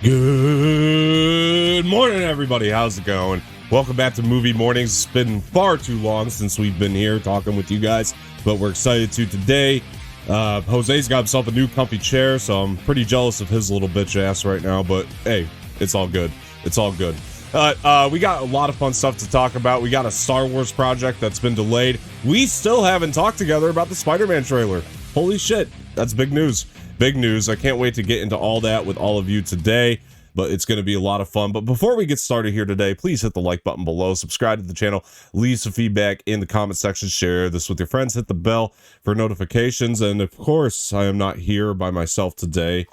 Good morning, everybody. How's it going? Welcome back to Movie Mornings. It's been far too long since we've been here talking with you guys, but we're excited to today. Jose's got himself a new comfy chair, so I'm pretty jealous of his little bitch ass right now, but hey, it's all good. It's all good. We got a lot of fun stuff to talk about. We got a Star Wars project that's been delayed. We still haven't talked together about the Spider-Man trailer. Holy shit, that's big news. Big news. I can't wait to get into all that with all of you today, but it's going to be a lot of fun. But before we get started here today, please hit the like button below, subscribe to the channel, leave some feedback in the comment section, share this with your friends, hit the bell for notifications, and of course, I am not here by myself today.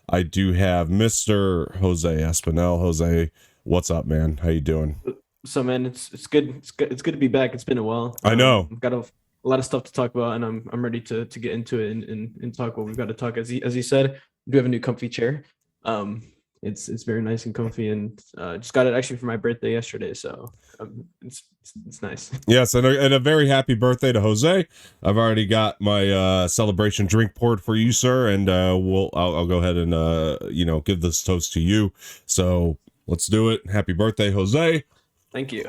I do have Mr. Jose Espinel. Jose, what's up, man? How you doing? So, man, it's good. It's good to be back. It's been a while. I know. I've got a lot of stuff to talk about, and I'm ready to get into it and talk what we've got to talk. As you said, we do have a new comfy chair. It's very nice and comfy, and just got it actually for my birthday yesterday, so it's nice. Yes, and a very happy birthday to Jose. I've already got my celebration drink poured for you, sir, and I'll go ahead and give this toast to you. So let's do it. Happy birthday, Jose. Thank you.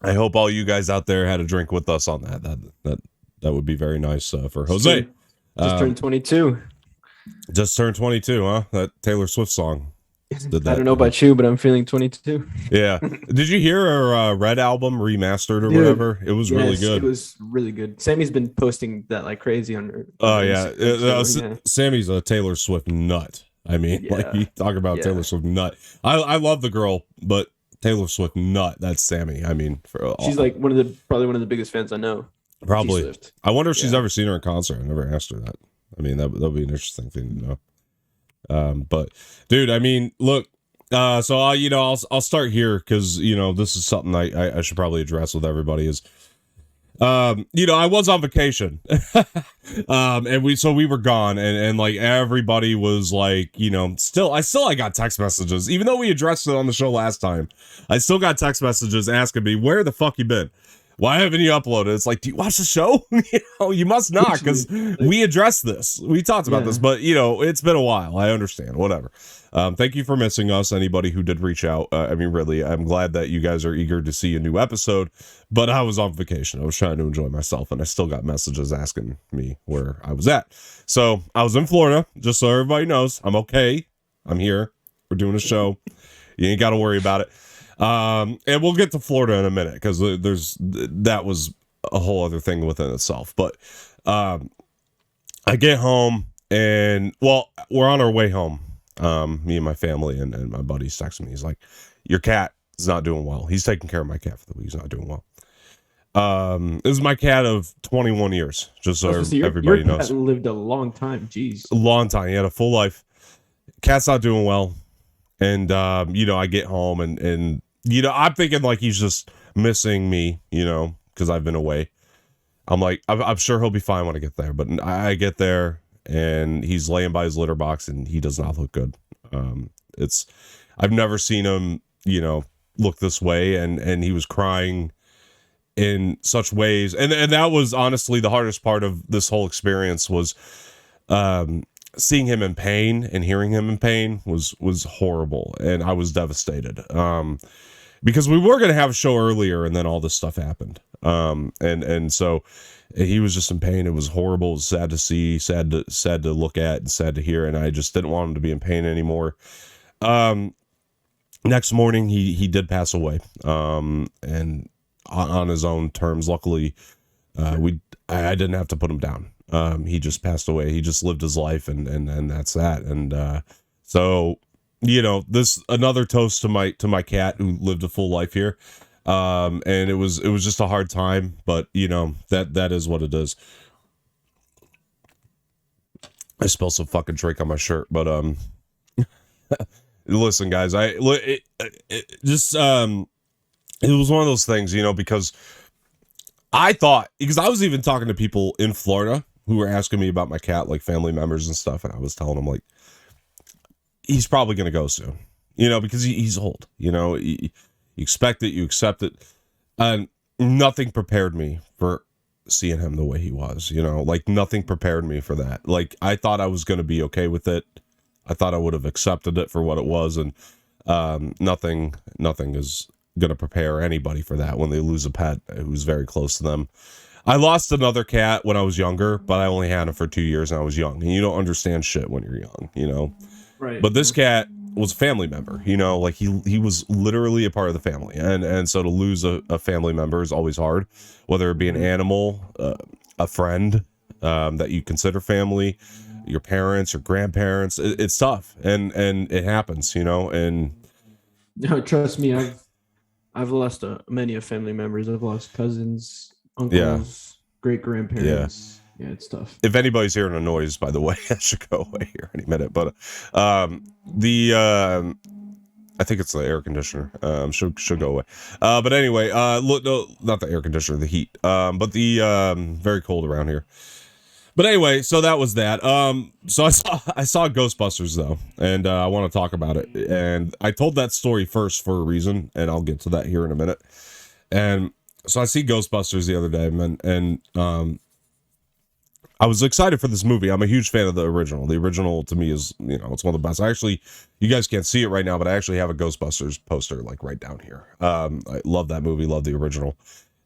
I hope all you guys out there had a drink with us on that. That would be very nice for Jose. Just turned 22. Just turned 22, huh? That Taylor Swift song. Did that. I don't know about you, but I'm feeling 22. Yeah. Did you hear her Red album remastered or whatever? It was really good. It was really good. Sammy's been posting that like crazy on her. Oh, yeah. Sammy's a Taylor Swift nut. I mean, like you talk about Taylor Swift nut. I love the girl, but Taylor Swift nut. That's Sammy. I mean, she's like probably one of the biggest fans I know. Probably. I wonder if she's ever seen her in concert. I never asked her that. I mean, that would be an interesting thing to know. But dude, I mean, look. So I'll start here because this is something I should probably address with everybody is. I was on vacation, and we were gone, and like everybody was like, I got text messages, even though we addressed it on the show last time. I still got text messages asking me, where the fuck you been? Why haven't you uploaded? It's like, do you watch the show? You must not, because we addressed this. We talked about this, but it's been a while. I understand, whatever. Thank you for missing us. Anybody who did reach out. I mean, really, I'm glad that you guys are eager to see a new episode, but I was on vacation. I was trying to enjoy myself, and I still got messages asking me where I was at. So I was in Florida, just so everybody knows. I'm okay. I'm here. We're doing a show. You ain't got to worry about it. And we'll get to Florida in a minute because that was a whole other thing within itself. But I get home and we're on our way home. Me and my family and my buddy's texting me. He's like, "Your cat is not doing well." He's taking care of my cat for the week. He's not doing well. This is my cat of 21 years. Just so everybody knows. Your cat lived a long time. Jeez, a long time. He had a full life. Cat's not doing well. And, I get home and I'm thinking like he's just missing me, because I've been away. I'm like, I'm sure he'll be fine when I get there. But I get there and he's laying by his litter box and he does not look good. I've never seen him, look this way. And he was crying in such ways. And that was honestly the hardest part of this whole experience was, seeing him in pain and hearing him in pain was horrible, and I was devastated because we were going to have a show earlier and then all this stuff happened, and so he was just in pain. It was horrible. It was sad to see, sad to look at, and sad to hear, and I just didn't want him to be in pain anymore. Next morning he did pass away, and on his own terms. Luckily I didn't have to put him down. He just passed away. He just lived his life, and that's that. And so this another toast to my cat who lived a full life here. And it was just a hard time, but that is what it is. I spilled some fucking drink on my shirt, but listen, guys, it was one of those things, because I thought, because I was even talking to people in Florida who were asking me about my cat, like family members and stuff. And I was telling them like, he's probably going to go soon, because he's old, you expect it, you accept it. And nothing prepared me for seeing him the way he was, like nothing prepared me for that. Like I thought I was going to be okay with it. I thought I would have accepted it for what it was, and nothing is gonna prepare anybody for that when they lose a pet who's very close to them. I lost another cat when I was younger, but I only had him for 2 years and I was young. And you don't understand shit when you're young, you know. Right. But this cat was a family member, you know, like he was literally a part of the family, and so to lose a family member is always hard, whether it be an animal, a friend that you consider family, your parents, your grandparents. It's tough, and it happens, you know. And no, trust me, I've lost many of family members. I've lost cousins, uncles, great grandparents. Yeah, it's tough. If anybody's hearing a noise, by the way, I should go away here any minute. But I think it's the air conditioner. Should go away. But anyway, look, no, not the air conditioner, the heat. But the very cold around here. But anyway, so that was that. So I saw Ghostbusters though, and I want to talk about it. And I told that story first for a reason, and I'll get to that here in a minute. And so I see Ghostbusters the other day, and I was excited for this movie. I'm a huge fan of the original. The original to me is, you know, it's one of the best. You guys can't see it right now, but I actually have a Ghostbusters poster like right down here. I love that movie, love the original.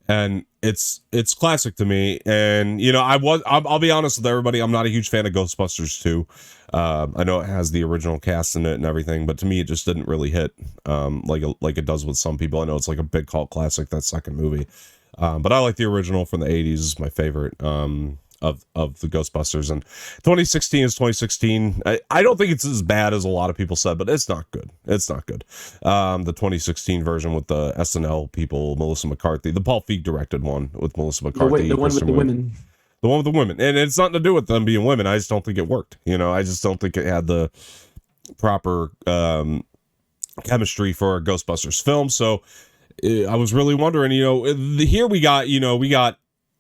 And it's classic to me. And, you know, I'll be honest with everybody, I'm not a huge fan of Ghostbusters 2. I know it has the original cast in it and everything, but to me it just didn't really hit like it does with some people. I know it's like a big cult classic, that second movie. But I like the original from the 80s. Is my favorite. Of the Ghostbusters, and 2016 is 2016. I don't think it's as bad as a lot of people said, but it's not good. It's not good. The 2016 version with the SNL people, Melissa McCarthy, the Paul Feig directed one with Melissa McCarthy, the one with the women. The one with the women, and it's nothing to do with them being women. I just don't think it worked. You know, I just don't think it had the proper chemistry for a Ghostbusters film. So I was really wondering, you know, here we got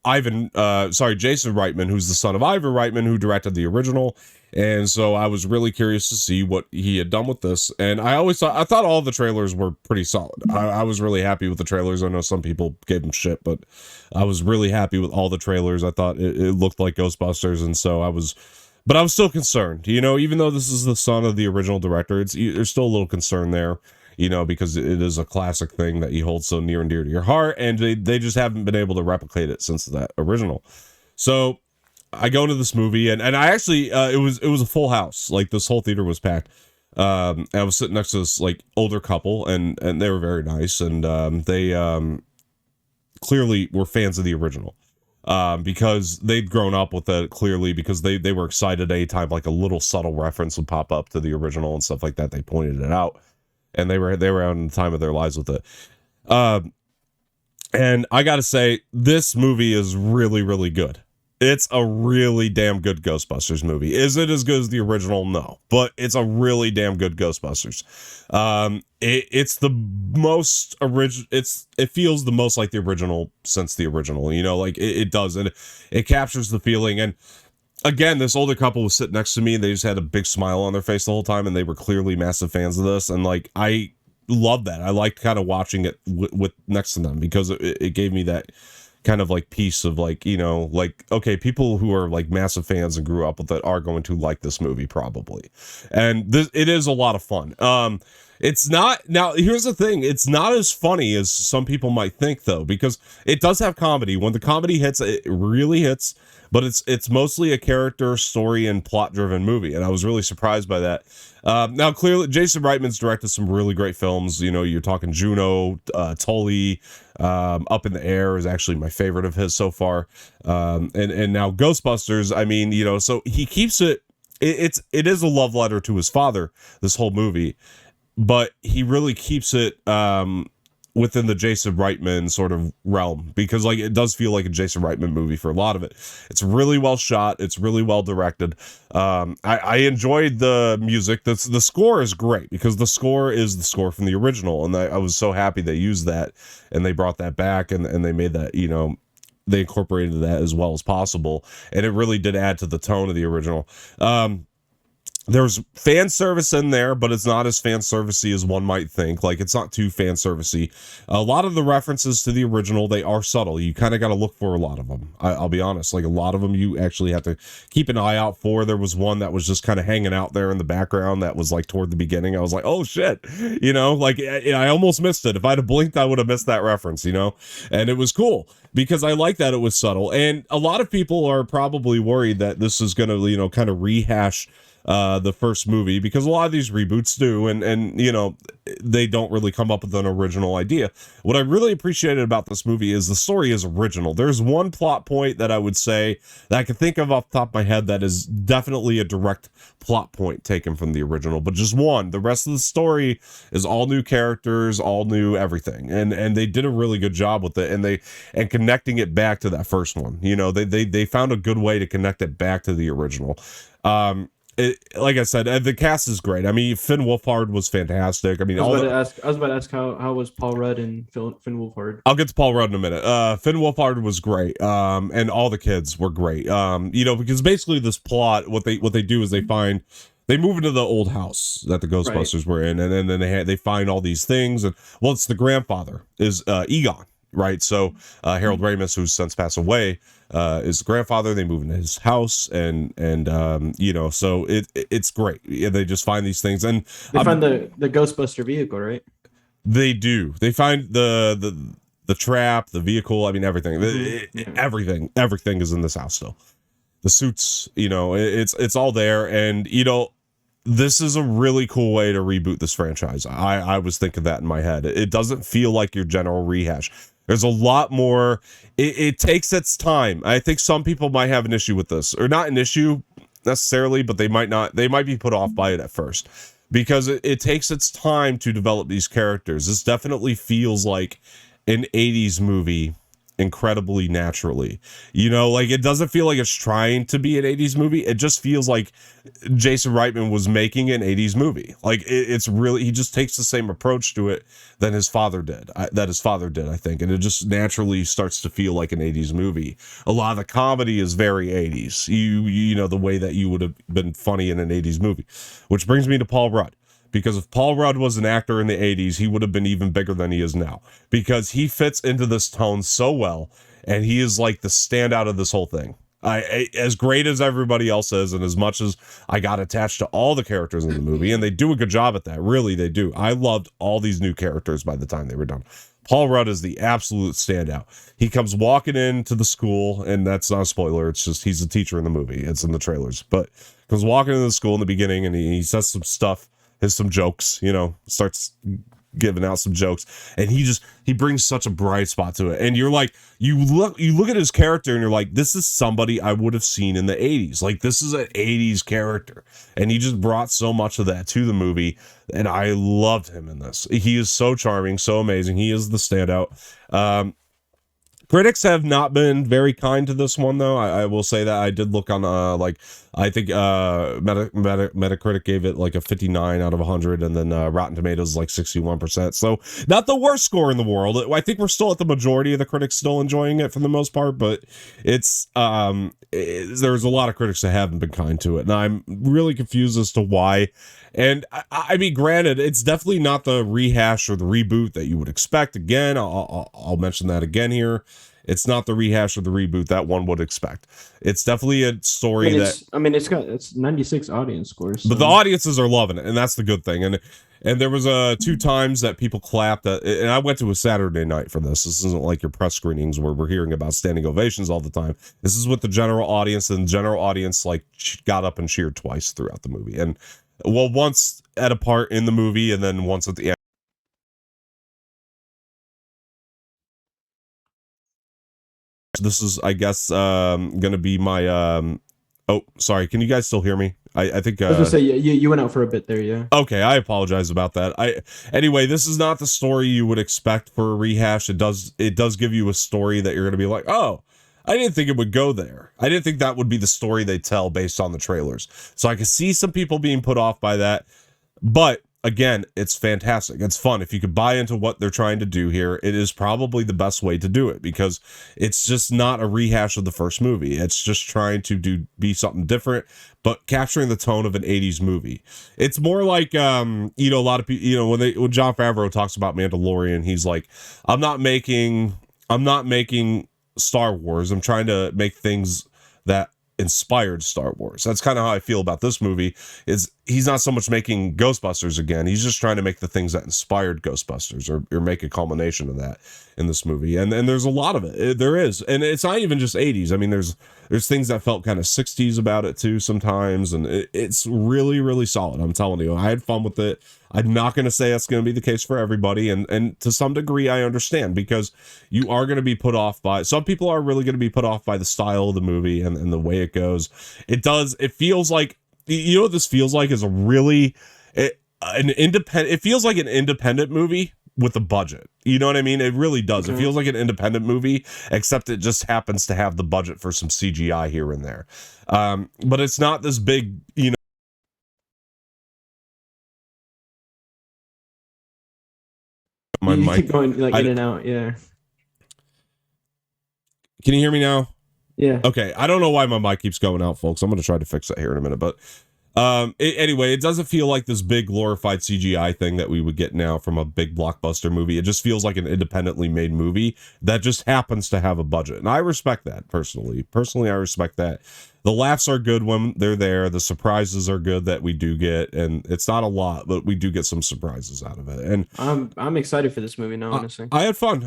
Jason Reitman, who's the son of Ivan Reitman, who directed the original. And so I was really curious to see what he had done with this. And I thought all the trailers were pretty solid. I was really happy with the trailers. I know some people gave them shit, but I was really happy with all the trailers. I thought it looked like Ghostbusters. And so I was still concerned, you know, even though this is the son of the original director, there's still a little concern there. You know, because it is a classic thing that you hold so near and dear to your heart, and they just haven't been able to replicate it since that original. So I go into this movie, and I actually it was a full house. Like, this whole theater was packed. And I was sitting next to this like older couple, and they were very nice, and they clearly were fans of the original. Because they'd grown up with it, clearly, because they were excited anytime like a little subtle reference would pop up to the original and stuff like that. They pointed it out. And they were on the time of their lives with it. And I gotta say, this movie is really, really good. It's a really damn good Ghostbusters movie. Is it as good as the original? No. But it's a really damn good Ghostbusters. It's the most original. It feels the most like the original since the original. You know, like it does. And it captures the feeling. And again, this older couple was sitting next to me, and they just had a big smile on their face the whole time, and they were clearly massive fans of this. And like, I love that. I like kind of watching it with next to them, because it gave me that kind of like piece of like, you know, like, okay, people who are like massive fans and grew up with it are going to like this movie probably. And it is a lot of fun. It's not, now here's the thing, it's not as funny as some people might think though, because it does have comedy. When the comedy hits, it really hits, but it's mostly a character, story, and plot driven movie, and I was really surprised by that. Now clearly Jason Reitman's directed some really great films. You know, you're talking Juno, Tully, Up in the Air is actually my favorite of his so far, and now Ghostbusters. I mean, you know, so he keeps it is a love letter to his father, this whole movie, but he really keeps it within the Jason Reitman sort of realm, because like it does feel like a Jason Reitman movie for a lot of it. It's really well shot. It's really well directed. I enjoyed the music. The score is great, because the score is the score from the original, and I was so happy they used that and they brought that back, and they made that, you know, they incorporated that as well as possible, and it really did add to the tone of the original. there's fan service in there, but it's not as fan servicey as one might think. Like, it's not too fan servicey. A lot of the references to the original, they are subtle. You kind of got to look for a lot of them. I'll be honest. Like, a lot of them you actually have to keep an eye out for. There was one that was just kind of hanging out there in the background that was like toward the beginning. I was like, oh shit, you know, like I almost missed it. If I'd have blinked, I would have missed that reference, you know, and it was cool because I like that it was subtle. And a lot of people are probably worried that this is going to, you know, kind of rehash the first movie, because a lot of these reboots do, and you know, they don't really come up with an original idea. What I really appreciated about this movie is the story is original. There's one plot point that I would say that I can think of off the top of my head that is definitely a direct plot point taken from the original, but just one. The rest of the story is all new characters, all new everything, and they did a really good job with it, and connecting it back to that first one. You know, they found a good way to connect it back to the original. Like I said, the cast is great. I mean, Finn Wolfhard was fantastic. I mean, I was about to ask how was Paul Rudd and Finn Wolfhard? I'll get to Paul Rudd in a minute. Finn Wolfhard was great. And all the kids were great. You know, because basically this plot, what they do is they move into the old house that the Ghostbusters were in, and then they find all these things, and well, it's the grandfather is Egon, right? So Harold Ramis, who's since passed away, is the grandfather. They move into his house, and you know, so it's great. Yeah, they just find these things, and they find the Ghostbuster vehicle, right? They do. They find the trap, the vehicle. I mean, everything. Everything is in this house still. The suits, you know, it's all there, and you know, this is a really cool way to reboot this franchise. I was thinking that in my head. It doesn't feel like your general rehash. There's a lot more. It takes its time. I think some people might have an issue with this, or not an issue necessarily, but they might not. They might be put off by it at first because it takes its time to develop these characters. This definitely feels like an 80s movie incredibly naturally. You know, like it doesn't feel like it's trying to be an 80s movie. It just feels like Jason Reitman was making an 80s movie. Like it's really, he just takes the same approach to it than his father did. I think, and it just naturally starts to feel like an 80s movie. A lot of the comedy is very 80s. You know, the way that you would have been funny in an 80s movie, which brings me to Paul Rudd. Because if Paul Rudd was an actor in the 80s, he would have been even bigger than he is now. Because he fits into this tone so well, and he is like the standout of this whole thing. As great as everybody else is, and as much as I got attached to all the characters in the movie, and they do a good job at that, really, they do. I loved all these new characters by the time they were done. Paul Rudd is the absolute standout. He comes walking into the school, and that's not a spoiler, it's just he's a teacher in the movie. It's in the trailers. But comes walking into the school in the beginning, and he says some stuff. Has some jokes, you know, starts giving out some jokes, and he brings such a bright spot to it. And you're like, you look at his character and you're like, this is somebody I would have seen in the 80s. Like, this is an 80s character, and he just brought so much of that to the movie, and I loved him in this. He is so charming, so amazing. He is the standout. Critics have not been very kind to this one, though. I will say that I did look on, I think Metacritic gave it like a 59 out of 100, and then Rotten Tomatoes like 61%. So not the worst score in the world. I think we're still at the majority of the critics still enjoying it for the most part, but it's there's a lot of critics that haven't been kind to it, and I'm really confused as to why. And I mean, granted, it's definitely not the rehash or the reboot that you would expect. Again, I'll mention that again here. It's not the rehash or the reboot that one would expect. It's definitely a story it's 96 audience scores, so. But the audiences are loving it, and that's the good thing. And there was 2 times that people clapped at, and I went to a Saturday night for this. This isn't like your press screenings where we're hearing about standing ovations all the time. This is with the general audience, and the general audience like got up and cheered twice throughout the movie. And well, once at a part in the movie, and then once at the end. This is, I guess, gonna be my oh, sorry, can you guys still hear me? I think I was gonna say you went out for a bit there, yeah. Okay, I apologize about that. Anyway, this is not the story you would expect for a rehash. It does give you a story that you're gonna be like, oh, I didn't think it would go there. I didn't think that would be the story they tell based on the trailers. So I could see some people being put off by that. But again, it's fantastic. It's fun. If you could buy into what they're trying to do here, it is probably the best way to do it, because it's just not a rehash of the first movie. It's just trying to be something different, but capturing the tone of an 80s movie. It's more like, a lot of people, when Jon Favreau talks about Mandalorian, he's like, I'm not making Star Wars. I'm trying to make things that inspired Star Wars. That's kind of how I feel about this movie. Is he's not so much making Ghostbusters again. He's just trying to make the things that inspired Ghostbusters, or make a culmination of that in this movie. And there's a lot of it. There is. And it's not even just 80s. I mean, there's things that felt kind of 60s about it too sometimes. And it's really, really solid. I'm telling you, I had fun with it. I'm not going to say that's going to be the case for everybody. And to some degree, I understand, because you are going to be put off by, some people are really going to be put off by the style of the movie and the way it goes. It feels like, what this feels like is it feels like an independent movie with a budget. You know what I mean? It really does. It feels like an independent movie, except it just happens to have the budget for some CGI here and there. But it's not this big, my you mic keep going like in and out. Yeah. Can you hear me now? Yeah. Okay. I don't know why my mic keeps going out, folks. I'm going to try to fix that here in a minute, but anyway, it doesn't feel like this big glorified CGI thing that we would get now from a big blockbuster movie. It just feels like an independently made movie that just happens to have a budget. And I respect that personally. Personally, I respect that. The laughs are good when they're there. The surprises are good that we do get, and it's not a lot, but we do get some surprises out of it. And I'm excited for this movie now, honestly. I had fun,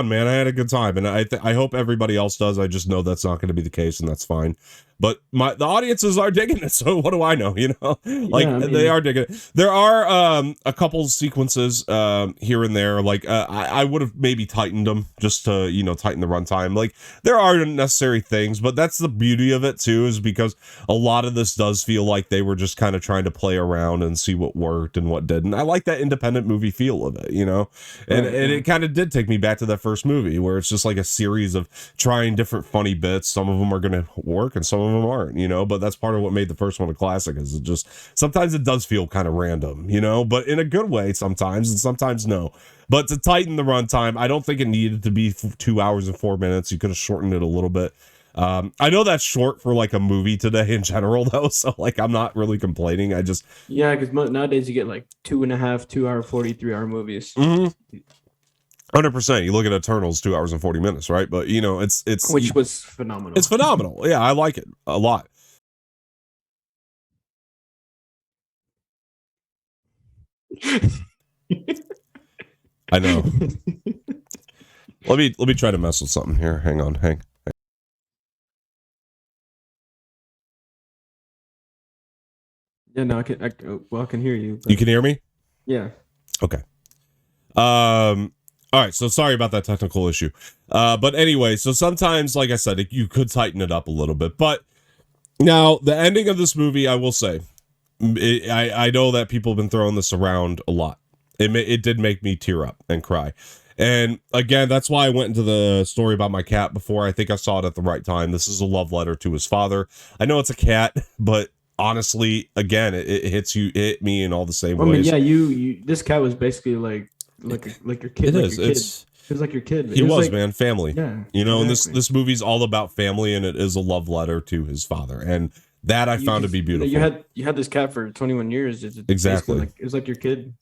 man. I had a good time, and I hope everybody else does. I just know that's not going to be the case, and that's fine. But the audiences are digging it, so what do I know? They are digging it. There are a couple sequences here and there. Like I would have maybe tightened them just to tighten the runtime. Like there are unnecessary things, but that's the beauty of it too, is because a lot of this does feel like they were just kind of trying to play around and see what worked and what didn't. I like that independent movie feel of it, and it kind of did take me back to that first movie where it's just like a series of trying different funny bits. Some of them are going to work and some of them aren't, but that's part of what made the first one a classic. Is it just sometimes it does feel kind of random, but in a good way sometimes, and sometimes no. But to tighten the runtime, I don't think it needed to be 2 hours and 4 minutes. You could have shortened it a little bit. I know that's short for like a movie today in general though, so like I'm not really complaining. Because nowadays you get like 2.5 2-hour 43-hour movies. 100%. You look at Eternals, 2 hours and 40 minutes, right? But it's which was phenomenal. It's phenomenal. Yeah, I like it a lot. I know. Let me try to mess with something here. Hang on. Yeah, no, I can hear you. You can hear me? Yeah. Okay. All right, so sorry about that technical issue. But anyway, so sometimes, like I said, you could tighten it up a little bit. But now, the ending of this movie, I will say, I know that people have been throwing this around a lot. It did make me tear up and cry. And again, that's why I went into the story about my cat before. I think I saw it at the right time. This is a love letter to his father. I know it's a cat, but honestly, again, it hit me in all the same ways. I mean, yeah, this cat was basically like your kid. It was like your kid. He was, man, family. Yeah, exactly. And this movie's all about family, and it is a love letter to his father, and that I found to be beautiful. You had this cat for 21 years. Exactly. It was like your kid.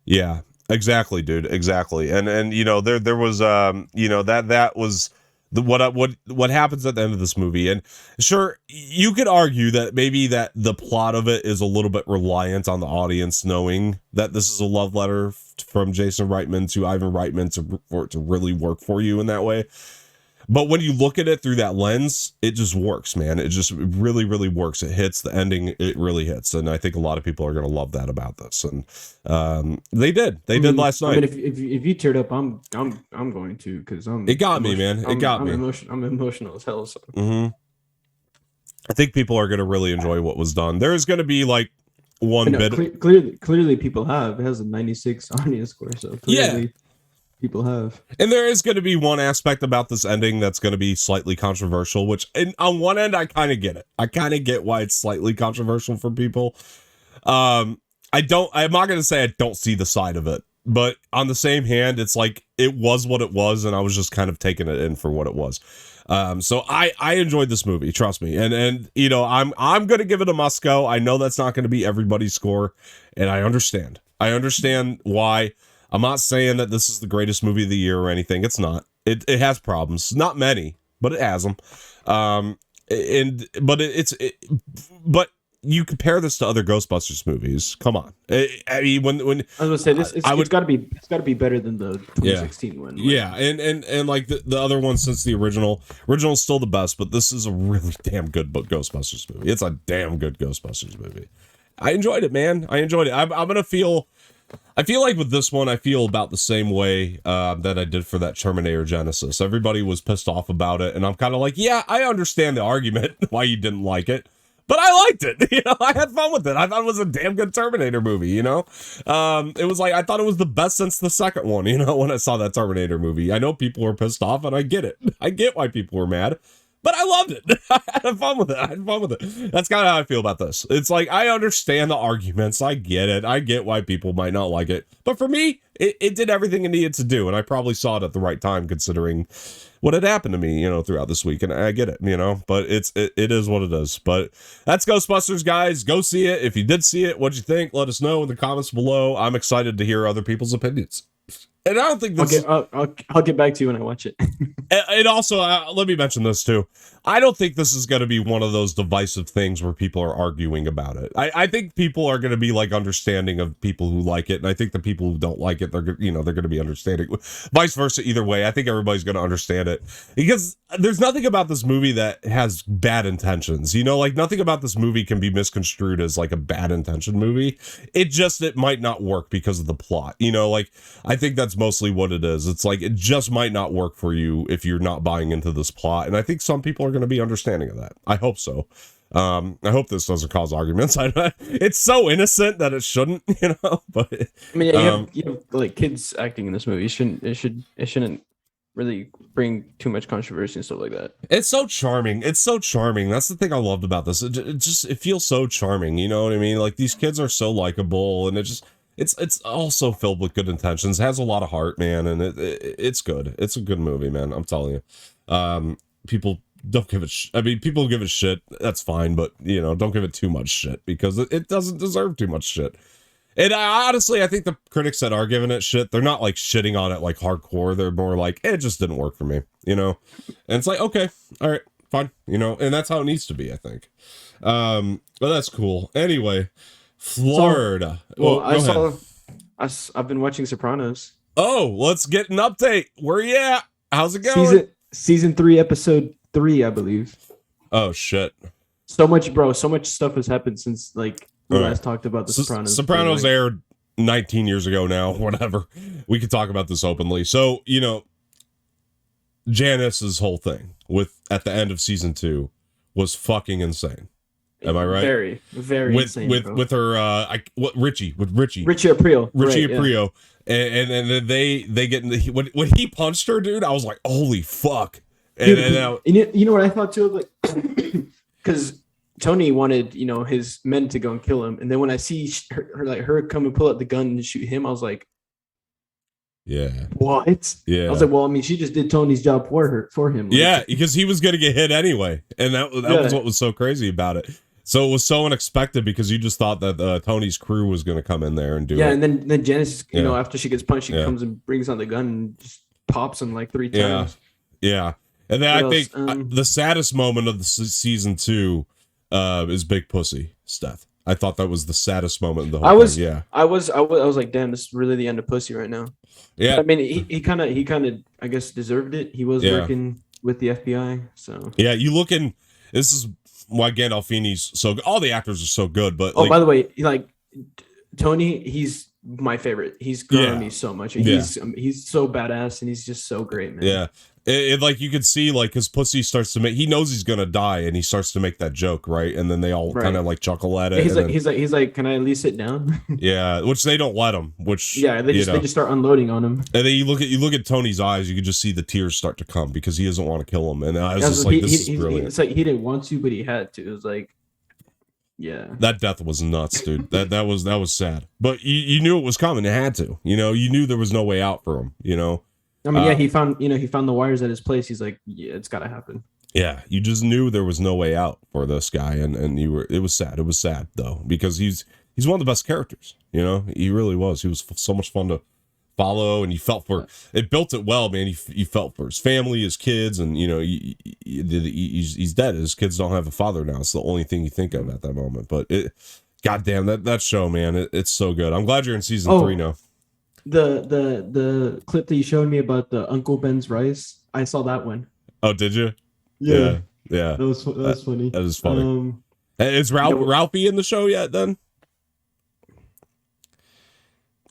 Yeah, exactly, dude. Exactly. And there was that was what happens at the end of this movie. And sure, you could argue that maybe that the plot of it is a little bit reliant on the audience knowing that this is a love letter from Jason Reitman to Ivan Reitman for it to really work for you in that way. But when you look at it through that lens, it just works, man. It just really, really works. It hits the ending. It really hits. And I think a lot of people are going to love that about this. And they did. They did last night. I mean, if you teared up, I'm going to, because it got me, man. It got me. I'm emotional as hell. So. Mm-hmm. I think people are going to really enjoy what was done. There's going to be like one bit. Clearly, people have. It has a 96 audience score. So clearly, yeah. People have. And there is going to be one aspect about this ending that's going to be slightly controversial, which on one end, I kind of get it. I kind of get why it's slightly controversial for people. I I'm not going to say I don't see the side of it, but on the same hand, it's like it was what it was, and I was just kind of taking it in for what it was. So I enjoyed this movie, trust me, and you know I'm going to give it a must go. I know that's not going to be everybody's score, and I understand why. I'm not saying that this is the greatest movie of the year or anything. It's not. It has problems, not many, but it has them. But you compare this to other Ghostbusters movies. Come on. I mean, when I was gonna say this, it's got to be better than the 2016 one. Like, yeah, and like the other one since the original is still the best, but this is a really damn good Ghostbusters movie. It's a damn good Ghostbusters movie. I enjoyed it, man. I enjoyed it. I'm gonna feel. I feel like with this one, I feel about the same way that I did for that Terminator Genesis. Everybody was pissed off about it, and I'm kind of like, yeah, I understand the argument why you didn't like it. But I liked it. You know, I had fun with it. I thought it was a damn good Terminator movie, you know? It was like, I thought it was the best since the second one, you know, when I saw that Terminator movie. I know people were pissed off, and I get it. I get why people were mad, but I loved it. I had fun with it. That's kind of how I feel about this. It's like, I understand the arguments. I get it. I get why people might not like it. But for me, it did everything it needed to do, and I probably saw it at the right time, considering what had happened to me, you know, throughout this week, and I get it, you know, but it is what it is. But that's Ghostbusters, guys. Go see it. If you did see it, what'd you think? Let us know in the comments below. I'm excited to hear other people's opinions. And I don't think this. I'll get back to you when I watch it. And also, let me mention this too. I don't think this is going to be one of those divisive things where people are arguing about it. I think people are going to be like understanding of people who like it, and I think the people who don't like it, they're going to be understanding. Vice versa, either way. I think everybody's going to understand it because there's nothing about this movie that has bad intentions. You know, like nothing about this movie can be misconstrued as like a bad intention movie. It might not work because of the plot. You know, like I think that's mostly what it is. It's like it just might not work for you if you're not buying into this plot, and I think some people are going to be understanding of that. I hope so. I hope this doesn't cause arguments. It's so innocent that it shouldn't, you know. But I mean, yeah, you have like kids acting in this movie. It shouldn't really bring too much controversy and stuff like that. It's so charming. That's the thing I loved about this. It feels so charming. You know what I mean? Like these kids are so likable, and it's also filled with good intentions. It has a lot of heart, man, and it's good. It's a good movie, man. I'm telling you. People don't give it. I mean, people give it shit. That's fine, but you know, don't give it too much shit because it doesn't deserve too much shit. And honestly, I think the critics that are giving it shit, they're not like shitting on it like hardcore. They're more like, it just didn't work for me, you know. And it's like, okay, all right, fine, you know. And that's how it needs to be, I think. But that's cool. Anyway. Florida. I've been watching Sopranos. Oh, let's get an update. Where you at? How's it going? Season 3, episode 3, I believe. Oh shit. So much stuff has happened since like we last talked about the Sopranos. Sopranos aired 19 years ago now, whatever. We could talk about this openly. So, you know, Janice's whole thing at the end of season 2 was fucking insane. Am I right? Very, very insane. With her Richie Aprile. Richie Aprile. And then they get in when he punched her, dude, I was like, holy fuck. And you know what I thought too? Like, because Tony wanted, you know, his men to go and kill him. And then when I see her come and pull out the gun and shoot him, I was like, yeah. What? Yeah. I was like, well, I mean, she just did Tony's job for him. Like, yeah, because he was gonna get hit anyway. And that was what was so crazy about it. So it was so unexpected because you just thought that Tony's crew was going to come in there and do it. Yeah, and then Janice, you know, after she gets punched, she comes and brings on the gun and just pops him like 3 times. Yeah. And then I think the saddest moment of the season 2 is Big Pussy Steph. I thought that was the saddest moment in the whole thing. Yeah. I was like, damn, this is really the end of Pussy right now. Yeah. But, I mean, he kind of, I guess, deserved it. He was working with the FBI, so. Yeah, you look in. This is why Gandolfini's so all the actors are so good, but by the way, like Tony, he's my favorite. He's grown on me so much. He's so badass and he's just so great, man. Yeah. It like you could see like his pussy starts to make, he knows he's gonna die and he starts to make that joke, right? And then they all kind of like chuckle at it. He's like, can I at least sit down? Yeah, which they don't let him. Which they just start unloading on him. And then you look at Tony's eyes, you can just see the tears start to come because he doesn't want to kill him. And I was just like, this is brilliant. It's like he didn't want to, but he had to. It was like, Yeah. That death was nuts, dude. That was sad. But you knew it was coming. It had to. You know, you knew there was no way out for him. You know. I mean, he found the wires at his place. He's like, yeah, it's got to happen. Yeah, you just knew there was no way out for this guy, and you were. It was sad. It was sad though, because he's one of the best characters. You know, he really was. He was so much fun to follow, and you felt for it. Built it well, man. You felt for his family, his kids, and you know, he's dead. His kids don't have a father now. It's the only thing you think of at that moment. But goddamn, that show, man, it's so good. I'm glad you're in season 3 now. The clip that you showed me about the Uncle Ben's rice, I saw that one. Oh, did you? Yeah. That was funny. That is funny. Is Ralphie in the show yet? Then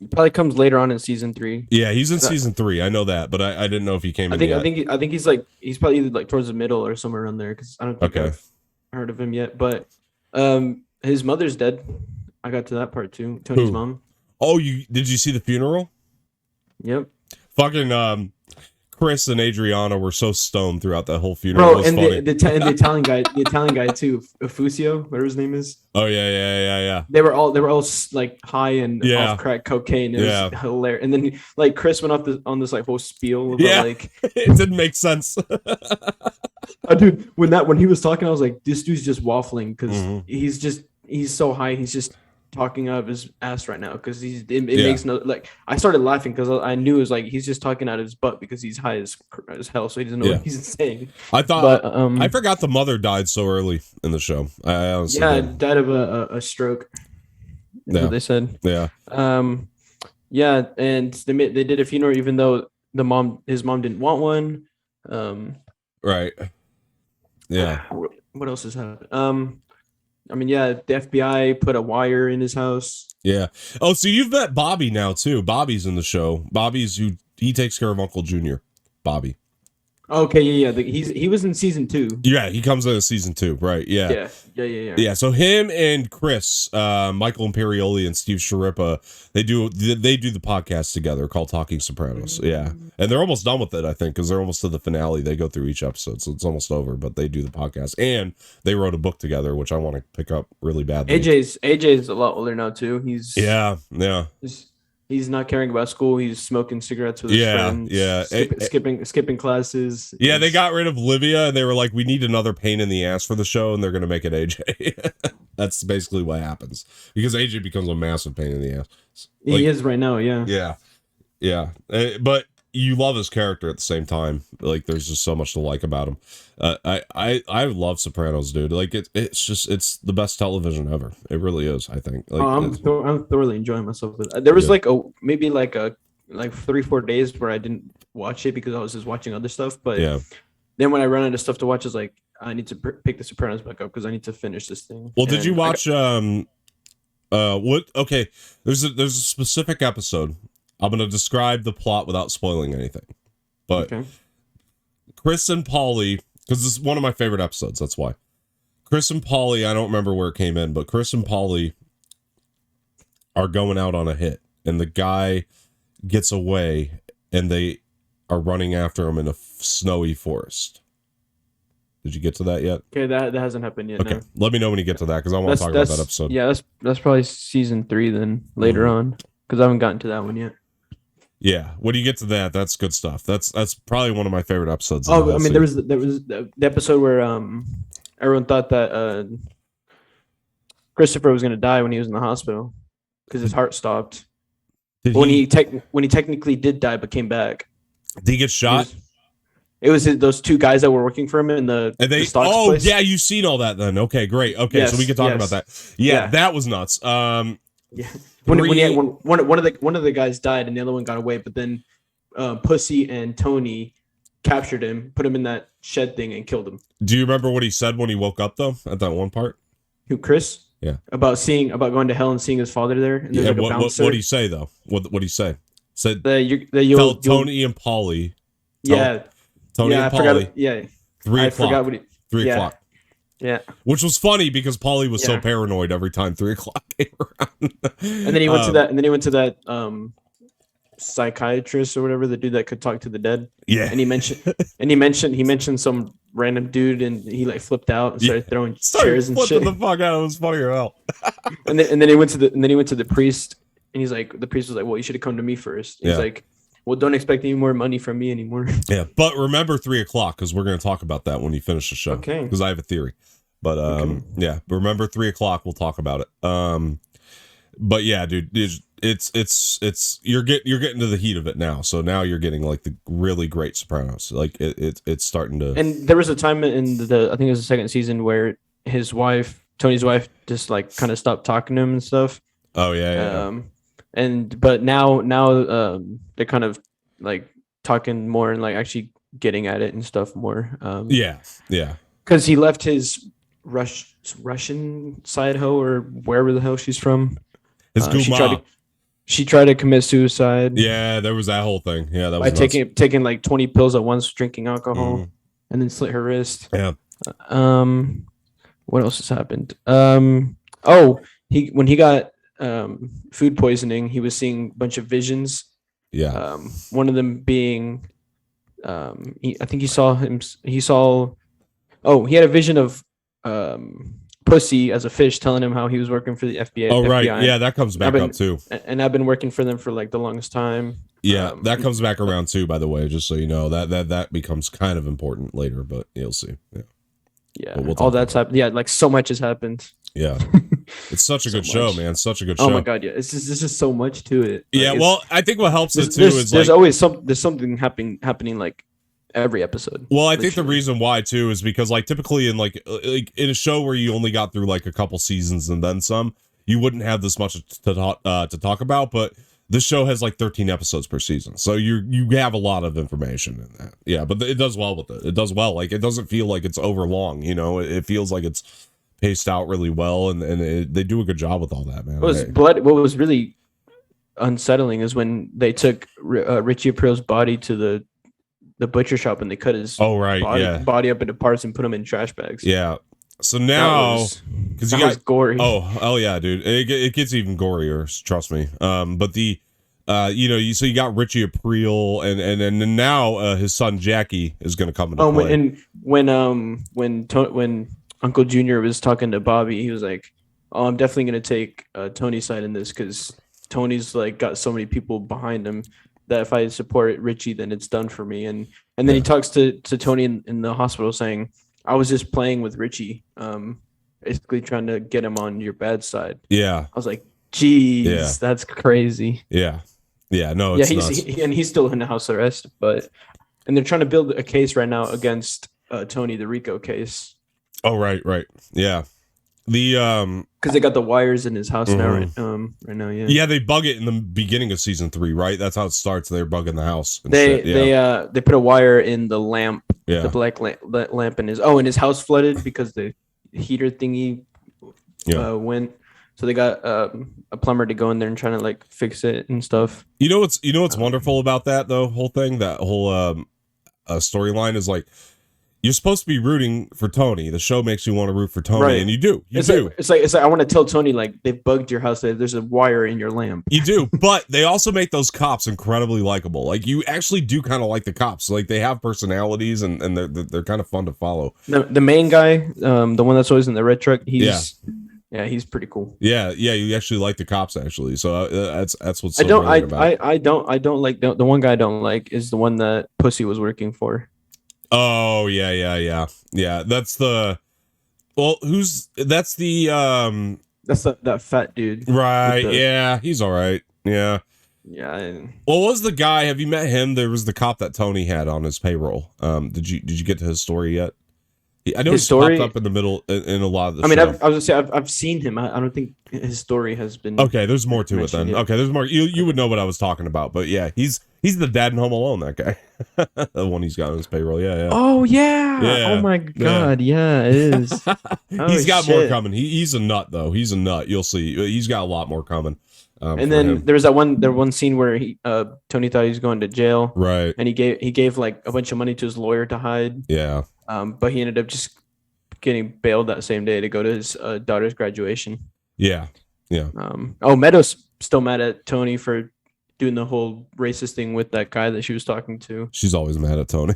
he probably comes later on in season 3. Yeah, he's in season 3. I know that, but I didn't know if he came. I think he's probably either like towards the middle or somewhere around there because I don't think I've heard of him yet. But his mother's dead. I got to that part too. Tony's mom. Oh, did you see the funeral? Yep. Fucking Chris and Adriana were so stoned throughout that whole funeral. Bro, and the Italian guy too, Fusio, whatever his name is. Oh yeah. They were all like high and off crack cocaine. It was hilarious. And then like Chris went off on this like whole spiel about like it didn't make sense. Dude, when he was talking, I was like, this dude's just waffling because he's so high. He's just talking out of his ass right now because it makes no like. I started laughing because I knew it was like he's just talking out of his butt because he's high as hell, so he doesn't know what he's saying. I thought, but I forgot the mother died so early in the show. I honestly died of a stroke. That's what they said. Yeah. And they did a funeral even though his mom didn't want one. Right. Yeah. What else has happened? I mean, the FBI put a wire in his house. Yeah. Oh, so you've met Bobby now too. Bobby's in the show. Bobby's he takes care of Uncle Junior. Bobby. Okay, yeah. He was in season 2. Yeah, he comes in season 2, right? Yeah. Yeah. So him and Chris, Michael Imperioli and Steve Sharippa, they do the podcast together called Talking Sopranos. Yeah, and they're almost done with it, I think, because they're almost to the finale. They go through each episode, so it's almost over. But they do the podcast, and they wrote a book together, which I want to pick up really badly. AJ's a lot older now too. He's He's not caring about school. He's smoking cigarettes with his friends. Yeah, skipping classes. Yeah, they got rid of Livia, and they were like, "We need another pain in the ass for the show," and they're going to make it AJ. That's basically what happens because AJ becomes a massive pain in the ass. Like, he is right now. Yeah. But you love his character at the same time. Like, there's just so much to like about him. I love Sopranos, dude. Like, it's the best television ever. It really is. I think. Like, I'm thoroughly enjoying myself with it. There was maybe 3-4 days where I didn't watch it because I was just watching other stuff. But then when I run out of stuff to watch, it's like I need to pick the Sopranos back up because I need to finish this thing. Well, did you watch what? Okay, there's a specific episode. I'm going to describe the plot without spoiling anything. But Chris and Paulie, because this is one of my favorite episodes, that's why. Chris and Paulie, I don't remember where it came in, but Chris and Paulie are going out on a hit, and the guy gets away, and they are running after him in a snowy forest. Did you get to that yet? Okay, that hasn't happened yet. Okay, no. Let me know when you get to that, because I want to talk about that episode. Yeah, that's probably season 3 then, later on, because I haven't gotten to that one yet. Yeah, when you get to that, that's good stuff. That's probably one of my favorite episodes. Oh, I mean, there was the episode where everyone thought that Christopher was going to die when he was in the hospital because his heart stopped. When he technically did die but came back. Did he get shot? It was those 2 guys that were working for him in the stocks place. Yeah, you've seen all that then. Okay, great. Okay, so we can talk about that. Yeah, that was nuts. Yeah. When one of the guys died and the other one got away, but then Pussy and Tony captured him, put him in that shed thing, and killed him. Do you remember what he said when he woke up though? At that one part? Who, Chris? Yeah. About going to hell and seeing his father there. And yeah. What did he say though? What did he say? Said you'll Tony and Paulie. Tony and Paulie. Yeah. 3 o'clock. I forgot what 3 o'clock. Yeah. Which was funny because Paulie was so paranoid every time 3 o'clock came around. And then he went to that psychiatrist or whatever, the dude that could talk to the dead. Yeah. And he mentioned some random dude, and he like flipped out and started throwing chairs and flipping shit. the fuck out. It was funny as hell. and then he went to the priest, and he's like, the priest was like, well, you should have come to me first. And he's like, well, don't expect any more money from me anymore. Yeah, but remember 3:00 because we're going to talk about that when you finish the show. Okay. Because I have a theory. But yeah, remember 3:00. We'll talk about it. But yeah, dude, it's you're getting to the heat of it now. So now you're getting like the really great Sopranos. Like it's starting to. And there was a time in the I think it was the second season where Tony's wife, just like kind of stopped talking to him and stuff. Oh yeah. But now they're kind of like talking more and like actually getting at it and stuff more. Yeah. Because he left his Russian side hoe or wherever the hell she's from. She tried to commit suicide. Yeah, there was that whole thing. Yeah, that was by taking like 20 pills at once, drinking alcohol, and then slit her wrist. Yeah. What else has happened? When he got food poisoning, he was seeing a bunch of visions. Yeah. One of them being, he had a vision of Pussy as a fish telling him how he was working for the FBI. Oh, right. FBI. Yeah, that comes back up too. And I've been working for them for like the longest time. Yeah, that comes back around too, by the way, just so you know. That becomes kind of important later, but you'll see. Yeah. All that's happened. Yeah, like so much has happened. Yeah. It's such a good show, man. Such a good show. Oh my god, yeah. It's just so much to it. Yeah, well, I think what helps it too is there's always something happening like every episode. Well, I think the reason why too is because like typically in like in a show where you only got through like a couple seasons and then some, you wouldn't have this much to talk about, but this show has like 13 episodes per season. So you have a lot of information in that. Yeah, but it does well with it. It does well. Like it doesn't feel like it's over long, you know. It feels like it's paced out really well and they do a good job with all that, man. What was really unsettling is when they took Richie April's body to the butcher shop and they cut his body up into parts and put them in trash bags. Yeah. So now, because you got gory. Oh yeah, dude, it gets even gorier. Trust me. But the, so you got Richie April and now his son Jackie is going to come into play. And when Uncle Junior was talking to Bobby, he was like, "Oh, I'm definitely going to take Tony's side in this because Tony's like got so many people behind him that if I support Richie, then it's done for me." And then he talks to Tony in the hospital saying, "I was just playing with Richie, basically trying to get him on your bad side." Yeah. I was like, "Geez, that's crazy." Yeah. Yeah. No, it's nuts. He's still in house arrest, and they're trying to build a case right now against Tony, the RICO case. Oh, right. Yeah. Because they got the wires in his house now, right now. Yeah, they bug it in the beginning of season 3, right? That's how it starts. They're bugging the house. They put a wire in the lamp, the black lamp in his house flooded because the heater thingy went. So they got a plumber to go in there and trying to like fix it and stuff. You know what's wonderful about that though? That whole storyline is like, you're supposed to be rooting for Tony. The show makes you want to root for Tony, and you do. It's like I want to tell Tony like they bugged your house. There's a wire in your lamp. You do, but they also make those cops incredibly likable. Like you actually do kind of like the cops. Like they have personalities, and they're kind of fun to follow. The main guy, the one that's always in the red truck, he's pretty cool. Yeah, you actually like the cops actually. So that's what's so brilliant about it. I don't like the one guy I don't like is the one that Pussy was working for. Oh yeah. That's the that fat dude, right? Yeah, he's all right. Yeah. Well, what was the guy? Have you met him? There was the cop that Tony had on his payroll. Did you get to his story yet? I know he's popped up in the middle in a lot of the. I mean, I was gonna say I've seen him. I don't think his story has been. Okay, there's more to it then. Yet. Okay, there's more. You would know what I was talking about, but yeah, he's the dad in Home Alone. That guy, the one he's got on his payroll. Yeah. Oh yeah. Oh my god. Yeah, it is. He's got more coming. He's a nut though. He's a nut. You'll see. He's got a lot more coming. And then there was that one scene where Tony thought he was going to jail, right? And he gave like a bunch of money to his lawyer to hide. Yeah. But he ended up just getting bailed that same day to go to his daughter's graduation. Yeah. Meadows still mad at Tony for doing the whole racist thing with that guy that she was talking to. She's always mad at Tony.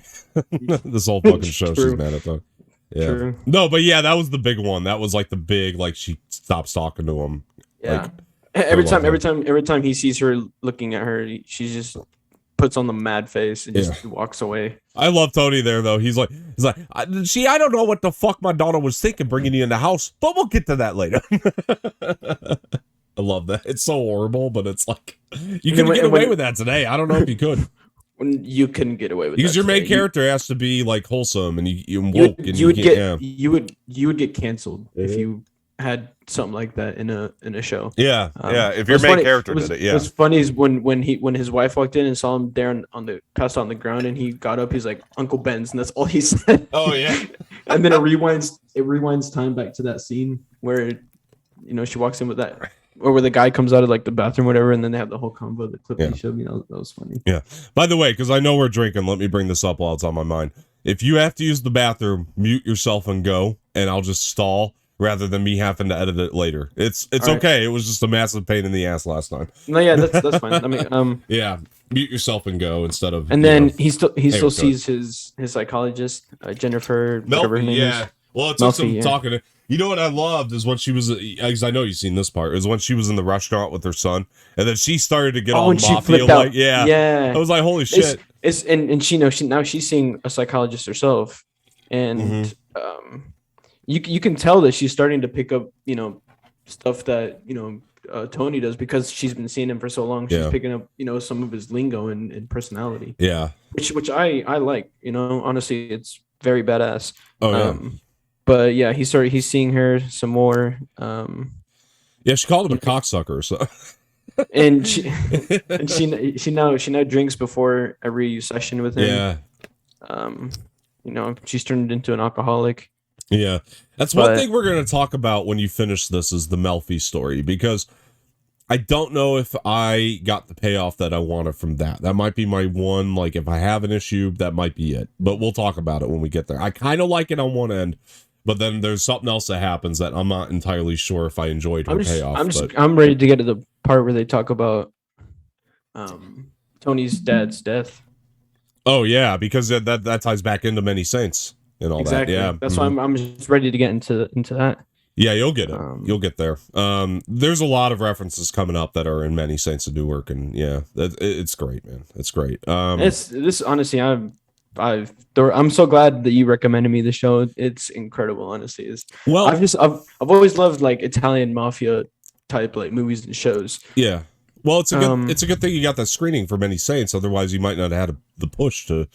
This whole fucking show, she's mad at Tony. Yeah. True. No, but yeah, that was the big one. That was like the big, like she stops talking to him. Yeah. Like, every time he sees her looking at her, she just puts on the mad face and just walks away. I love Tony there though. He's like, I don't know what the fuck my daughter was thinking bringing you in the house, but we'll get to that later. I love that. It's so horrible, but it's like you couldn't get away with that today. I don't know if you could. You couldn't get away with because that your main character has to be like wholesome and you woke and you would get canceled if you had something like that in a show. Yeah, if your main character did it, What's funny is when his wife walked in and saw him there passed on the ground and he got up, he's like, Uncle Ben's, and that's all he said. Oh yeah. And then it rewinds time back to that scene where she walks in with that, or where the guy comes out of like the bathroom, whatever, and then they have the whole combo, the clip he showed me. That was funny. Yeah. By the way, because I know we're drinking, let me bring this up while it's on my mind. If you have to use the bathroom, mute yourself and go, and I'll just stall rather than me having to edit it later. It's okay. Right. It was just a massive pain in the ass last time. No, yeah, that's fine. I mean, yeah, mute yourself and go instead of. And then he still sees his psychologist, Jennifer. Melfi, yeah. Well, it took some talking to. You know what I loved is when she was, because I know you've seen this part, is when she was in the restaurant with her son, and then she started to get all mafia like, yeah. I was like, holy shit. And she's seeing a psychologist herself, and you can tell that she's starting to pick up stuff that Tony does, because she's been seeing him for so long. She's picking up some of his lingo and personality. Yeah, which I like. Honestly, it's very badass. Oh yeah. But yeah, he's seeing her some more. Yeah, she called him a cocksucker. So, and she now drinks before every session with him. Yeah. She's turned into an alcoholic. Yeah, that's one thing we're going to talk about when you finish this is the Melfi story, because I don't know if I got the payoff that I wanted from that. That might be my one. Like, if I have an issue, that might be it. But we'll talk about it when we get there. I kind of like it on one end. But then there's something else that happens that I'm not entirely sure if I enjoyed her payoff. I'm ready to get to the part where they talk about Tony's dad's death. Oh yeah, because that ties back into Many Saints and all that. Yeah, that's why I'm just ready to get into that. Yeah, you'll get it. You'll get there. There's a lot of references coming up that are in Many Saints of Newark, and yeah, it's great, man. It's great. This honestly, I'm so glad that you recommended me the show. It's incredible, honestly. I've always loved like Italian mafia type like movies and shows. Yeah. Well, it's a good thing you got that screening for Many Saints. Otherwise, you might not have had the push to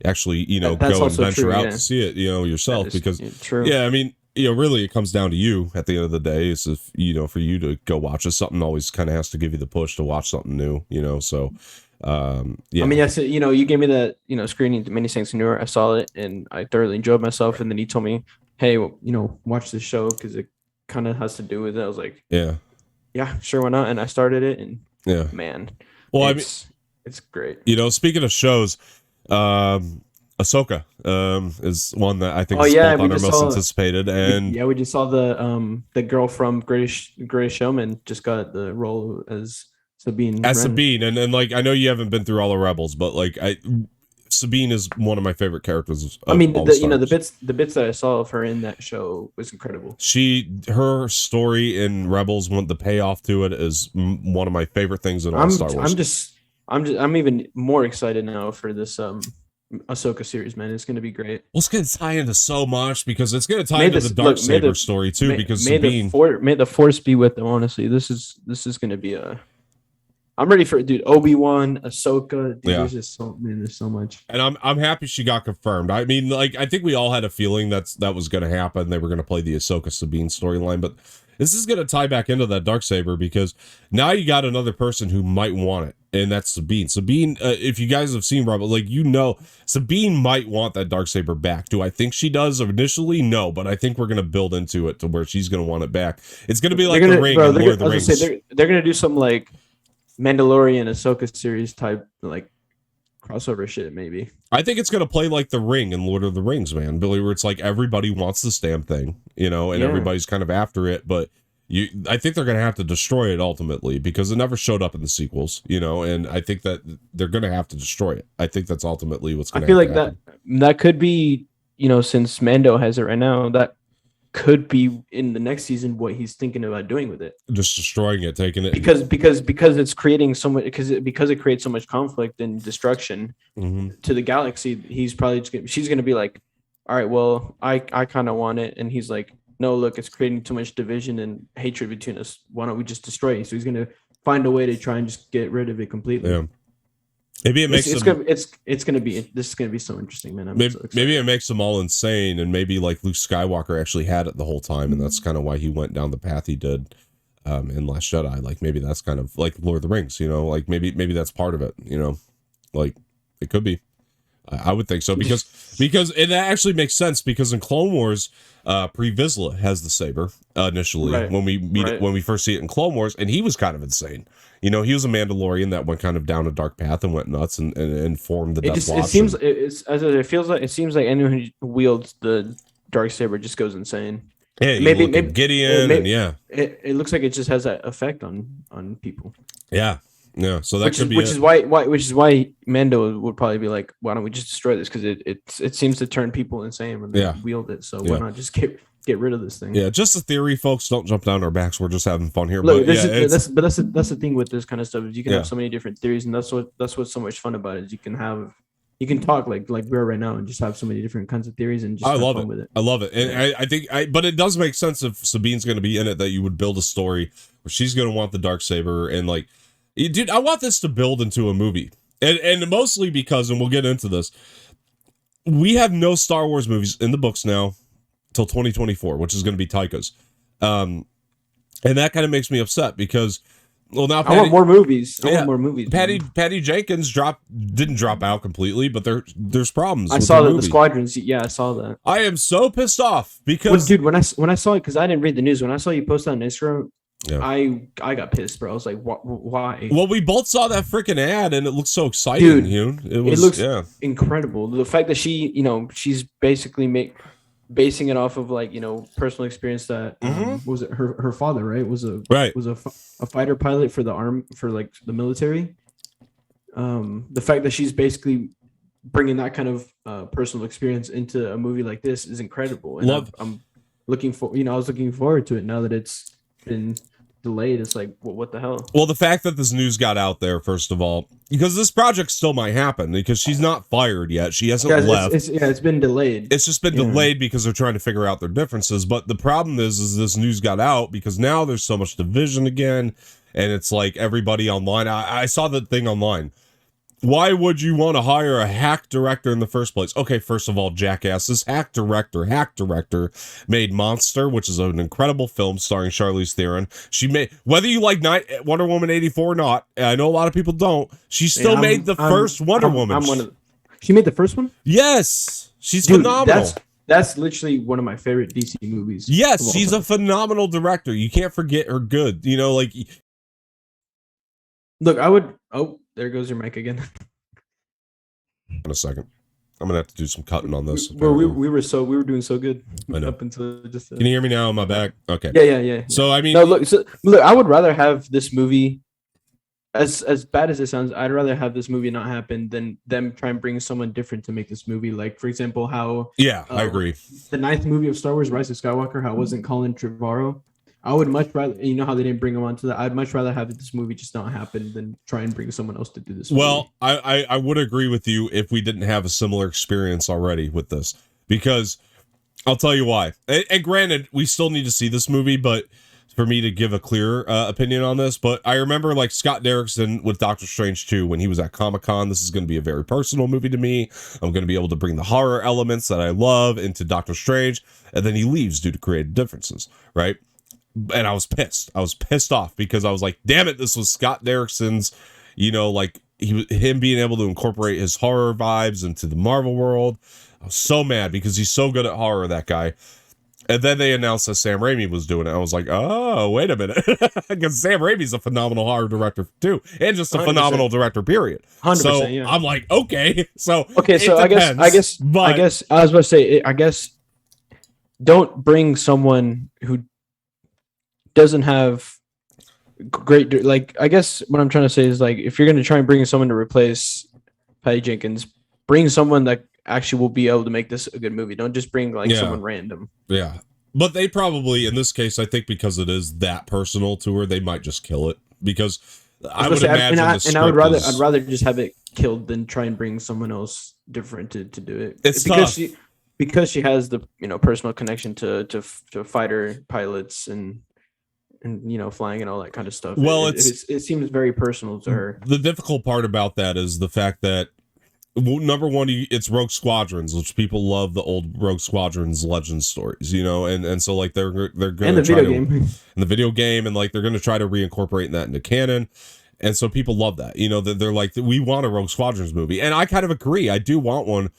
actually go and venture out to see it yourself. Because true. Yeah, I mean, really, it comes down to you at the end of the day. Is if for you to go watch it, something always kind of has to give you the push to watch something new. So. Yeah. I mean, yes, you gave me that, screening to Many Saints in Newark. I saw it and I thoroughly enjoyed myself. And then he told me, hey, watch this show because it kind of has to do with it. I was like, yeah, sure, why not? And I started it, and man, well, it's great. Speaking of shows, Ahsoka is one that I think is both on our most anticipated. And we just saw the girl from Greatest Showman just got the role as Sabine. Sabine, and like I know you haven't been through all the Rebels, but like Sabine is one of my favorite characters. The bits that I saw of her in that show was incredible. Her story in Rebels, the payoff to it is one of my favorite things in all Star Wars. I'm even more excited now for this Ahsoka series, man. It's going to be great. Well, it's going to tie into so much because it's going to tie into the Darksaber story too. Because Sabine, may the Force be with them. Honestly, this is going to be I'm ready for it, dude. Obi-Wan, Ahsoka. Dude, there's so much. And I'm happy she got confirmed. I mean, like, I think we all had a feeling that was going to happen. They were going to play the Ahsoka Sabine storyline, but this is going to tie back into that Darksaber because now you got another person who might want it, and that's Sabine. Sabine, if you guys have seen Rebel, Sabine might want that Darksaber back. Do I think she does initially? No, but I think we're going to build into it to where she's going to want it back. It's going to be like the Ring and Lord of the Rings. They're going to do some like Mandalorian Ahsoka series type like crossover shit, maybe. I think it's gonna play like the Ring and Lord of the Rings, man, Billy, where it's like everybody wants this damn thing, and everybody's kind of after it, but I think they're going to have to destroy it ultimately because it never showed up in the sequels, you know, and I think that they're going to have to destroy it. I think that's ultimately what's going to happen. I feel like that could be, you know, since Mando has it right now, that could be in the next season what he's thinking about doing with it. Just destroying it, taking it. Because it's creating so much, because it creates so much conflict and destruction to the galaxy. He's probably she's going to be like, all right, well, I kind of want it. And he's like, no, look, it's creating too much division and hatred between us. Why don't we just destroy it? So he's going to find a way to try and just get rid of it completely. Yeah. Maybe it makes it's going to be so interesting, man. Maybe it makes them all insane, and maybe like Luke Skywalker actually had it the whole time, and that's kind of why he went down the path he did in Last Jedi. Like maybe that's kind of like Lord of the Rings, you know, like maybe that's part of it, you know, like it could be. I would think so because it actually makes sense because in Clone Wars, Pre Vizsla has the saber initially when we meet it, when we first see it in Clone Wars, and he was kind of insane. You know, he was a Mandalorian that went kind of down a dark path and went nuts and formed the Death Watch. It seems like anyone who wields the dark saber just goes insane. Yeah, maybe Gideon, it looks like it just has that effect on people. Yeah. Yeah, so that which is why Mando would probably be like, why don't we just destroy this? Because it seems to turn people insane when they wield it. So why not just get rid of this thing? Yeah, just a theory, folks. Don't jump down our backs. We're just having fun here. Look, that's the thing with this kind of stuff is you can have so many different theories, and that's what's so much fun about it. Is you can talk like we're right now and just have so many different kinds of theories and just have fun with it. I love it, and I think but it does make sense if Sabine's going to be in it that you would build a story where she's going to want the Darksaber and like. Dude, I want this to build into a movie. And mostly because, and we'll get into this, we have no Star Wars movies in the books now till 2024, which is going to be Taika's. And that kind of makes me upset because, well, now I want more movies. I want more movies. Patty Jenkins didn't drop out completely, but there's problems. I saw that the Squadrons. Yeah, I saw that. I am so pissed off because, dude, when I saw it, because I didn't read the news, when I saw you post on Instagram. Yeah. I got pissed, bro. I was like, why? Well, we both saw that freaking ad, and it looks so exciting, dude. It looks incredible. The fact that she's basically basing it off of like personal experience that was it her father, right? Was a fighter pilot for the military. The fact that she's basically bringing that kind of personal experience into a movie like this is incredible. And I'm looking for I was looking forward to it. Now that it's been delayed, it's like what the hell. Well, the fact that this news got out there, first of all, because this project still might happen because she's not fired yet, she hasn't left. It's been delayed. It's just been delayed because they're trying to figure out their differences. But the problem is this news got out because now there's so much division again, and it's like everybody online. I saw the thing online. Why would you want to hire a hack director in the first place? Okay, first of all, jackass, this hack director made Monster, which is an incredible film starring Charlize Theron. She made, whether you like Wonder Woman 84 or not, and I know a lot of people don't, she still made the first Wonder Woman. She made the first one? Yes. She's phenomenal. That's literally one of my favorite DC movies. Yes, she's a phenomenal director. You can't forget her good. Look, I would... Oh, there goes your mic again. In a second, I'm gonna have to do some cutting on this. Bro, we were doing so good. I know. Up until just. Can you hear me now? On my back? Okay. Yeah. So I mean, no, look. I would rather have this movie, as bad as it sounds, I'd rather have this movie not happen than them try and bring someone different to make this movie. Like, for example, how. Yeah, I agree. The 9th movie of Star Wars: Rise of Skywalker, how it wasn't Colin Trevorrow. I would much rather, how they didn't bring him onto that. I'd much rather have this movie just not happen than try and bring someone else to do this movie. Well, I would agree with you if we didn't have a similar experience already with this, because I'll tell you why. And granted, we still need to see this movie, but for me to give a clear opinion on this, but I remember like Scott Derrickson with Doctor Strange 2 when he was at Comic-Con. This is going to be a very personal movie to me. I'm going to be able to bring the horror elements that I love into Doctor Strange, and then he leaves due to creative differences, right? And I was pissed. I was pissed off because I was like, damn it, this was Scott Derrickson's, him being able to incorporate his horror vibes into the Marvel world. I was so mad because he's so good at horror, that guy. And then they announced that Sam Raimi was doing it. I was like, oh, wait a minute. Because Sam Raimi's a phenomenal horror director too. And just a 100%. Phenomenal director, period. 100%, so yeah. I'm like, okay. So I guess I was about to say, I guess don't bring someone who doesn't have great, like, I guess what I'm trying to say is, like, if you're going to try and bring someone to replace Patty Jenkins, bring someone that actually will be able to make this a good movie. Don't just bring like someone random. Yeah. But they probably, in this case, I think because it is that personal to her, they might just kill it, because I would imagine I'd rather just have it killed than try and bring someone else different to do it. It's because tough. she has the personal connection to fighter pilots and flying and all that kind of stuff. Well, it seems very personal to her. The difficult part about that is the fact that, number one, it's Rogue Squadrons, which people love the old Rogue Squadrons legend stories, and so like they're going to try to in the video game, and like they're going to try to reincorporate that into canon. And so people love that, they're like, we want a Rogue Squadrons movie. And I kind of agree. I do want one.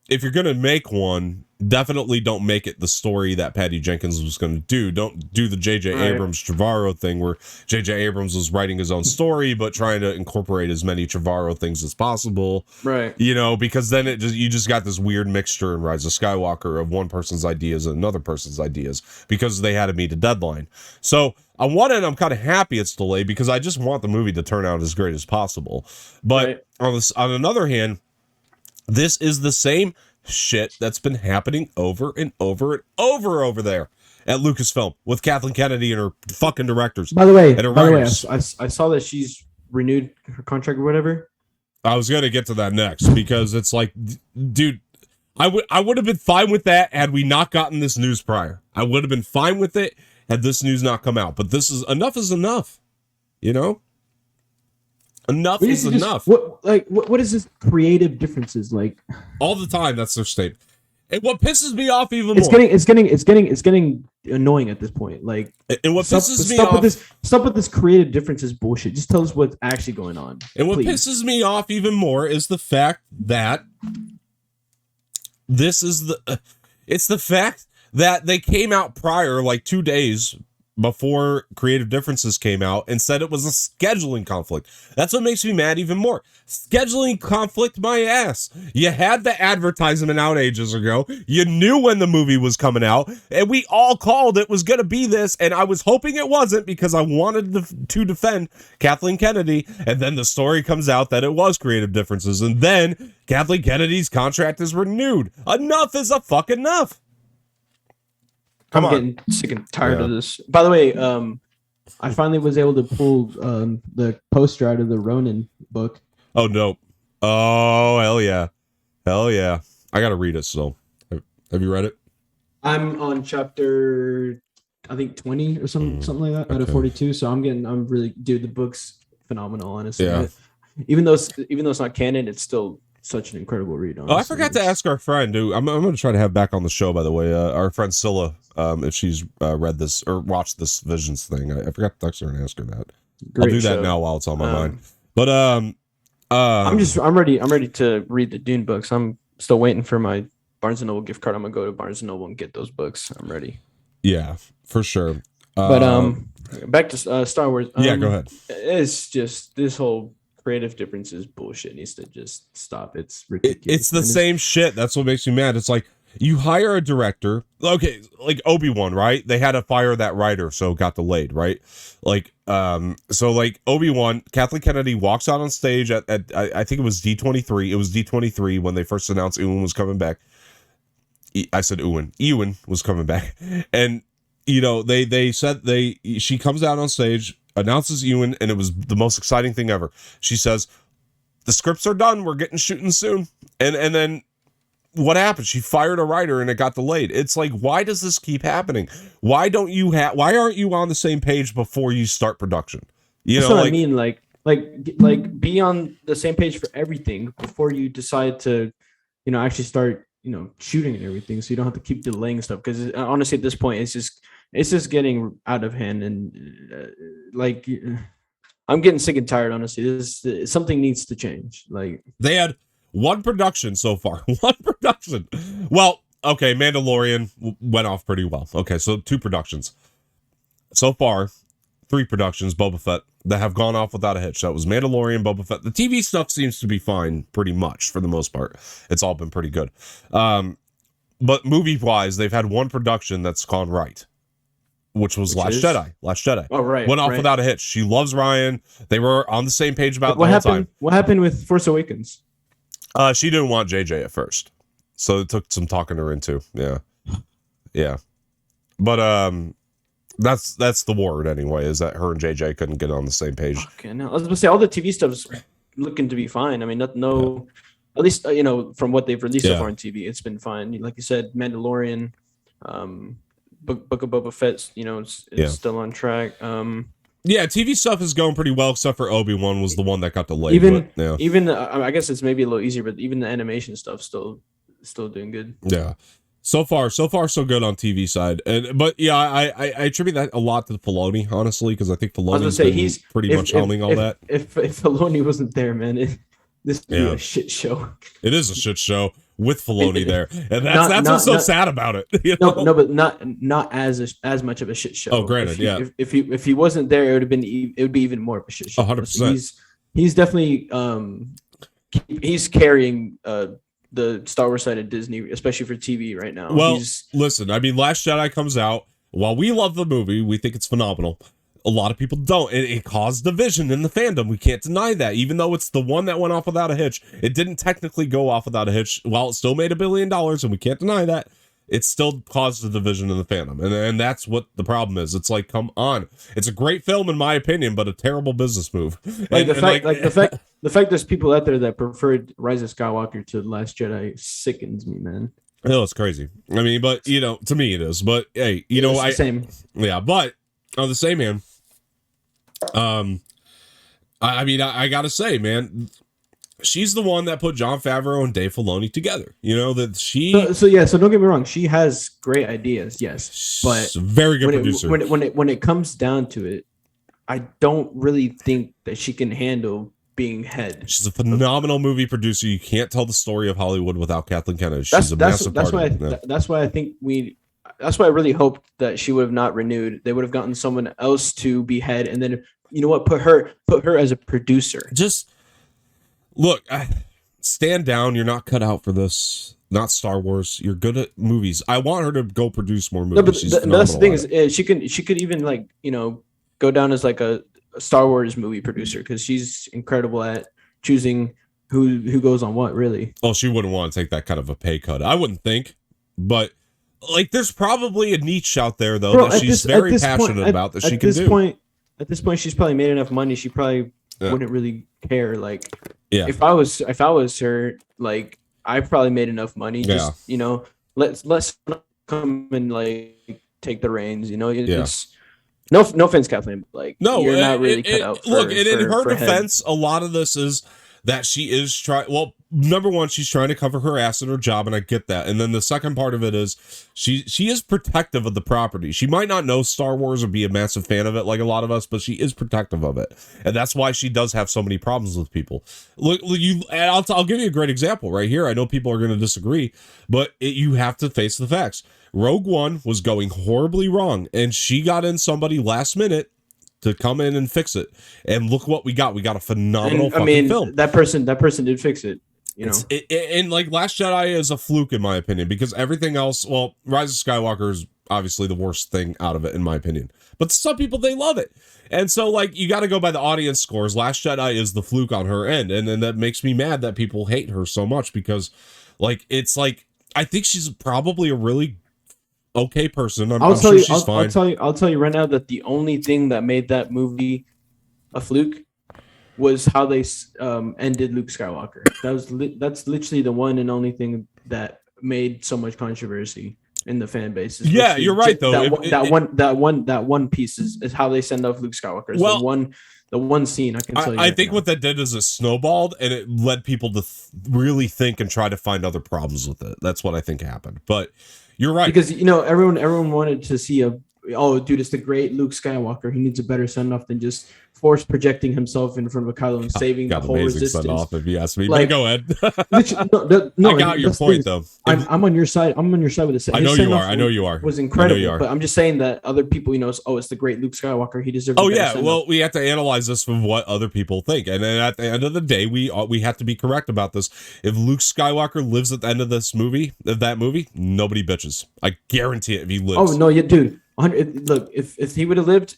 If you're going to make one, definitely don't make it the story that Patty Jenkins was going to do. Don't do the J.J. Abrams Trevorrow thing where J.J. Abrams was writing his own story, but trying to incorporate as many Trevorrow things as possible. Right. Because then you just got this weird mixture in Rise of Skywalker of one person's ideas and another person's ideas, because they had to meet a deadline. So on one end, I'm kind of happy it's delayed, because I just want the movie to turn out as great as possible. But on another hand, this is the same shit that's been happening over and over and over there at Lucasfilm with Kathleen Kennedy and her fucking directors. By the way, I saw that she's renewed her contract or whatever. I was gonna get to that next, because it's like, dude, I would have been fine with that had we not gotten this news prior. I would have been fine with it had this news not come out. But this is enough, Enough is enough. What is this creative differences like? All the time, that's their statement. And what pisses me off even more, it's getting annoying at this point. Like, and what pisses me off, stop with this creative differences bullshit. Just tell us what's actually going on. And what pisses me off even more is the fact that it's the fact that they came out prior, like 2 days before Creative Differences came out, and said it was a scheduling conflict. That's what makes me mad even more. Scheduling conflict, my ass. You had the advertisement out ages ago. You knew when the movie was coming out, and we all called it was going to be this, and I was hoping it wasn't, because I wanted to defend Kathleen Kennedy, and then the story comes out that it was Creative Differences, and then Kathleen Kennedy's contract is renewed. Enough is a fuck enough. I'm getting sick and tired of this. By the way, I finally was able to pull the poster out of the Ronin book. Oh, no. Oh, hell yeah. Hell yeah. I got to read it still. Have you read it? I'm on chapter, I think 20 or something like that, out of 42. So the book's phenomenal, honestly. Yeah. Even though it's not canon, it's still such an incredible read. Honestly. Oh, I forgot to ask our friend, who I'm going to try to have back on the show, by the way, our friend Scylla, if she's read this or watched this Visions thing. I forgot to text her and ask her that. I'll do that now while it's on my mind. But I'm ready to read the Dune books. I'm still waiting for my Barnes & Noble gift card. I'm going to go to Barnes & Noble and get those books. I'm ready. Yeah, for sure. But back to Star Wars. Yeah, go ahead. It's just this whole creative differences bullshit needs to just stop. It's ridiculous. It's the same shit. That's what makes me mad. It's like, you hire a director, okay, like Obi-Wan, right? They had to fire that writer, so it got delayed, right? Like, so like Obi-Wan, Kathleen Kennedy walks out on stage at I think it was D23. It was D23 when they first announced Ewan was coming back. I said Ewan was coming back, and they said she comes out on stage, announces Ewan, and it was the most exciting thing ever. She says, the scripts are done, we're getting shooting soon, and then what happened? She fired a writer and it got delayed. It's like, why does this keep happening? Why aren't you on the same page before you start production? That's what I mean. Like be on the same page for everything before you decide to, actually start, shooting and everything. So you don't have to keep delaying stuff. Because honestly, at this point, it's just getting out of hand, and I'm getting sick and tired. Honestly, something needs to change. Like, they had one production so far. One production. Well, okay, Mandalorian went off pretty well. Okay, so 2 productions. So far, 3 productions, Boba Fett, that have gone off without a hitch. That was Mandalorian, Boba Fett. The TV stuff seems to be fine, pretty much, for the most part. It's all been pretty good. But movie-wise, they've had one production that's gone right. which was Which Last is? Jedi. Last Jedi. Oh, right. Went off right. without a hitch. She loves Ryan. They were on the same page about What the whole happened? time. What happened with Force Awakens? She didn't want JJ at first, so it took some talking her into. Yeah. But that's the word anyway. Is that her and JJ couldn't get on the same page? Okay, no, I was gonna say all the TV stuff's looking to be fine. I mean, at least from what they've released so far on TV, it's been fine. Like you said, Mandalorian, Book of Boba Fett, it's still on track. Yeah, TV stuff is going pretty well, except for Obi-Wan was the one that got delayed. Even I guess it's maybe a little easier, but even the animation stuff still doing good. Yeah. So far, so good on TV side, but yeah, I attribute that a lot to Filoni, honestly, because I think Filoni's pretty much helming all that. If Filoni wasn't there, man, this would be a shit show. It is a shit show with Filoni there, and that's what's so sad about it. No, but not as much of a shit show. Oh, granted, if he wasn't there, it would be even more of a shit show. 100%. He's definitely he's carrying the Star Wars side of Disney, especially for TV right now. Well, listen, I mean, Last Jedi comes out. While we love the movie, we think it's phenomenal. A lot of people don't. It caused division in the fandom. We can't deny that. Even though it's the one that went off without a hitch, it didn't technically go off without a hitch. While it still made $1 billion, and we can't deny that, it still caused a division in the fandom. And that's what the problem is. It's like, come on. It's a great film, in my opinion, but a terrible business move. The fact there's people out there that preferred Rise of Skywalker to The Last Jedi sickens me, man. No, it's crazy. I mean, but, to me it is. But, hey, same. Yeah, but on the same hand, I mean, I gotta say, man, she's the one that put Jon Favreau and Dave Filoni together. That she. So don't get me wrong. She has great ideas, yes, but she's a very good producer. When it comes down to it, I don't really think that she can handle being head. She's a phenomenal movie producer. You can't tell the story of Hollywood without Kathleen Kennedy. She's a massive part of it. That's why I think That's why I really hoped that she would have not renewed. They would have gotten someone else to be head, and then put her as a producer. Just look, stand down. You're not cut out for this. Not Star Wars. You're good at movies. I want her to go produce more movies. No, but that's the thing is she could even go down as like a Star Wars movie producer, because she's incredible at choosing who goes on what, really. Oh, she wouldn't want to take that kind of a pay cut. I wouldn't think, but there's probably a niche out there though that she's very passionate about that she can do. At this point, she's probably made enough money. She probably wouldn't really care. If I was her, I've probably made enough money. Just let's come and take the reins. It's no offense, Kathleen. You're not really cut out. Look, in her defense, a lot of this is that she is trying. Well, number one, she's trying to cover her ass in her job, and I get that. And then the second part of it is she is protective of the property. She might not know Star Wars or be a massive fan of it like a lot of us, but she is protective of it, and that's why she does have so many problems with people. Look, I'll give you a great example right here. I know people are going to disagree, but you have to face the facts. Rogue One was going horribly wrong, and she got in somebody last minute to come in and fix it. And look what we got. We got a phenomenal film. That person did fix it. And Last Jedi is a fluke in my opinion, because everything else, well, Rise of Skywalker is obviously the worst thing out of it in my opinion. But some people, they love it. And so you got to go by the audience scores. Last Jedi is the fluke on her end. And then that makes me mad that people hate her so much, because I think she's probably a really okay person. I'm sure she's fine. I'll tell you right now that the only thing that made that movie a fluke was how they ended Luke Skywalker. That's literally the one and only thing that made so much controversy in the fan base. Yeah, you're right though. That one piece is how they send off Luke Skywalker. It's the one scene I can tell you. I think what that did is it snowballed, and it led people to really think and try to find other problems with it. That's what I think happened. But you're right, because everyone wanted to see it's the great Luke Skywalker. He needs a better send off than just force projecting himself in front of Kylo and saving the whole resistance. Send off, if you ask me. But go ahead. No, I got your point though. I'm on your side. I'm on your side with this. I know you are. I know you are. Was incredible. But I'm just saying that other people, it's the great Luke Skywalker. He deserves. Oh yeah. Well, we have to analyze this from what other people think, and then at the end of the day, we have to be correct about this. If Luke Skywalker lives at the end of that movie, nobody bitches. I guarantee it. If he lives. Oh no, dude. Look, if he would have lived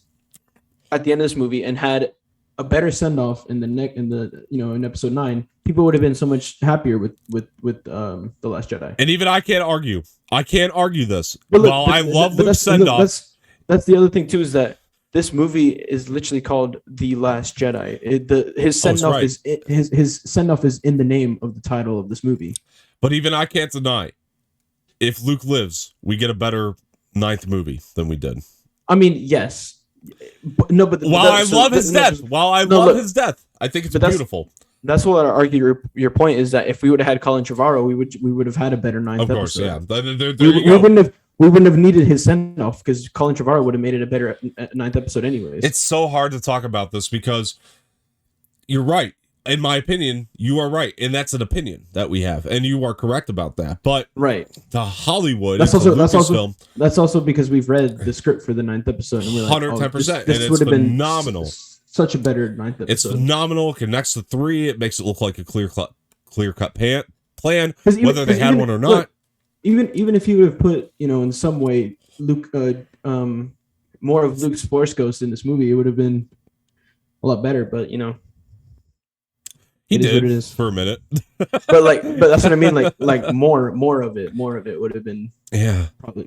at the end of this movie and had a better send off in in episode 9, people would have been so much happier with the Last Jedi. And even I can't argue. I can't argue this. But look, While I love Luke's send off, that's the other thing too, is that this movie is literally called The Last Jedi. His send off is his send off is in the name of the title of this movie. But even I can't deny, if Luke lives, we get a better 9th movie than we did. I mean, yes. But while I love his death, his death, I think it's beautiful. That's what I argue. Your point is that if we would have had Colin Trevorrow, we would have had a better 9th episode. Of course, yeah. We wouldn't have needed his send off because Colin Trevorrow would have made it a better 9th episode anyways. It's so hard to talk about this because you're right. In my opinion, you are right, and that's an opinion that we have, and you are correct about that. But the Hollywood, that's also because we've read the script for the 9th episode, and we're like, 110%, this would have been phenomenal. Such a better 9th episode. It's phenomenal. It connects to 3. It makes it look like a clear cut plan, whether they had one or not. Look, even if you would have put, in some way, Luke, more of Luke's Force Ghost in this movie, it would have been a lot better. But he did for a minute. but that's what I mean. Like more of it would have been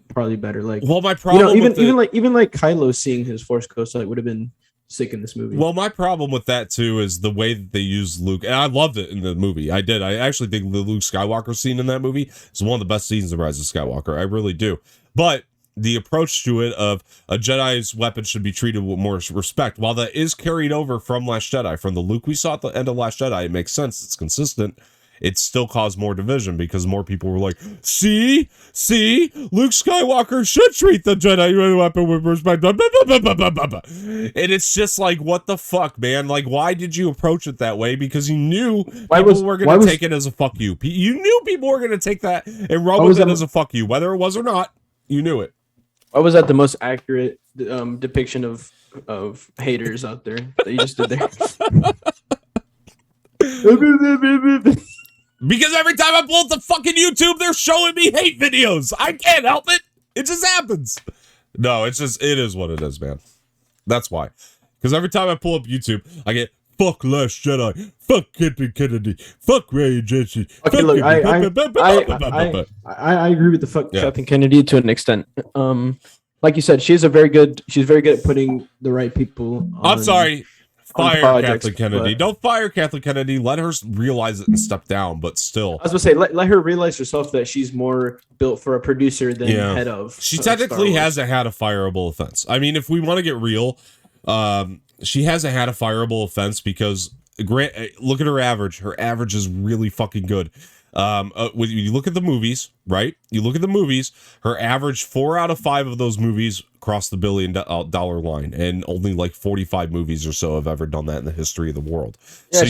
probably better. Like, well, my problem even like Kylo seeing his Force Ghost would have been sick in this movie. Well, my problem with that too is the way that they use Luke, and I loved it in the movie. I did. I actually think the Luke Skywalker scene in that movie is one of the best scenes of Rise of Skywalker. I really do. But the approach to it of a Jedi's weapon should be treated with more respect. While that is carried over from Last Jedi, from the Luke we saw at the end of Last Jedi, it makes sense. It's consistent. It still caused more division because more people were like, see, Luke Skywalker should treat the Jedi weapon with respect. And it's just like, what the fuck, man? Like, why did you approach it that way? Because you knew people were going to take it as a fuck you. You knew people were going to take that and run with it as a fuck you. Whether it was or not, you knew it. Why was that the most accurate depiction of haters out there that you just did there? Because every time I pull up the fucking YouTube, they're showing me hate videos. I can't help it. It just happens. No, it is what it is, man. That's why. Because every time I pull up YouTube, I get fuck Last Jedi, fuck Kennedy, fuck Ray and Jesse. Okay, look, I agree with the fuck Kathleen Kennedy to an extent. Like you said, she's very good at putting the right people on. I'm sorry. Fire Kathleen Kennedy. Don't fire Kathleen Kennedy. Let her realize it and step down, but still. I was going to say, let her realize herself that she's more built for a producer than head of. She technically hasn't had a fireable offense. I mean, if we want to get real, she hasn't had a fireable offense because, look at her average. Her average is really fucking good. When you look at the movies, right? You look at the movies, her average 4 out of 5 of those movies crossed the $1 billion line, and only like 45 movies or so have ever done that in the history of the world. Yeah, so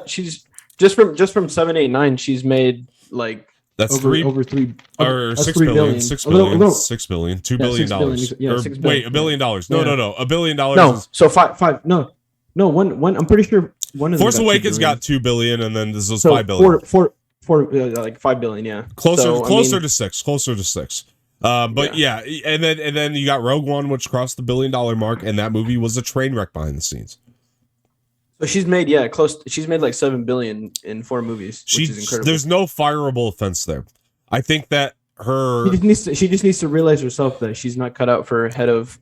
she's just from 7, 8, 9, she's made like that's over 3 or 6 billion, 6 billion, 6 billion, $2 billion. $1 billion. No, $1 billion. No, so five. No, one. I'm pretty sure one of Force Awakens got 2 billion, and then this was 5 billion. Like 5 billion, yeah. Closer to 6. But yeah, and then you got Rogue One, which crossed the $1 billion mark, and that movie was a train wreck behind the scenes. So she's made She's made like 7 billion in 4 movies, which is incredible. There's no fireable offense there. I think that she just needs to realize herself that she's not cut out for head of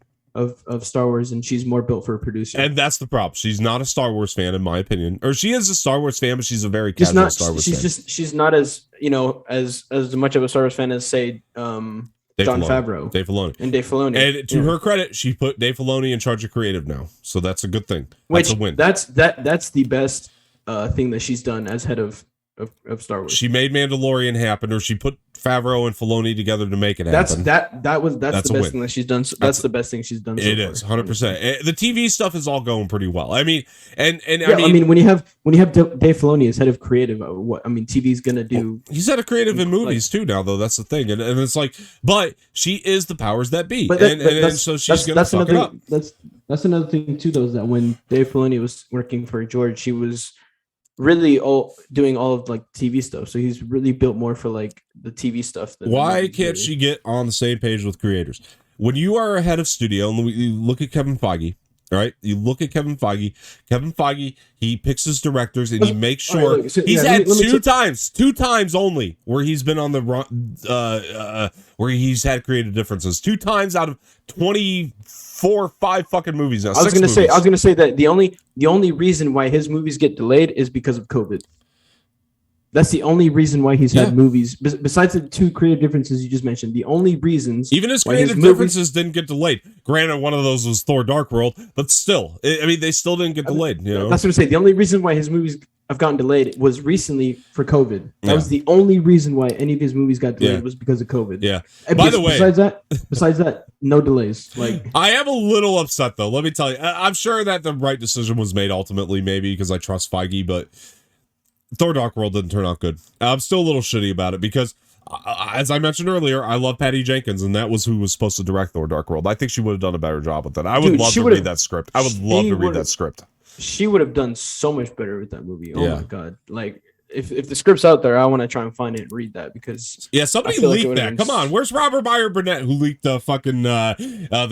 Star Wars, and she's more built for a producer. And that's the problem. She's not a Star Wars fan, in my opinion. Or she is a Star Wars fan, but she's a very casual Star Wars fan. She's not as as much of a Star Wars fan as, say, Jon Favreau. Dave Filoni. And to her credit, she put Dave Filoni in charge of creative now. So that's a good thing. That's a win. That's the best thing that she's done as head of Star Wars. She made Mandalorian happen, or she put Favreau and Filoni together to make it happen. That's the best thing that she's done. That's the best thing she's done. It is 100%. The TV stuff is all going pretty well. I mean, I mean, when you have Dave Filoni as head of creative, TV's gonna do. He's head of creative in movies too now, though. That's the thing, and it's like, but she is the powers that be, so she's gonna fuck it up. That's another thing too, though, is that when Dave Filoni was working for George, he was really doing all of like TV stuff, so he's really built more for like the TV stuff. Why can't she get on the same page with creators? when you are a head of studio, and you look at Kevin Feige, all right? You look at Kevin Feige. Kevin Feige, he picks his directors and he makes sure he's had two times only where he's been on the where he's had creative differences. 2 times out of 24, 5 fucking movies now. I was gonna say that the only reason why his movies get delayed is because of COVID. That's the only reason why he's had movies. Besides the 2 creative differences you just mentioned, the only reasons... Even his creative differences didn't get delayed. Granted, one of those was Thor Dark World, but still, I mean, they still didn't get delayed. You know? That's what I'm saying. The only reason why his movies have gotten delayed was recently for COVID. That was the only reason why any of his movies got delayed was because of COVID. Yeah. And by the way... Besides that, no delays. Like, I am a little upset, though. Let me tell you. I'm sure that the right decision was made ultimately, maybe, because I trust Feige, but... Thor Dark World didn't turn out good. I'm still a little shitty about it because, as I mentioned earlier, I love Patty Jenkins, and that was who was supposed to direct Thor Dark World. I think she would have done a better job with that. I would love to read that script. I would love to read that script. She would have done so much better with that movie. Oh my god! Like, if the script's out there, I want to try and find it and read that because somebody leaked that. Come on, where's Robert Meyer Burnett who leaked the fucking the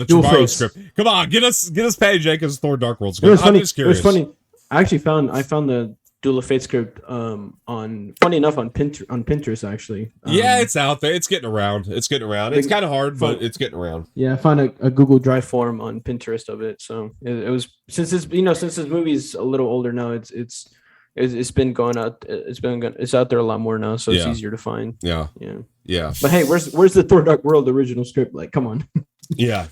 Trevorrow script? Come on, get us Patty Jenkins Thor Dark World script. I'm just curious. It was funny. I found the Duel of Fate script funny enough on Pinterest actually. It's out there. It's getting around. It's kind of hard, but it's getting around. Yeah, I found a Google Drive form on Pinterest of it. So it was since this movie's a little older now. It's been going out. It's out there a lot more now, so it's easier to find. Yeah. But hey, where's the Thor Dark World original script? Like, come on. Yeah,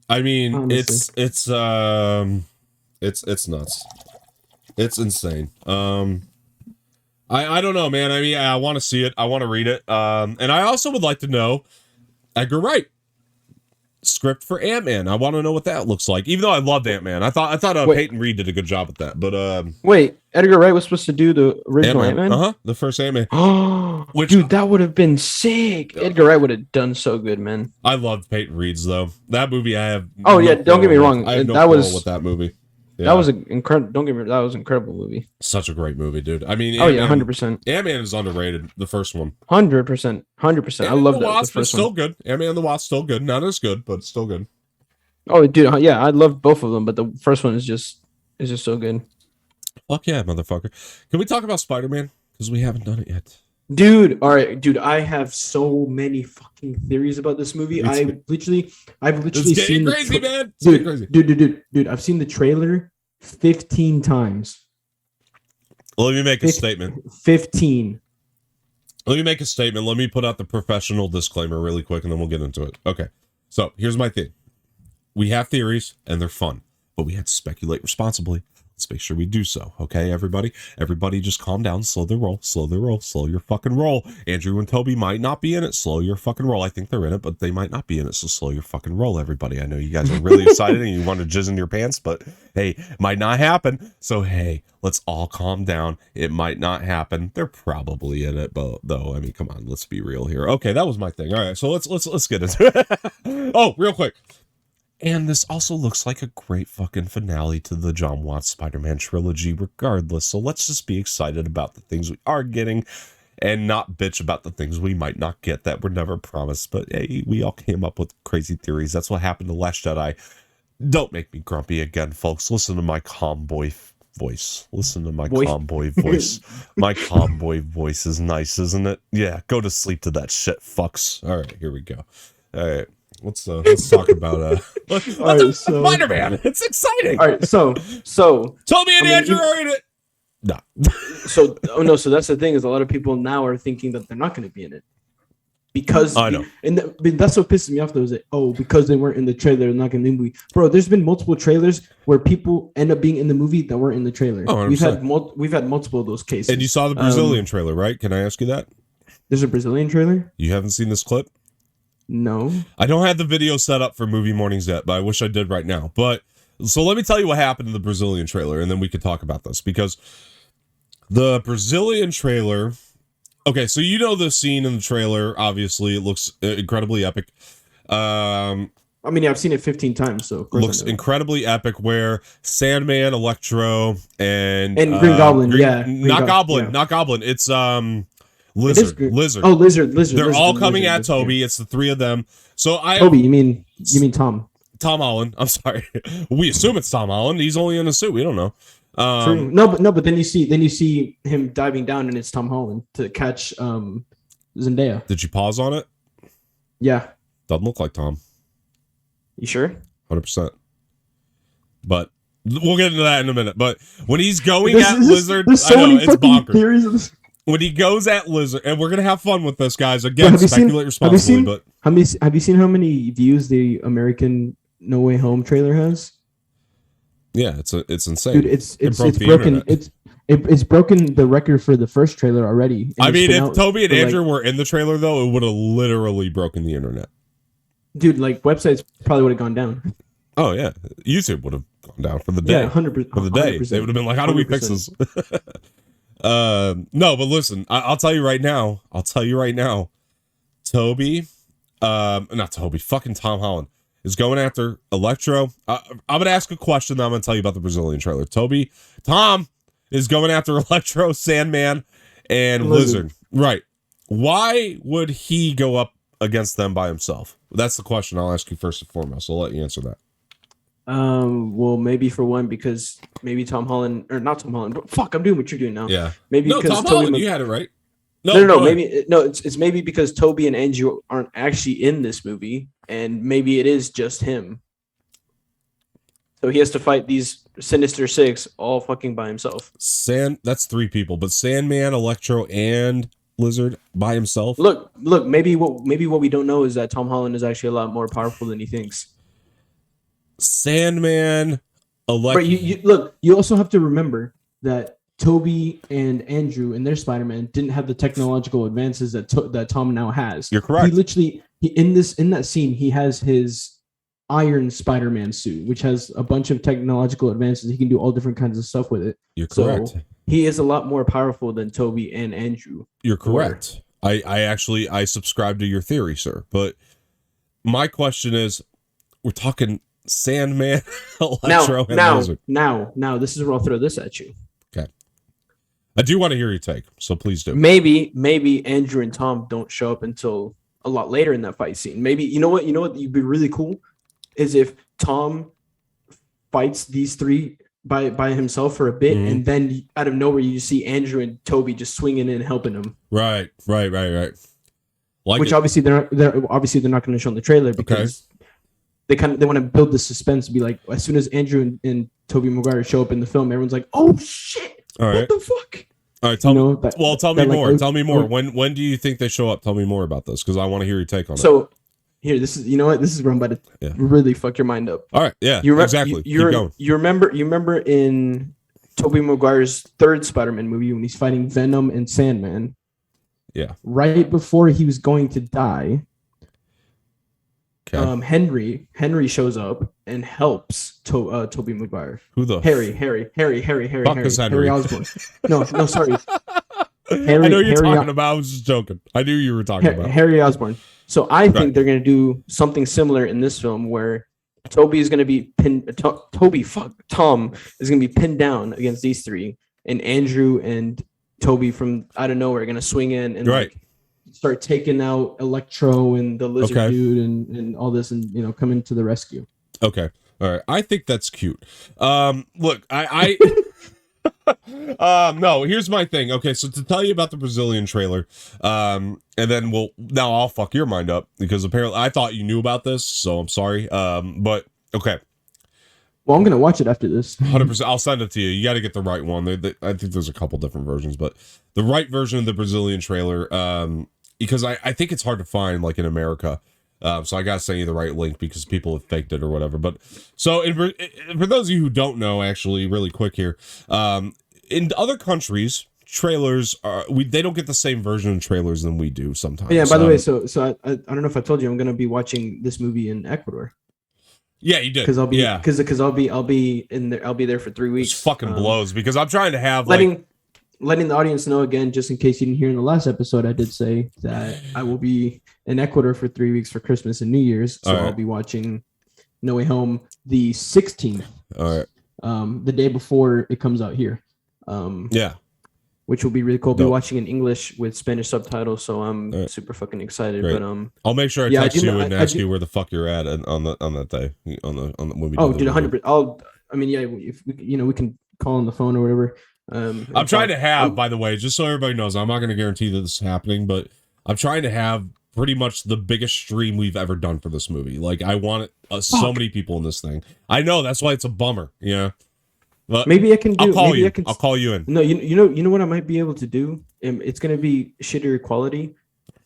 I mean, honestly. it's nuts. It's insane. I don't know, man. I mean, I want to see it. I want to read it. And I also would like to know Edgar Wright script for Ant-Man. I want to know what that looks like. Even though I loved Ant-Man, I thought Peyton Reed did a good job at that. But wait, Edgar Wright was supposed to do the original Ant-Man? The first Ant-Man. Dude, that would have been sick. Edgar Wright would have done so good, man. I loved Peyton Reed's though. That movie, I have. Don't get me wrong. I have no quarrel with that movie. Yeah. That was incredible. Don't get me. That was an incredible movie. Such a great movie, dude. I mean, 100%. Ant-Man is underrated. The first one, 100%. I love that. Wasp is still good. Ant-Man and the Wasp still good. Not as good, but still good. Oh, dude, yeah, I love both of them, but the first one is just so good. Fuck yeah, motherfucker! Can we talk about Spider-Man? Because we haven't done it yet. Dude, all right, dude, I have so many fucking theories about this movie. I've literally seen crazy, man. Dude, I've seen the trailer 15 times. Let me make a statement. 15. Let me make a statement. Let me put out the professional disclaimer really quick, and then we'll get into it. Okay, so here's my thing. We have theories, and they're fun, but we have to speculate responsibly. Let's make sure we do so, okay, everybody? Everybody just calm down, slow the roll, slow your fucking roll. Andrew and Toby might not be in it, slow your fucking roll. I think they're in it, but they might not be in it, so slow your fucking roll, everybody. I know you guys are really excited and you want to jizz in your pants, but hey, might not happen. So hey, let's all calm down. It might not happen. They're probably in it, but though, I mean, come on, let's be real here. Okay, that was my thing. All right, so let's get into it. Oh, real quick. And this also looks like a great fucking finale to the John Watts Spider-Man trilogy regardless. So let's just be excited about the things we are getting and not bitch about the things we might not get that were never promised. But hey, we all came up with crazy theories. That's what happened to Last Jedi. Don't make me grumpy again, folks. Listen to my calm boy voice. Listen to my calm boy voice. My calm boy voice is nice, isn't it? Yeah, go to sleep to that shit, fucks. All right, here we go. All right. Let's talk about Spider-Man. It's exciting. All right, so Toby and Andrew are in it. No. So that's the thing is a lot of people now are thinking that they're not going to be in it because I know, and that's what pisses me off. Though is that because they weren't in the trailer, they're not going to be in the movie. Bro, there's been multiple trailers where people end up being in the movie that weren't in the trailer. Oh, we've had multiple of those cases. And you saw the Brazilian trailer, right? Can I ask you that? There's a Brazilian trailer. You haven't seen this clip? No. I don't have the video set up for movie mornings yet, but I wish I did right now. But so let me tell you what happened in the Brazilian trailer, and then we could talk about this because the Brazilian trailer. Okay, so you know the scene in the trailer. Obviously, it looks incredibly epic. I mean, I've seen it 15 times, so of course looks incredibly epic. Where Sandman, Electro, and Green Goblin, not Goblin. It's Lizard. Oh, Lizard. They're all coming at Toby. It's the three of them. So Toby, you mean You mean Tom? Tom Holland. I'm sorry. We assume it's Tom Holland. He's only in a suit. We don't know. True. But then you see him diving down, and it's Tom Holland to catch Zendaya. Did you pause on it? Yeah. Doesn't look like Tom. You sure? 100%. But we'll get into that in a minute. But when he's going at Lizard, I know it's bonkers. Theories of this. When he goes at Lizard, and we're gonna have fun with this, guys. Again, speculate responsibly. But have you seen how many views the American No Way Home trailer has? Yeah, it's insane. Dude, it's broken. It's broken the record for the first trailer already. I mean, if Toby and Andrew were in the trailer, though, it would have literally broken the internet. Dude, like websites probably would have gone down. Oh yeah, YouTube would have gone down for the day. Yeah, 100%. For the day, they would have been like, "How do we fix this?" No, but listen, I'll tell you right now. Toby, not Toby, fucking Tom Holland is going after Electro. I'm gonna ask a question. Then I'm gonna tell you about the Brazilian trailer. Tom is going after Electro, Sandman, and Lizard. Right? Why would he go up against them by himself? That's the question I'll ask you first and foremost. I'll let you answer that. Well, maybe for one, because maybe Tom Holland, or not Tom Holland, but fuck, I'm doing what you're doing now. Yeah. Maybe no, because Tom Holland, you had it right. No. It's maybe because Toby and Andrew aren't actually in this movie, and maybe it is just him. So he has to fight these Sinister Six all fucking by himself. That's 3 people, but Sandman, Electro, and Lizard by himself. Look. Maybe what we don't know is that Tom Holland is actually a lot more powerful than he thinks. Sandman, Electro. But you also have to remember that Toby and Andrew and their Spider-Man didn't have the technological advances that Tom now has. You're correct. He in that scene he has his Iron Spider-Man suit, which has a bunch of technological advances. He can do all different kinds of stuff with it. You're correct. So he is a lot more powerful than Toby and Andrew. You're correct. I subscribe to your theory, sir. But my question is, we're talking Sandman, Electro, and Lizard. Now, this is where I'll throw this at you. Okay. I do want to hear your take, so please do. Maybe Andrew and Tom don't show up until a lot later in that fight scene. Maybe you know what you'd be really cool is if Tom fights these 3 by himself for a bit, and then out of nowhere you see Andrew and Toby just swinging in and helping him. Right. Which obviously they're not going to show in the trailer because they want to build the suspense to be like, as soon as Andrew and Tobey Maguire show up in the film, everyone's like, oh shit, what the fuck? All right, tell me more. Tell me more. When do you think they show up? Tell me more about this because I want to hear your take on it. So here, this is where I'm about to really fuck your mind up. All right, yeah, exactly. Keep going. You remember in Tobey Maguire's 3rd Spider-Man movie when he's fighting Venom and Sandman? Yeah. Right before he was going to die, Henry shows up and helps Tobey Maguire. Who the Harry Osborn. No, sorry. I know you're talking about. I was just joking. I knew you were talking about Harry Osborn. So I think they're gonna do something similar in this film where Tom is gonna be pinned down against these 3, and Andrew and Toby from out of nowhere are gonna swing in and start taking out Electro and the Lizard dude and all this, and come into the rescue. Okay, all right. I think that's cute. Look, I no, here's my thing. Okay, so to tell you about the Brazilian trailer, and then I'll fuck your mind up because apparently I thought you knew about this, so I'm sorry. But okay. Well, I'm gonna watch it after this. 100%. I'll send it to you. You got to get the right one. I think there's a couple different versions, but the right version of the Brazilian trailer, because I think it's hard to find like in America. So I gotta send you the right link because people have faked it or whatever. But so for those of you who don't know, actually, really quick here, in other countries, trailers they don't get the same version of trailers than we do sometimes. Yeah. By the way, so I don't know if I told you I'm gonna be watching this movie in Ecuador. Yeah, you did. Because I'll be in there. I'll be there for 3 weeks. It fucking blows because I'm trying to have letting the audience know again, just in case you didn't hear in the last episode, I did say that I will be in Ecuador for 3 weeks for Christmas and New Year's. So I'll be watching No Way Home the 16th. All right. The day before it comes out here. which will be really cool. I'll be Dope. watching in English with Spanish subtitles, so I'm Right. super fucking excited. Great. But I'll make sure I yeah, I text do you know- and I ask do- you where the fuck you're at on that day on the when we. Oh, do dude, the 100%. I mean, yeah, if we can call on the phone or whatever. I'm trying to have, by the way, just so everybody knows, I'm not going to guarantee that this is happening, but I'm trying to have pretty much the biggest stream we've ever done for this movie. Like, I want so many people in this thing. I know, that's why it's a bummer. Yeah, but maybe I can do. I'll call maybe you. I can. I'll call you in. No, you know what I might be able to do. It's gonna be shittier quality,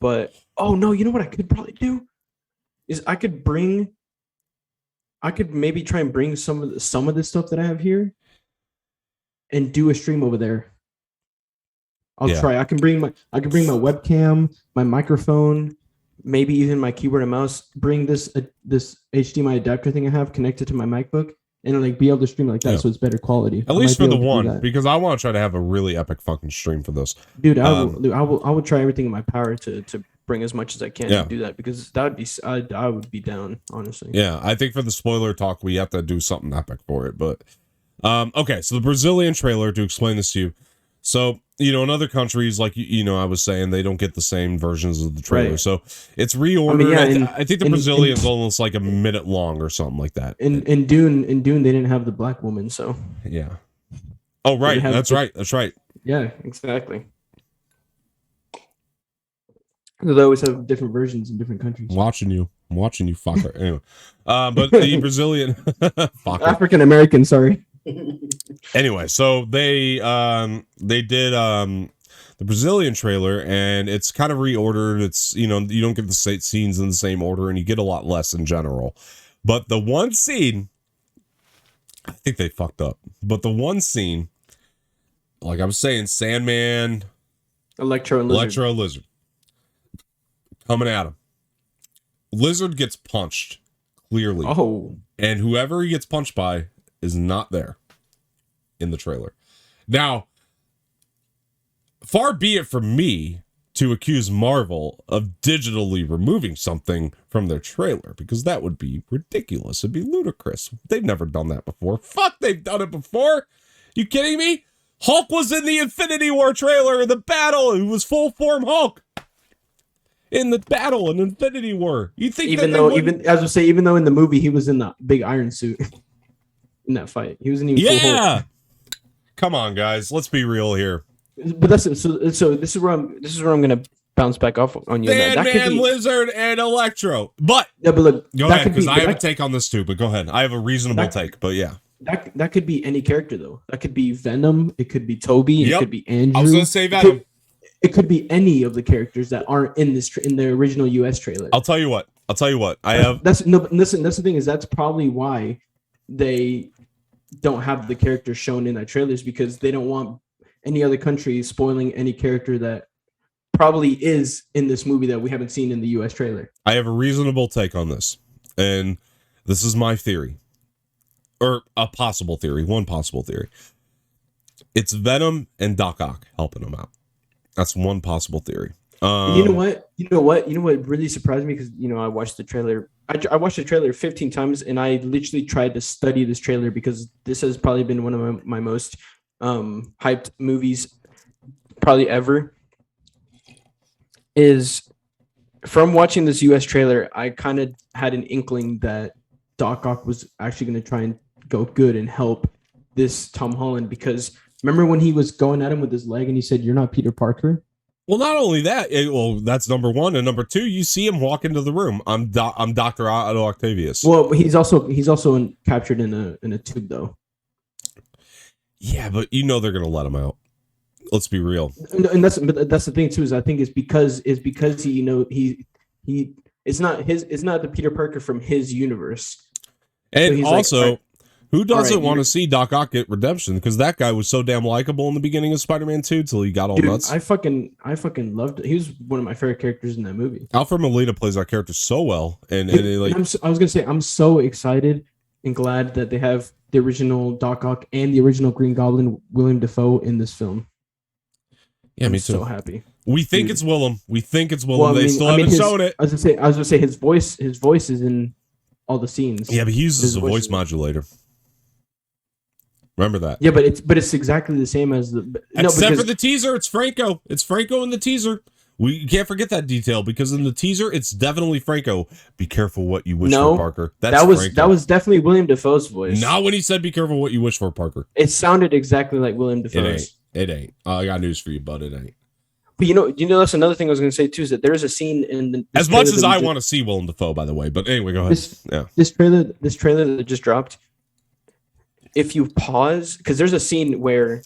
but oh no, you know what I could probably do is I could maybe try and bring some of the stuff that I have here and do a stream over there. I'll try. I can bring my webcam, my microphone, maybe even my keyboard and mouse. Bring this HDMI adapter thing I have connected to my MacBook, and like be able to stream like that, so it's better quality. At least for the one, because I want to try to have a really epic fucking stream for this. Dude, I will try everything in my power to bring as much as I can to do that, because that would be I would be down, honestly. Yeah, I think for the spoiler talk we have to do something epic for it, but okay, so the Brazilian trailer, to explain this to you. So, in other countries, like, I was saying, they don't get the same versions of the trailer. Right. So it's reordered. I think the Brazilian's almost like a minute long or something like that. In Dune, they didn't have the black woman, so. Yeah. Oh, right. That's right. Yeah, exactly. They always have different versions in different countries. I'm watching you, fucker. Anyway, but the Brazilian fucker. African American, sorry. Anyway, so they did the Brazilian trailer, and it's kind of reordered. It's you don't get the scenes in the same order, and you get a lot less in general. But the one scene, I think they fucked up. But the one scene, like I was saying, Sandman, Electro Lizard coming at him. Lizard gets punched clearly. Oh, and whoever he gets punched by is not there in the trailer. Now, far be it from me to accuse Marvel of digitally removing something from their trailer, because that would be ridiculous. It'd be ludicrous. They've never done that before. Fuck, they've done it before. You kidding me? Hulk was in the Infinity War trailer in the battle. It was full form Hulk in the battle in Infinity War. You think even though in the movie he was in the big iron suit. In that fight, he wasn't even full Hulk. Come on, guys, let's be real here. But that's so this is where I'm gonna bounce back off on you. Sandman, Lizard, and Electro. But yeah, but look, go ahead, because I have a take on this too. But go ahead, I have a reasonable take. But yeah, that could be any character though. That could be Venom. It could be Toby. It could be Andrew. I was gonna say Venom. It could be any of the characters that aren't in the original US trailer. I'll tell you what. I have. Listen. That's the thing, is that's probably why they don't have the characters shown in that trailers, because they don't want any other country spoiling any character that probably is in this movie that we haven't seen in the US trailer. I have a reasonable take on this, and this is my theory, or a possible theory. One possible theory. It's Venom and Doc Ock helping them out. That's one possible theory. You know what really surprised me, because I watched the trailer. I watched the trailer 15 times, and I literally tried to study this trailer, because this has probably been one of my most hyped movies probably ever. Is from watching this US trailer, I kind of had an inkling that Doc Ock was actually going to try and go good and help this Tom Holland, because remember when he was going at him with his leg and he said, "You're not Peter Parker"? Well, not only that, that's number one, and number two, you see him walk into the room. I'm Dr. Otto Octavius. Well, he's also captured in a tube though. Yeah, but they're gonna let him out. Let's be real. And that's the thing too, is I think it's because he it's not the Peter Parker from his universe. And so also, like, who doesn't want to see Doc Ock get redemption? Because that guy was so damn likable in the beginning of Spider-Man 2 till he got all nuts. I fucking loved it. He was one of my favorite characters in that movie. Alfred Molina plays that character so well, and I was gonna say, I'm so excited and glad that they have the original Doc Ock and the original Green Goblin Willem Dafoe in this film. Yeah, me too. So happy. We think it's Willem. Well, they still haven't shown it. I was gonna say his voice is in all the scenes. Yeah, but he uses a voice modulator. Remember that. Yeah, but it's exactly the same as the Except for the teaser, it's Franco. It's Franco in the teaser. We can't forget that detail because in the teaser, it's definitely Franco. Be careful what you wish for, Parker. That was definitely William Dafoe's voice. Not when he said, "Be careful what you wish for, Parker." It sounded exactly like William Dafoe's. It ain't. I got news for you, bud. It ain't. But you know that's another thing I was going to say too, is that there is a scene in the as much as I want to see Willem Dafoe, by the way. But anyway, go ahead. This trailer that just dropped. If you pause, because there's a scene where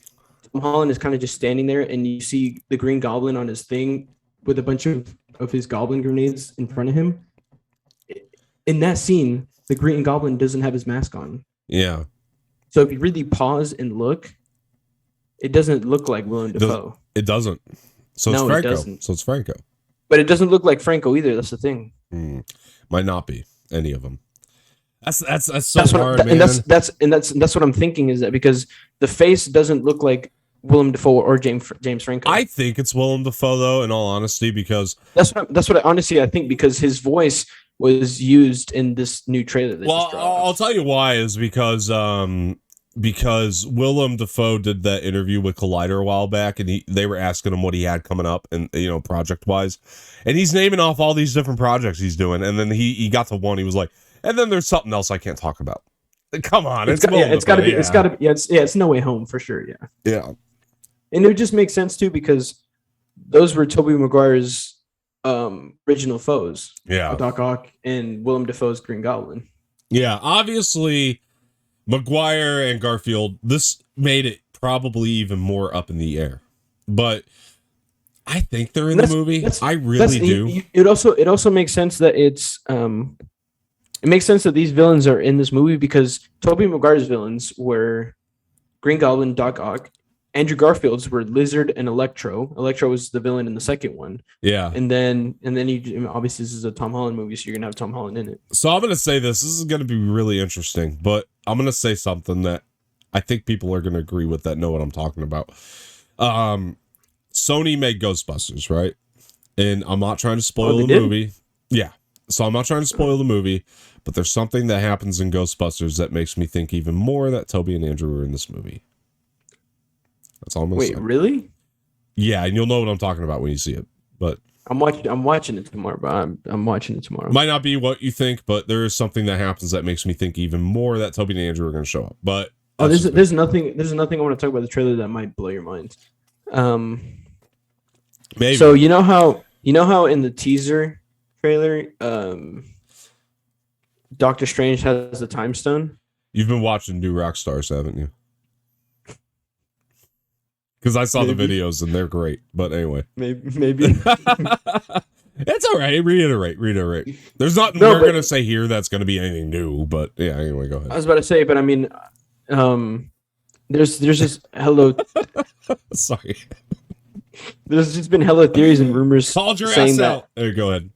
Tom Holland is kind of just standing there, and you see the Green Goblin on his thing with a bunch of his Goblin grenades in front of him. In that scene, the Green Goblin doesn't have his mask on. Yeah. So if you really pause and look, it doesn't look like Willem Dafoe. It doesn't. So it's Franco. So it's Franco. But it doesn't look like Franco either. That's the thing. Might not be any of them. That's so hard, man. And that's what I'm thinking, is that because the face doesn't look like Willem Dafoe or James Franco. I think it's Willem Dafoe, though, in all honesty, because that's what I honestly think, because his voice was used in this new trailer. Well, I'll tell you why is because Willem Dafoe did that interview with Collider a while back, and they were asking him what he had coming up, and project wise, and he's naming off all these different projects he's doing, and then he got to one, he was like, and then there's something else I can't talk about. Come on, it's gotta be. It's No Way Home for sure. Yeah. And it would just make sense too, because those were Tobey Maguire's original foes. Yeah. Doc Ock and Willem Dafoe's Green Goblin. Yeah, obviously Maguire and Garfield, this made it probably even more up in the air. But I think they're in the movie. I really do. It also makes sense that it makes sense that these villains are in this movie, because Tobey Maguire's villains were Green Goblin, Doc Ock. Andrew Garfield's were Lizard and Electro. Electro was the villain in the second one. Yeah. And then obviously this is a Tom Holland movie, so you're going to have Tom Holland in it. So I'm going to say this is going to be really interesting, but I'm going to say something that I think people are going to agree with, that know what I'm talking about. Sony made Ghostbusters, right? And I'm not trying to spoil the movie. Yeah. So I'm not trying to spoil the movie, but there's something that happens in Ghostbusters that makes me think even more that Toby and Andrew were in this movie. That's all I'm gonna say. Wait, really? Yeah, and you'll know what I'm talking about when you see it. But I'm watching it tomorrow. But I'm watching it tomorrow. Might not be what you think, but there is something that happens that makes me think even more that Toby and Andrew are going to show up. But there's nothing I want to talk about the trailer that might blow your mind. Maybe. So you know how in the teaser trailer, Doctor Strange has the time stone. You've been watching New Rockstars, haven't you? Because I saw the videos and they're great. But anyway. Maybe. It's all right. Reiterate. There's nothing we're going to say here that's going to be anything new. But yeah, anyway, go ahead. I was about to say, but I mean, there's just Sorry. There's just been hella theories and rumors Called your saying ass that, out. There, go ahead.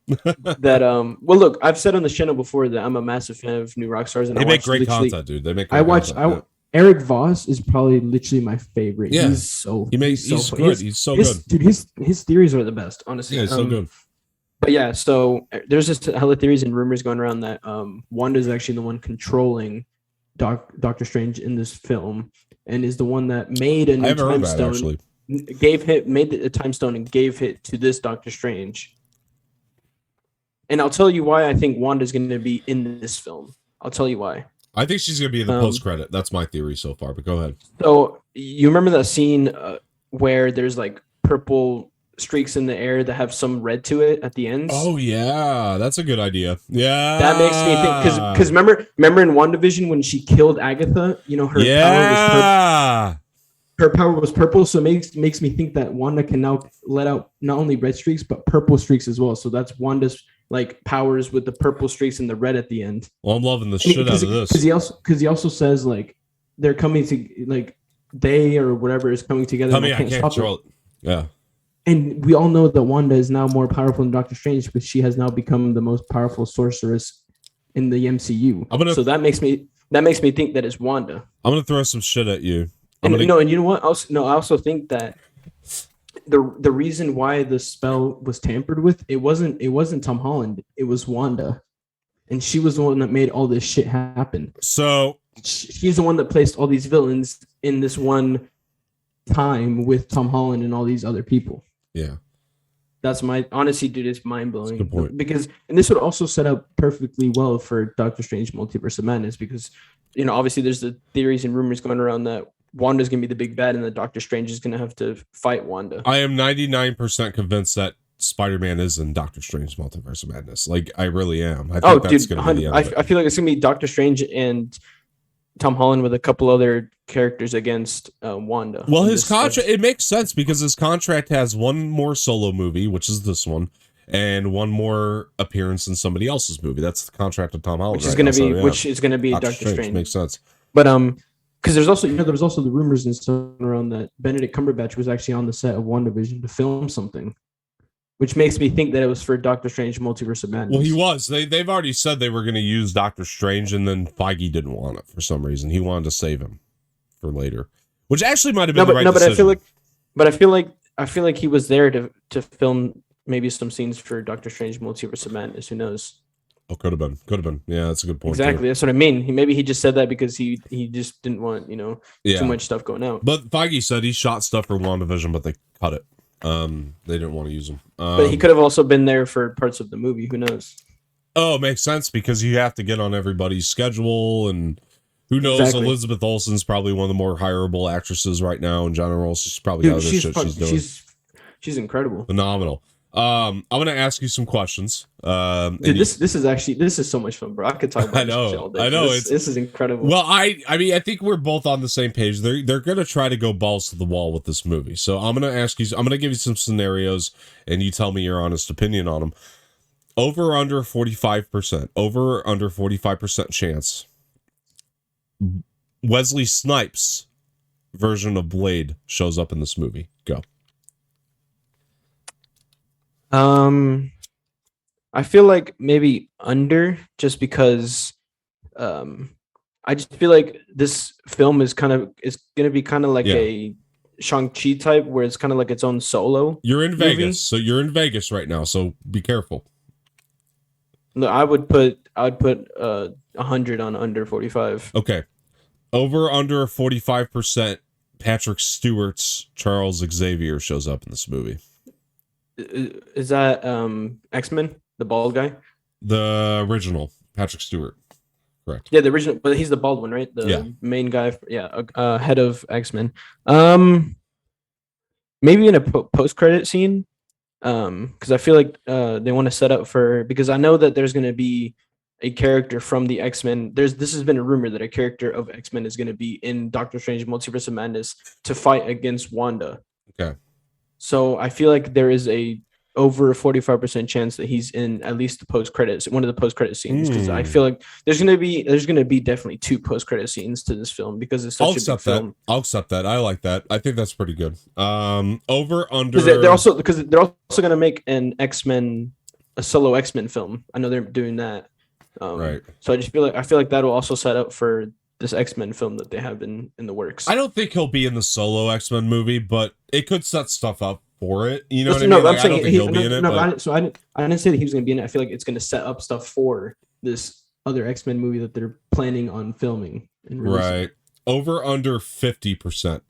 well, look, I've said on the channel before that I'm a massive fan of New Rockstars, and they make great content, dude. They make. Great content. Eric Voss is probably literally my favorite. Yeah. He's so good. He's so good. Dude, his theories are the best, honestly. Yeah, he's so good. But yeah, so there's just hella theories and rumors going around that Wanda's actually the one controlling Doctor Strange in this film, and is the one that made a new time stone. Made a time stone and gave it to this Doctor Strange. And I'll tell you why I think Wanda's going to be in this film. I'll tell you why. I think she's going to be in the post-credit. That's my theory so far, but go ahead. So you remember that scene where there's like purple streaks in the air that have some red to it at the end? Oh, yeah. That's a good idea. Yeah. That makes me think, because remember in WandaVision when she killed Agatha, her power was purple, so it makes me think that Wanda can now let out not only red streaks but purple streaks as well. So that's Wanda's like powers with the purple streaks and the red at the end. Well, I'm loving the shit out of this because he also says like they're coming to like they or whatever is coming together. I can't control it. Yeah. And we all know that Wanda is now more powerful than Doctor Strange because she has now become the most powerful sorceress in the MCU. So that makes me think that it's Wanda. I'm gonna throw some shit at you. And you know what? I also think that the reason why the spell was tampered with, it wasn't Tom Holland, it was Wanda, and she was the one that made all this shit happen. So she's the one that placed all these villains in this one time with Tom Holland and all these other people. Yeah. That's my honestly, dude, it's mind blowing. Good point. Because, and this would also set up perfectly well for Doctor Strange Multiverse of Madness, because, you know, obviously there's the theories and rumors going around that Wanda's gonna be the big bad and that Doctor Strange is gonna have to fight Wanda. I am 99% convinced that Spider-Man is in Doctor Strange Multiverse of Madness. Like, I really am. I think that's dude, gonna be the end of it. I feel like it's gonna be Doctor Strange and Tom Holland with a couple other characters against Wanda. Well, his contract, it makes sense because his contract has one more solo movie, which is this one, and one more appearance in somebody else's movie. That's the contract of Tom Holland. Which is gonna be Doctor Strange. Makes sense. But because there's also, there was also the rumors and stuff around that Benedict Cumberbatch was actually on the set of WandaVision to film something, which makes me think that it was for Doctor Strange Multiverse of Madness. Well, he was. They've already said they were going to use Doctor Strange, and then Feige didn't want it for some reason. He wanted to save him for later, which actually might have been the right decision. I feel like he was there to film maybe some scenes for Doctor Strange Multiverse of Madness. Who knows? Oh, could have been. Yeah, that's a good point. Exactly, that's what I mean. Maybe he just said that because he just didn't want too much stuff going out. But Feige said he shot stuff for WandaVision, but they cut it. They didn't want to use him. But he could have also been there for parts of the movie. Who knows? Oh, it makes sense because you have to get on everybody's schedule, and who knows? Exactly. Elizabeth Olsen's probably one of the more hireable actresses right now in general. So she's probably out of the shit she's doing. She's incredible, phenomenal. I'm gonna ask you some questions. Dude, this is so much fun, bro. I could talk about this all day. I know this is incredible. Well, I mean, I think we're both on the same page. They're gonna try to go balls to the wall with this movie. So I'm gonna give you some scenarios, and you tell me your honest opinion on them. Over under 45%. Over under 45% chance. Wesley Snipes' version of Blade shows up in this movie. Go. I feel like maybe under, just because I just feel like this film is gonna be kind of like a Shang-Chi type, where it's kind of like its own solo. You're in movie. Vegas, so you're in Vegas right now, so be careful. No, I would put 100 on under 45. Okay. Over under 45%, Patrick Stewart's Charles Xavier shows up in this movie. Is that X-Men, the bald guy? The original Patrick Stewart, correct? Yeah, the original, but he's the bald one, right? The main guy, head of X-Men. Maybe in a post-credit scene, because I feel like they want to set up for, because I know that there's going to be a character from the X-Men. This has been a rumor that a character of X-Men is going to be in Doctor Strange Multiverse of Madness to fight against Wanda. Okay. So I feel like there is over a 45% chance that he's in at least one of the post-credit scenes, because I feel like there's gonna be definitely 2 post-credit scenes to this film because it's such a big film. I'll accept that. I like that. I think that's pretty good. Over under, because they're also gonna make a solo X-Men film. I know they're doing that. Right. So I feel like that'll also set up for this X-Men film that they have in the works. I don't think he'll be in the solo X-Men movie, but it could set stuff up for it. You know what I mean? Like, I don't think he'll be in it. I didn't say that he was going to be in it. I feel like it's going to set up stuff for this other X-Men movie that they're planning on filming. Right. Over under 50%.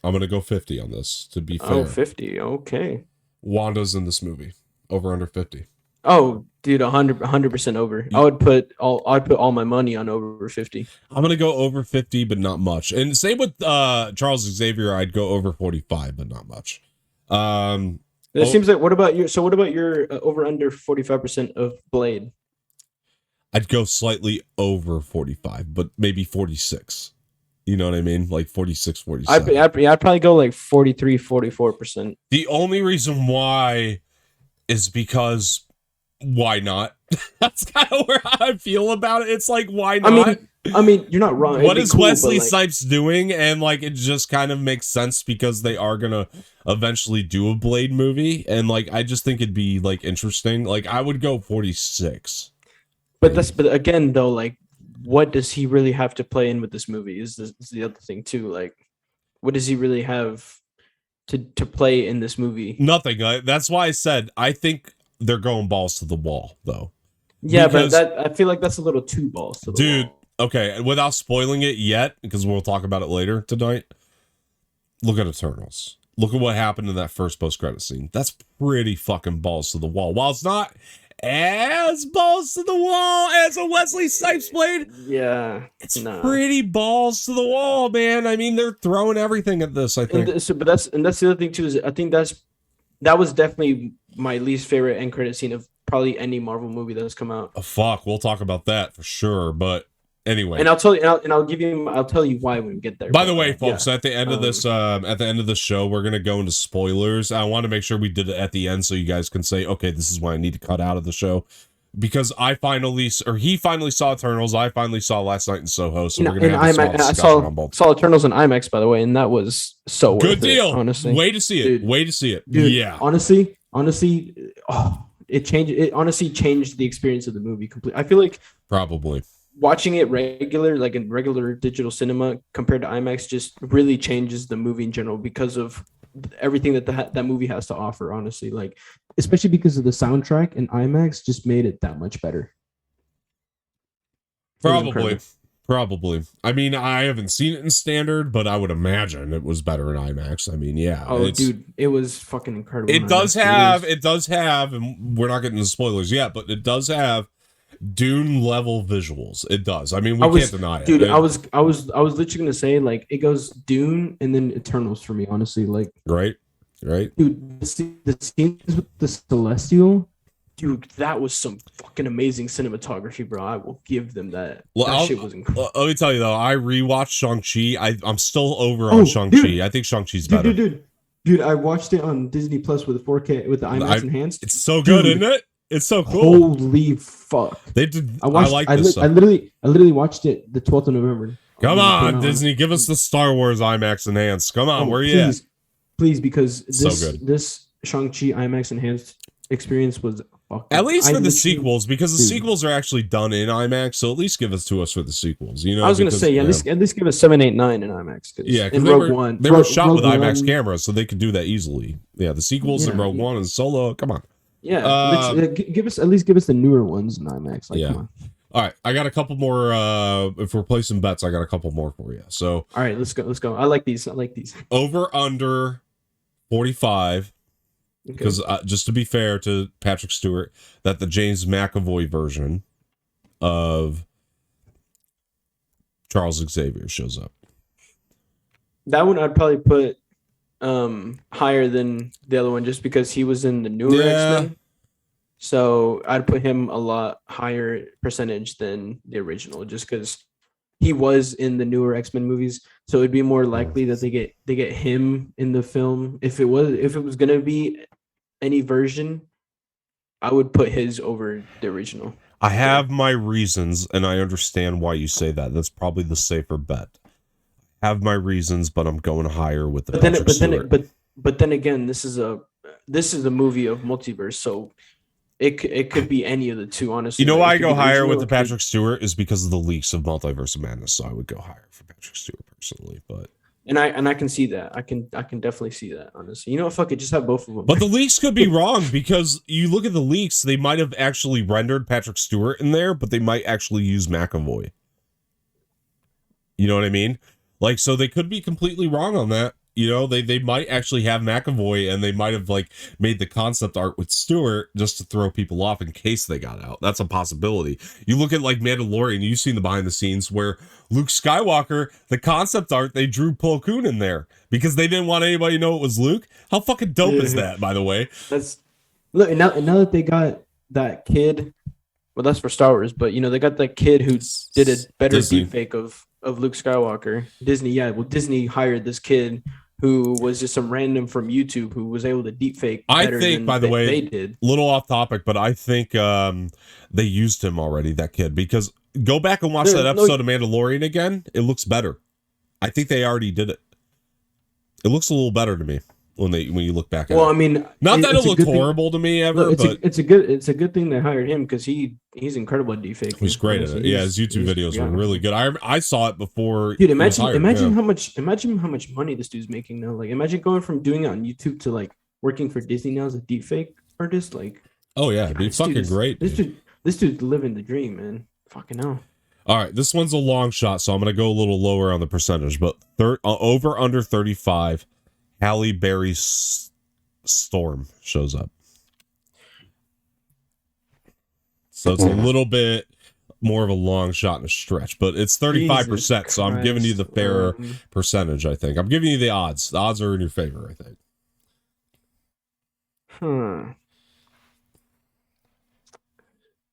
I'm going to go 50 on this, to be fair. Oh, 50. Okay. Wanda's in this movie. Over under 50. Oh, dude, 100% over. Yeah. I'd put all my money on over 50. I'm gonna go over 50, but not much. And same with Charles Xavier, I'd go over 45, but not much. It seems like. What about your over under 45% of Blade? I'd go slightly over 45, but maybe 46. You know what I mean? Like 46, 47. I'd probably go like 43, 44%. The only reason why is because why not? That's kind of where I feel about it. It's like, why not? I mean, you're not wrong. What is Wesley Snipes doing? And like, it just kind of makes sense because they are gonna eventually do a Blade movie, and like, I just think it'd be like interesting. Like, I would go 46. But again though, like, what does he really have to play in with this movie? Is the other thing too? Like, what does he really have to play in this movie? Nothing. That's why I said I think they're going balls to the wall, though. Yeah, because, but I feel like that's a little too balls to the wall. okay, without spoiling it yet, because we'll talk about it later tonight. Look at Eternals. Look at what happened in that first post-credit scene. That's pretty fucking balls to the wall. While it's not as balls to the wall as a Wesley Snipes blade, Yeah, it's pretty balls to the wall, man. I mean, they're throwing everything at this, I think. But that's the other thing too, is I think that was definitely my least favorite end credit scene of probably any Marvel movie that has come out. Oh, fuck, we'll talk about that for sure. But anyway, and I'll tell you, I'll tell you why when we get there. By the way, folks, at the end of this, show, we're gonna go into spoilers. I want to make sure we did it at the end so you guys can say, okay, this is why I need to cut out of the show, because he finally saw Eternals. I finally saw last night in Soho, so we're gonna have IMAX. I saw Eternals in IMAX, by the way, and that was so good deal. Honestly, way to see it. Dude, way to see it. Dude, yeah. Honestly, it changed. It honestly changed the experience of the movie completely. I feel like probably watching it like in regular digital cinema compared to IMAX just really changes the movie in general because of everything that movie has to offer, honestly, like especially because of the soundtrack, and IMAX just made it that much better. Probably. I mean, I haven't seen it in standard, but I would imagine it was better in IMAX. I mean, yeah. Oh, dude, it was fucking incredible. It does have, and we're not getting into spoilers yet, but it does have Dune level visuals. It does. I mean, we can't deny it. Dude, I was literally gonna say, like, it goes Dune and then Eternals for me, honestly. Like, right. Dude, the scenes with the Celestial, dude, that was some fucking amazing cinematography, bro. I will give them that. Well, that shit was incredible. Let me tell you though, I rewatched Shang-Chi. I'm still over on Shang-Chi. I think Shang-Chi's better. Dude, I watched it on Disney Plus with the 4K with the IMAX enhanced. It's so good, isn't it? It's so cool. Holy fuck! They did. I literally watched it the 12th of November. Come on, Disney, give us the Star Wars IMAX enhanced. Come on, where you at? Please, because this Shang-Chi IMAX enhanced experience was fucking, at least for the sequels, because the sequels are actually done in IMAX. So at least give us to us for the sequels. You know, I was gonna say, at least give us 7, 8, 9 in IMAX. Yeah, because they were shot with IMAX cameras, so they could do that easily. Yeah, the sequels in Rogue One and Solo. Come on. Yeah, give us the newer ones in IMAX. Like, come on. All right, I got a couple more. If we're placing bets, I got a couple more for you. So, all right, let's go. I like these. Over under 45. Because just to be fair to Patrick Stewart, that the James McAvoy version of Charles Xavier shows up. That one I'd probably put higher than the other one, just because he was in the newer X-Men. So I'd put him a lot higher percentage than the original, just because he was in the newer X-Men movies. So it'd be more likely that they get him in the film. If it was gonna be any version, I would put his over the original. I have my reasons, and I understand why you say that. That's probably the safer bet. I have my reasons, but I'm going higher with the. But then again, this is a movie of multiverse, so it could be any of the two. Honestly, you know why I go higher with the Patrick Stewart is because of the leaks of Multiverse of Madness. So I would go higher for Patrick Stewart personally, but. And I can see that. I can definitely see that, honestly. You know what? Fuck it. Just have both of them. But the leaks could be wrong, because you look at the leaks, they might have actually rendered Patrick Stewart in there, but they might actually use McAvoy. You know what I mean? Like, so they could be completely wrong on that. You know, they might actually have McAvoy, and they might have like made the concept art with Stewart just to throw people off in case they got out. That's a possibility. You look at like Mandalorian, you've seen the behind the scenes where Luke Skywalker, the concept art, they drew Plo Koon in there because they didn't want anybody to know it was Luke. How fucking dope is that, by the way? Look, and now that they got that kid, well, that's for Star Wars, but you know, they got that kid who did a better deepfake of Luke Skywalker. Disney hired this kid who was just some random from YouTube who was able to deepfake. I think, by the way, they did. Little off topic, but I think they used him already, that kid, because go back and watch that episode of Mandalorian again. It looks better. I think they already did it. It looks a little better to me when you look back at it. Well, I mean, not that it looked horrible to me ever, but it's a good thing they hired him, because he's incredible at deepfake. He's great at it. Yeah, his YouTube videos were really good. I saw it before. Dude, imagine how much money this dude's making now. Like, imagine going from doing it on YouTube to like working for Disney now as a deepfake artist. Like, oh yeah, it'd be fucking great. This dude's living the dream, man. Fucking hell. All right, this one's a long shot, so I'm going to go a little lower on the percentage, but over under 35, Halle Berry Storm shows up. So it's a little bit more of a long shot and a stretch, but it's 35%, so I'm giving you the fair percentage, I think. I'm giving you the odds. The odds are in your favor, I think.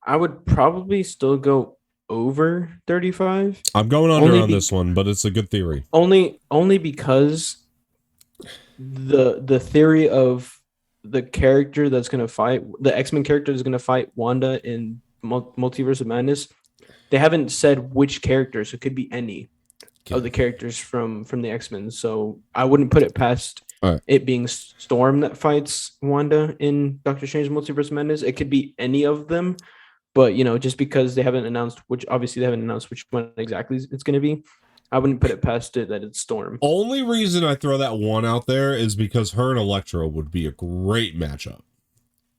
I would probably still go over 35. I'm going under on this one, but it's a good theory. Only because the theory of the character that's going to fight, the X-Men character is going to fight Wanda in Multiverse of Madness. They haven't said which character, so it could be any of the characters from the X-Men. So I wouldn't put it past it being Storm that fights Wanda in Doctor Strange Multiverse of Madness. It could be any of them, but just because they haven't announced which one exactly it's going to be, I wouldn't put it past it that it's Storm. Only reason I throw that one out there is because her and Elektra would be a great matchup.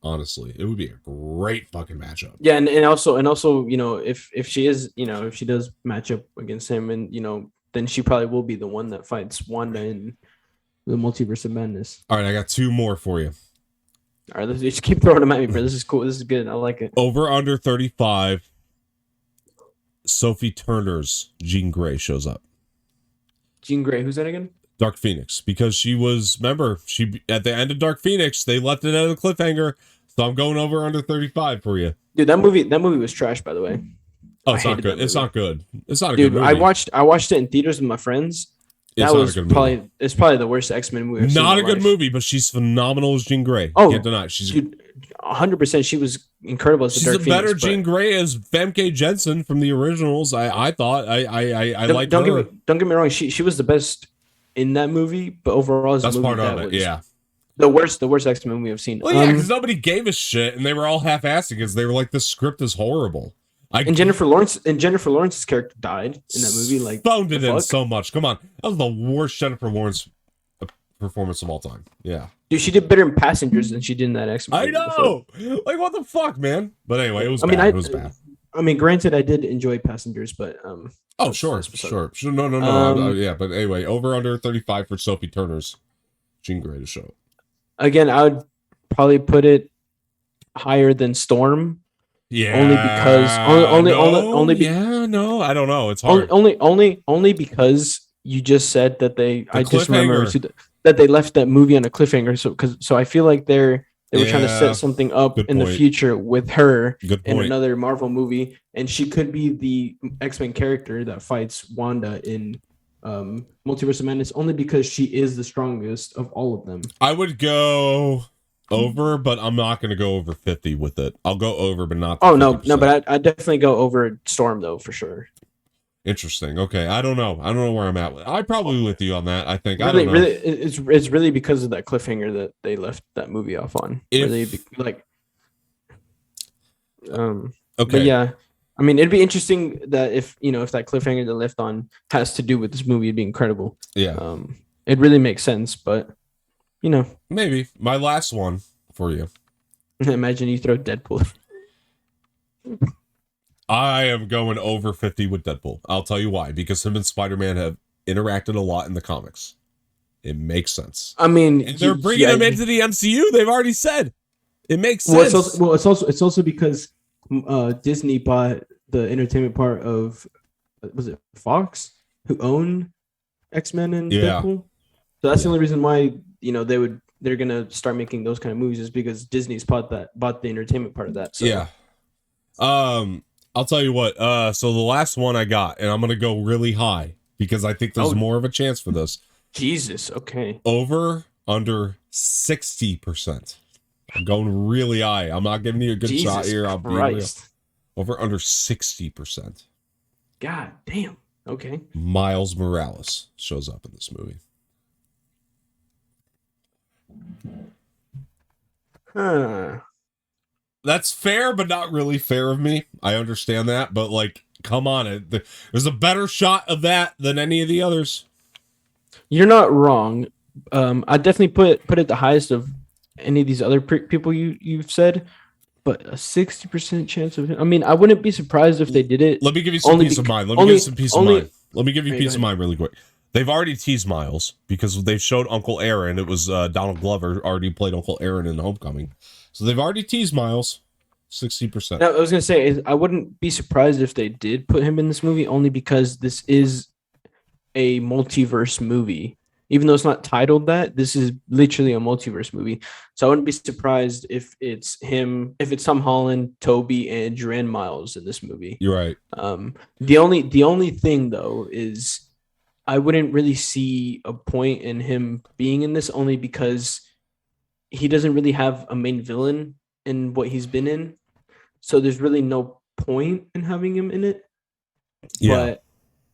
Honestly, it would be a great fucking matchup. Yeah, and also, if she is, if she does match up against him, and then she probably will be the one that fights Wanda in the Multiverse of Madness. All right, I got two more for you. All right, let's just keep throwing them at me, bro. This is cool. This is good. I like it. Over under 35. Sophie Turner's Jean Grey shows up. Jean Grey, who's that again? Dark Phoenix, because she at the end of Dark Phoenix, they left it at a cliffhanger. So I'm going over under 35 for you. Dude, that movie was trash, by the way. Oh, it's not good. It's not good. It's not a good movie. I watched it in theaters with my friends. That was probably the worst X-Men movie I've seen. Not a good movie, but she's phenomenal as Jean Grey. Oh, can't deny it. She's 100%. She was incredible as the Dark Phoenix. She's a better Jean Grey as Femke Jensen from the originals. I thought I liked her. Don't get me wrong. She was the best in that movie, but overall, that's part of it. Yeah. The worst X-Men movie I've seen. Well, yeah, because nobody gave a shit, and they were all half-assing because they were like, "The script is horrible." And Jennifer Lawrence's character died in that movie. Like, phoned it in so much. Come on, that was the worst Jennifer Lawrence performance of all time. Yeah, dude, she did better in Passengers than she did in that X-Men. I know. Like, what the fuck, man? But anyway, it was bad. It was bad. I mean, granted, I did enjoy Passengers, but oh, sure. No. Yeah, but anyway, over under 35 for Sophie Turner's Jean Grey to show. Again, I would probably put it higher than Storm. Yeah. Only because I don't know. It's hard. Only because you just said that I just remember that they left that movie on a cliffhanger. So I feel like they were trying to set something up in the future with her in another Marvel movie, and she could be the X-Men character that fights Wanda in Multiverse of Madness, only because she is the strongest of all of them. I would go over, but I'm not going to go over 50 with it. I'll go over, but not. Oh, no, but I definitely go over Storm though, for sure. Interesting. Okay, I don't know where I'm at. I'm probably with you on that. I think really, I don't know. Really, it's really because of that cliffhanger that they left that movie off on. Okay. But yeah, I mean, it'd be interesting that if that cliffhanger they left on has to do with this movie, it'd be incredible. Yeah. It really makes sense, but maybe my last one for you. Imagine you throw Deadpool. I am going over 50 with Deadpool. I'll tell you why. Because him and Spider-Man have interacted a lot in the comics. It makes sense. I mean, and they're bringing him into the MCU. They've already said it makes sense. It's also because Disney bought the entertainment part of, was it Fox, who own X-Men and Deadpool? So that's the only reason why they're gonna start making those kind of movies, is because Disney's bought the entertainment part of that. So. Yeah. I'll tell you what. So the last one I got, and I'm gonna go really high because I think there's more of a chance for this. Jesus. Okay. Over under 60%. I'm going really high. I'm not giving you a good shot here. I'll be real. Over under 60%. God damn. Okay. Miles Morales shows up in this movie. Huh. That's fair, but not really fair of me. I understand that, but like, come on. There's a better shot of that than any of the others. You're not wrong. I definitely put it the highest of any of these other people you've said, but a 60% chance of him. I mean, I wouldn't be surprised if they did it. Let me give you some peace of mind. Let me give you some peace of mind. Let me give you Right, peace of mind really quick. They've already teased Miles because they've showed Uncle Aaron. It was Donald Glover already played Uncle Aaron in Homecoming. So they've already teased Miles. 60%. Now, I was gonna say I wouldn't be surprised if they did put him in this movie, only because this is a multiverse movie. Even though it's not titled that, this is literally a multiverse movie. So I wouldn't be surprised if it's him, if it's Tom Holland, Toby, Andrew, and Miles in this movie. You're right. The only thing though is I wouldn't really see a point in him being in this, only because he doesn't really have a main villain in what he's been in. So there's really no point in having him in it. Yeah. But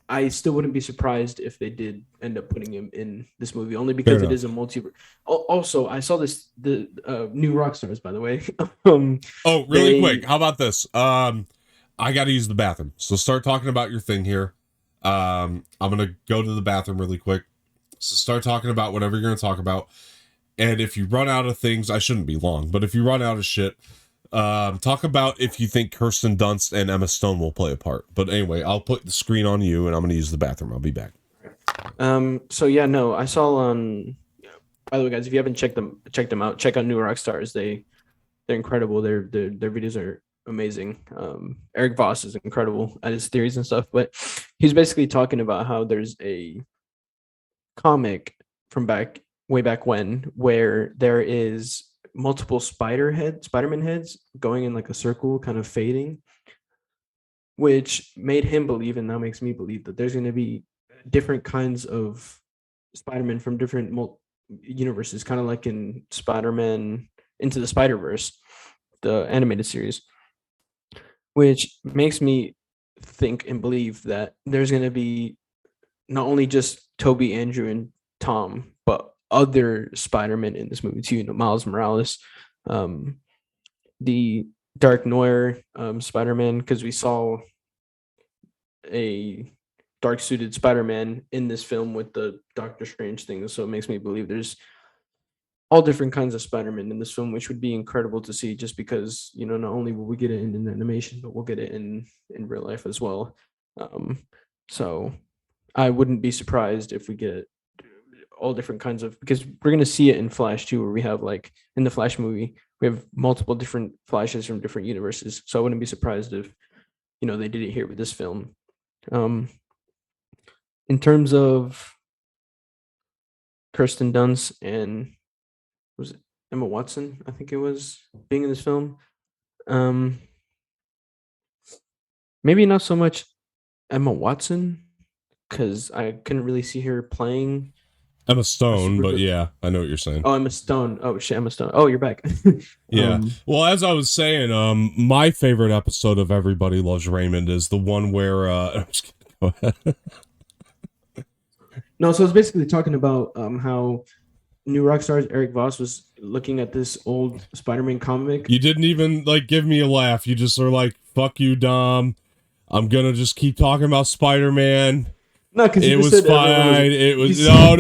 I still wouldn't be surprised if they did end up putting him in this movie, only because it is a multiverse. Also, I saw the new Rockstars, by the way. Really quick. How about this? I got to use the bathroom. So start talking about your thing here. I'm going to go to the bathroom really quick. So start talking about whatever you're going to talk about. And if you run out of things, I shouldn't be long, but if you run out of shit, talk about if you think Kirsten Dunst and Emma Stone will play a part. But anyway, I'll put the screen on you and I'm going to use the bathroom. I'll be back. So yeah, no, I saw on, by the way, guys, if you haven't checked them out, check out New Rockstars. They're incredible. Their videos are amazing. Eric Voss is incredible at his theories and stuff, but he's basically talking about how there's a comic from way back when, where there is multiple Spider-Man heads going in like a circle, kind of fading, which made him believe, and now makes me believe, that there's going to be different kinds of Spider-Man from different universes, kind of like in Spider-Man Into the Spider-Verse, the animated series, which makes me think and believe that there's going to be not only just Toby, Andrew, and Tom, but other Spider-Man in this movie too. You know, Miles Morales, the Dark Noir Spider-Man, because we saw a dark suited Spider-Man in this film with the Doctor Strange thing. So it makes me believe there's all different kinds of Spider-Man in this film, which would be incredible to see, just because, you know, not only will we get it in animation, but we'll get it in real life as well. So I wouldn't be surprised if we get all different kinds of, because we're going to see it in Flash too, where we have, like, in the Flash movie, we have multiple different Flashes from different universes. So I wouldn't be surprised if, you know, they did it here with this film. In terms of Kirsten Dunst and, was it Emma Watson, I think it was, being in this film, maybe not so much Emma Watson, because I couldn't really see her playing Emma Stone, but yeah, I know what you're saying. Oh, Emma Stone. Oh shit, Emma Stone. Oh, you're back. Yeah. Well, as I was saying, my favorite episode of Everybody Loves Raymond is the one where I'm just kidding. Go ahead. No, so it's basically talking about how New Rockstars Eric Voss was looking at this old Spider-Man comic. You didn't even, like, give me a laugh. You just are like, "Fuck you, Dom. I'm gonna just keep talking about Spider-Man." No, because it was fine. It was no.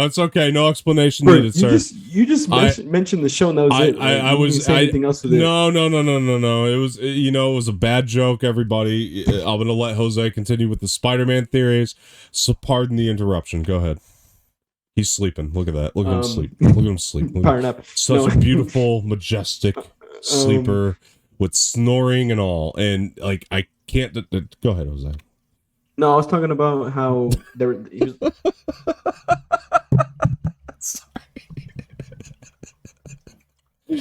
It's okay. No explanation needed, sir. You just mentioned the show, and that was it. Right? I was anything else with it. No. It was, you know, it was a bad joke. Everybody, I'm gonna let Jose continue with the Spider-Man theories. So pardon the interruption. Go ahead. He's sleeping. Look at that. Look at him sleep. Look at him sleep. Powering up. Such a beautiful, majestic sleeper with snoring and all. And, like, I can't. Go ahead, Jose. No, I was talking about how there were. Sorry. We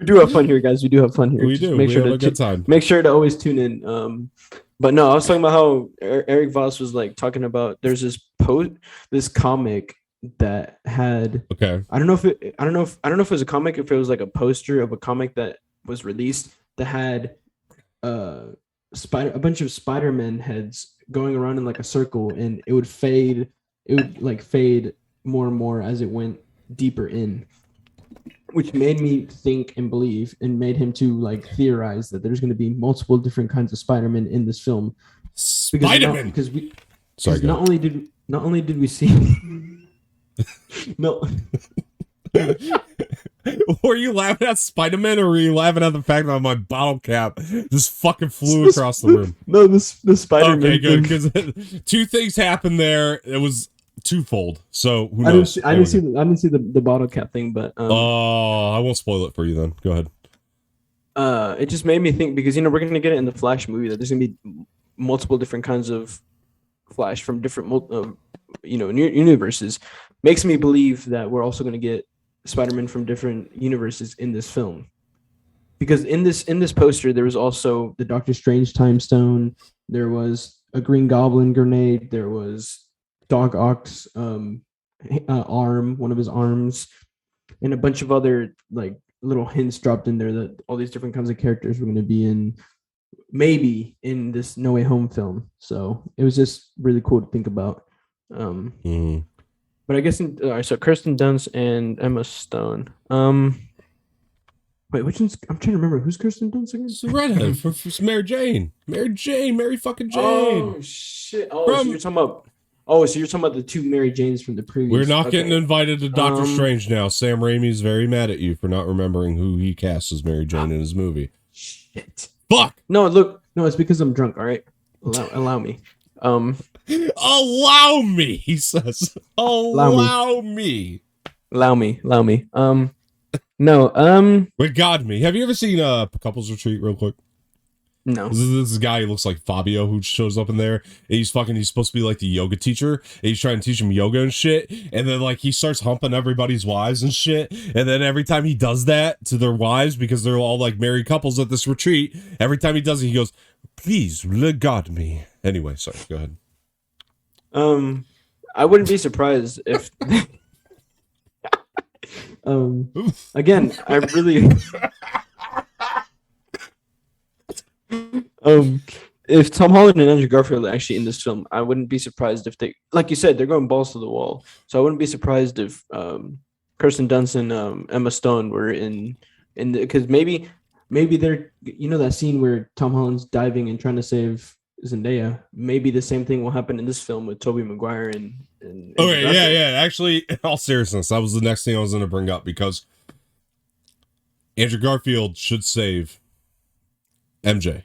do have fun here, guys. We do have fun here. We do. Make sure to always tune in. But no, I was talking about how Eric Voss was, like, talking about, there's this comic that had. Okay. I don't know if it was a comic, if it was like a poster of a comic that was released that had a bunch of Spider-Man heads going around in, like, a circle, and it would fade more and more as it went deeper in, which made me think and believe, and made him to, like, theorize that there's going to be multiple different kinds of Spider-Man in this film. Spider-Man, because sorry, not only did we see no Were you laughing at Spider-Man, or were you laughing at the fact that my bottle cap just fucking flew across the room? No, the Spider-Man. Okay, good, because two things happened there. It was twofold. So who I knows? didn't see the bottle cap thing, but I won't spoil it for you then. Go ahead. It just made me think, because we're gonna get it in the Flash movie, that there's gonna be multiple different kinds of Flash from different universes. Makes me believe that we're also gonna get Spider-Man from different universes in this film, because in this poster there was also the Doctor Strange time stone, there was a Green Goblin grenade, there was Doc Ock's arm, one of his arms, and a bunch of other like little hints dropped in there that all these different kinds of characters were going to be maybe in this No Way Home film. So it was just really cool to think about. But I guess so Kirsten Dunst and Emma Stone. Wait, which one's? I'm trying to remember who's Kirsten Dunst again. It's the redhead for Mary Jane. Mary fucking Jane. Oh shit! So you're talking about. Oh, so you're talking about the two Mary Janes from the previous. We're not getting invited to Doctor Strange now. Sam Raimi's very mad at you for not remembering who he cast as Mary Jane in his movie. Shit. Fuck. No, look. No, it's because I'm drunk. All right. Allow me. Allow me, he says. Allow me. No. Regard me. Have you ever seen Couples Retreat real quick? No. This is a guy who looks like Fabio who shows up in there. And he's supposed to be like the yoga teacher. And he's trying to teach him yoga and shit. And then like he starts humping everybody's wives and shit. And then every time he does that to their wives, because they're all like married couples at this retreat, every time he does it, he goes, "Please regard me." Anyway, sorry, go ahead. I wouldn't be surprised if again, I really if Tom Holland and Andrew Garfield are actually in this film, I wouldn't be surprised if they, like you said, they're going balls to the wall. So I wouldn't be surprised if Kirsten Dunst and Emma Stone were in because maybe they're that scene where Tom Holland's diving and trying to save Zendaya. Maybe the same thing will happen in this film with Tobey Maguire and okay, yeah. Actually, in all seriousness, that was the next thing I was going to bring up, because Andrew Garfield should save MJ,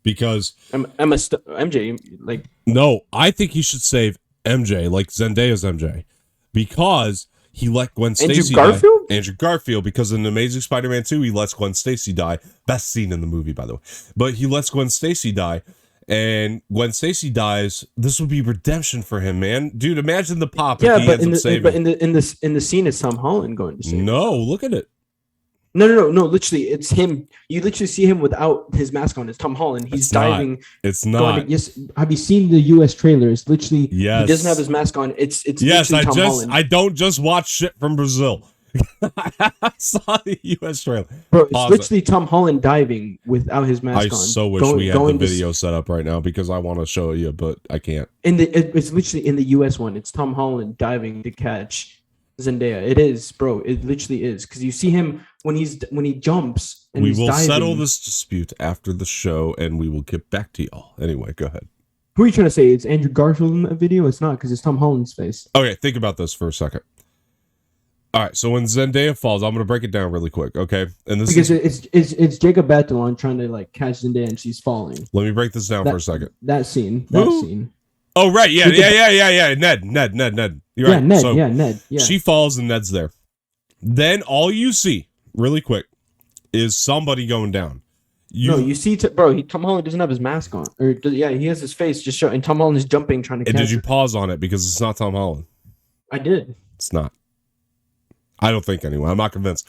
because MJ, like, no, I think he should save MJ, like Zendaya's MJ, because he let Gwen Stacy die. Andrew Garfield, because in Amazing Spider-Man 2, he lets Gwen Stacy die. Best scene in the movie, by the way. But he lets Gwen Stacy die, and Gwen Stacy dies. This would be redemption for him, man. Dude, imagine the pop. Yeah, if he ends up saving. in the scene, it's Tom Holland going to save. No, look at it. No. Literally, it's him. You literally see him without his mask on. It's Tom Holland. He's diving. It's not. Yes. Have you seen the U.S. trailer? It's literally. Yes. He doesn't have his mask on. It's. Yes, Tom Holland. I don't just watch shit from Brazil. I saw the U.S. trailer. Bro, it's literally Tom Holland diving without his mask on. I so wish we had the video set up right now, because I want to show you, but I can't. It's literally in the U.S. one. It's Tom Holland diving to catch Zendaya. It is, bro. It literally is, because you see him when he jumps. And we he's will diving. settle this dispute after the show, and we will get back to y'all. Anyway, go ahead. Who are you trying to say? It's Andrew Garfield in that video? It's not, because it's Tom Holland's face. Okay, think about this for a second. All right, so when Zendaya falls, I'm gonna break it down really quick, okay? And this because it's Jacob Batalon trying to like catch Zendaya and she's falling. Let me break this down for a second. That scene. Oh right, yeah. Ned. You're right. Ned. Yeah. She falls and Ned's there. Then all you see, really quick, is somebody going down. You see, Tom Holland doesn't have his mask on, he has his face just showing. And Tom Holland is jumping trying to catch. Did you pause on it, because it's not Tom Holland? I did. It's not. I don't think anyway. I'm not convinced.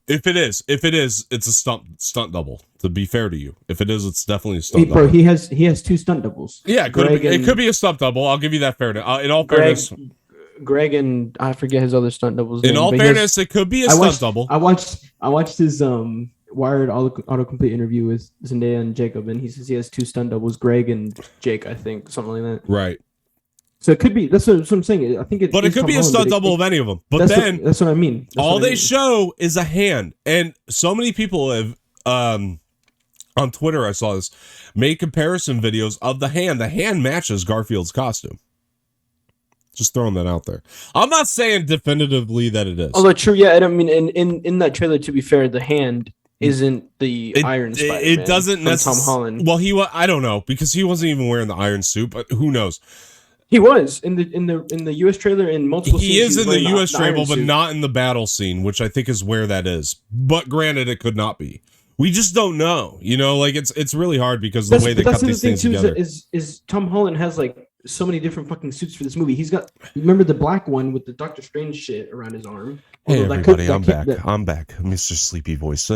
If it is, it's a stunt double. To be fair to you, if it is, it's definitely a stunt double. Bro, he has two stunt doubles. Yeah, it could be a stunt double. I'll give you that fairness. In all fairness, Greg and I forget his other stunt doubles. In all fairness, it could be a stunt double. I watched his Wired autocomplete interview with Zendaya and Jacob, and he says he has two stunt doubles, Greg and Jake, I think, something like that. Right. So it could be. That's what I'm saying. I think it. But it could be a stunt double of any of them. But that's what I mean. All they show is a hand, and so many people have on Twitter, I saw this, made comparison videos of the hand. The hand matches Garfield's costume. Just throwing that out there. I'm not saying definitively that it is. Although true, yeah. And I mean, in that trailer, to be fair, the hand isn't the Iron Spider-Man. It doesn't necessarily. Tom Holland. Well, I don't know, because he wasn't even wearing the iron suit, but who knows? He was in the US trailer in multiple scenes. He is in the US trailer, but suit. not in the battle scene, which I think is where that is. But granted, it could not be. We just don't know. You know, like it's really hard because the way they cut these things together. Is Tom Holland has like so many different fucking suits for this movie. He's got, remember the black one with the Doctor Strange shit around his arm? Hey everybody, I'm back, Mr. Sleepy Voice.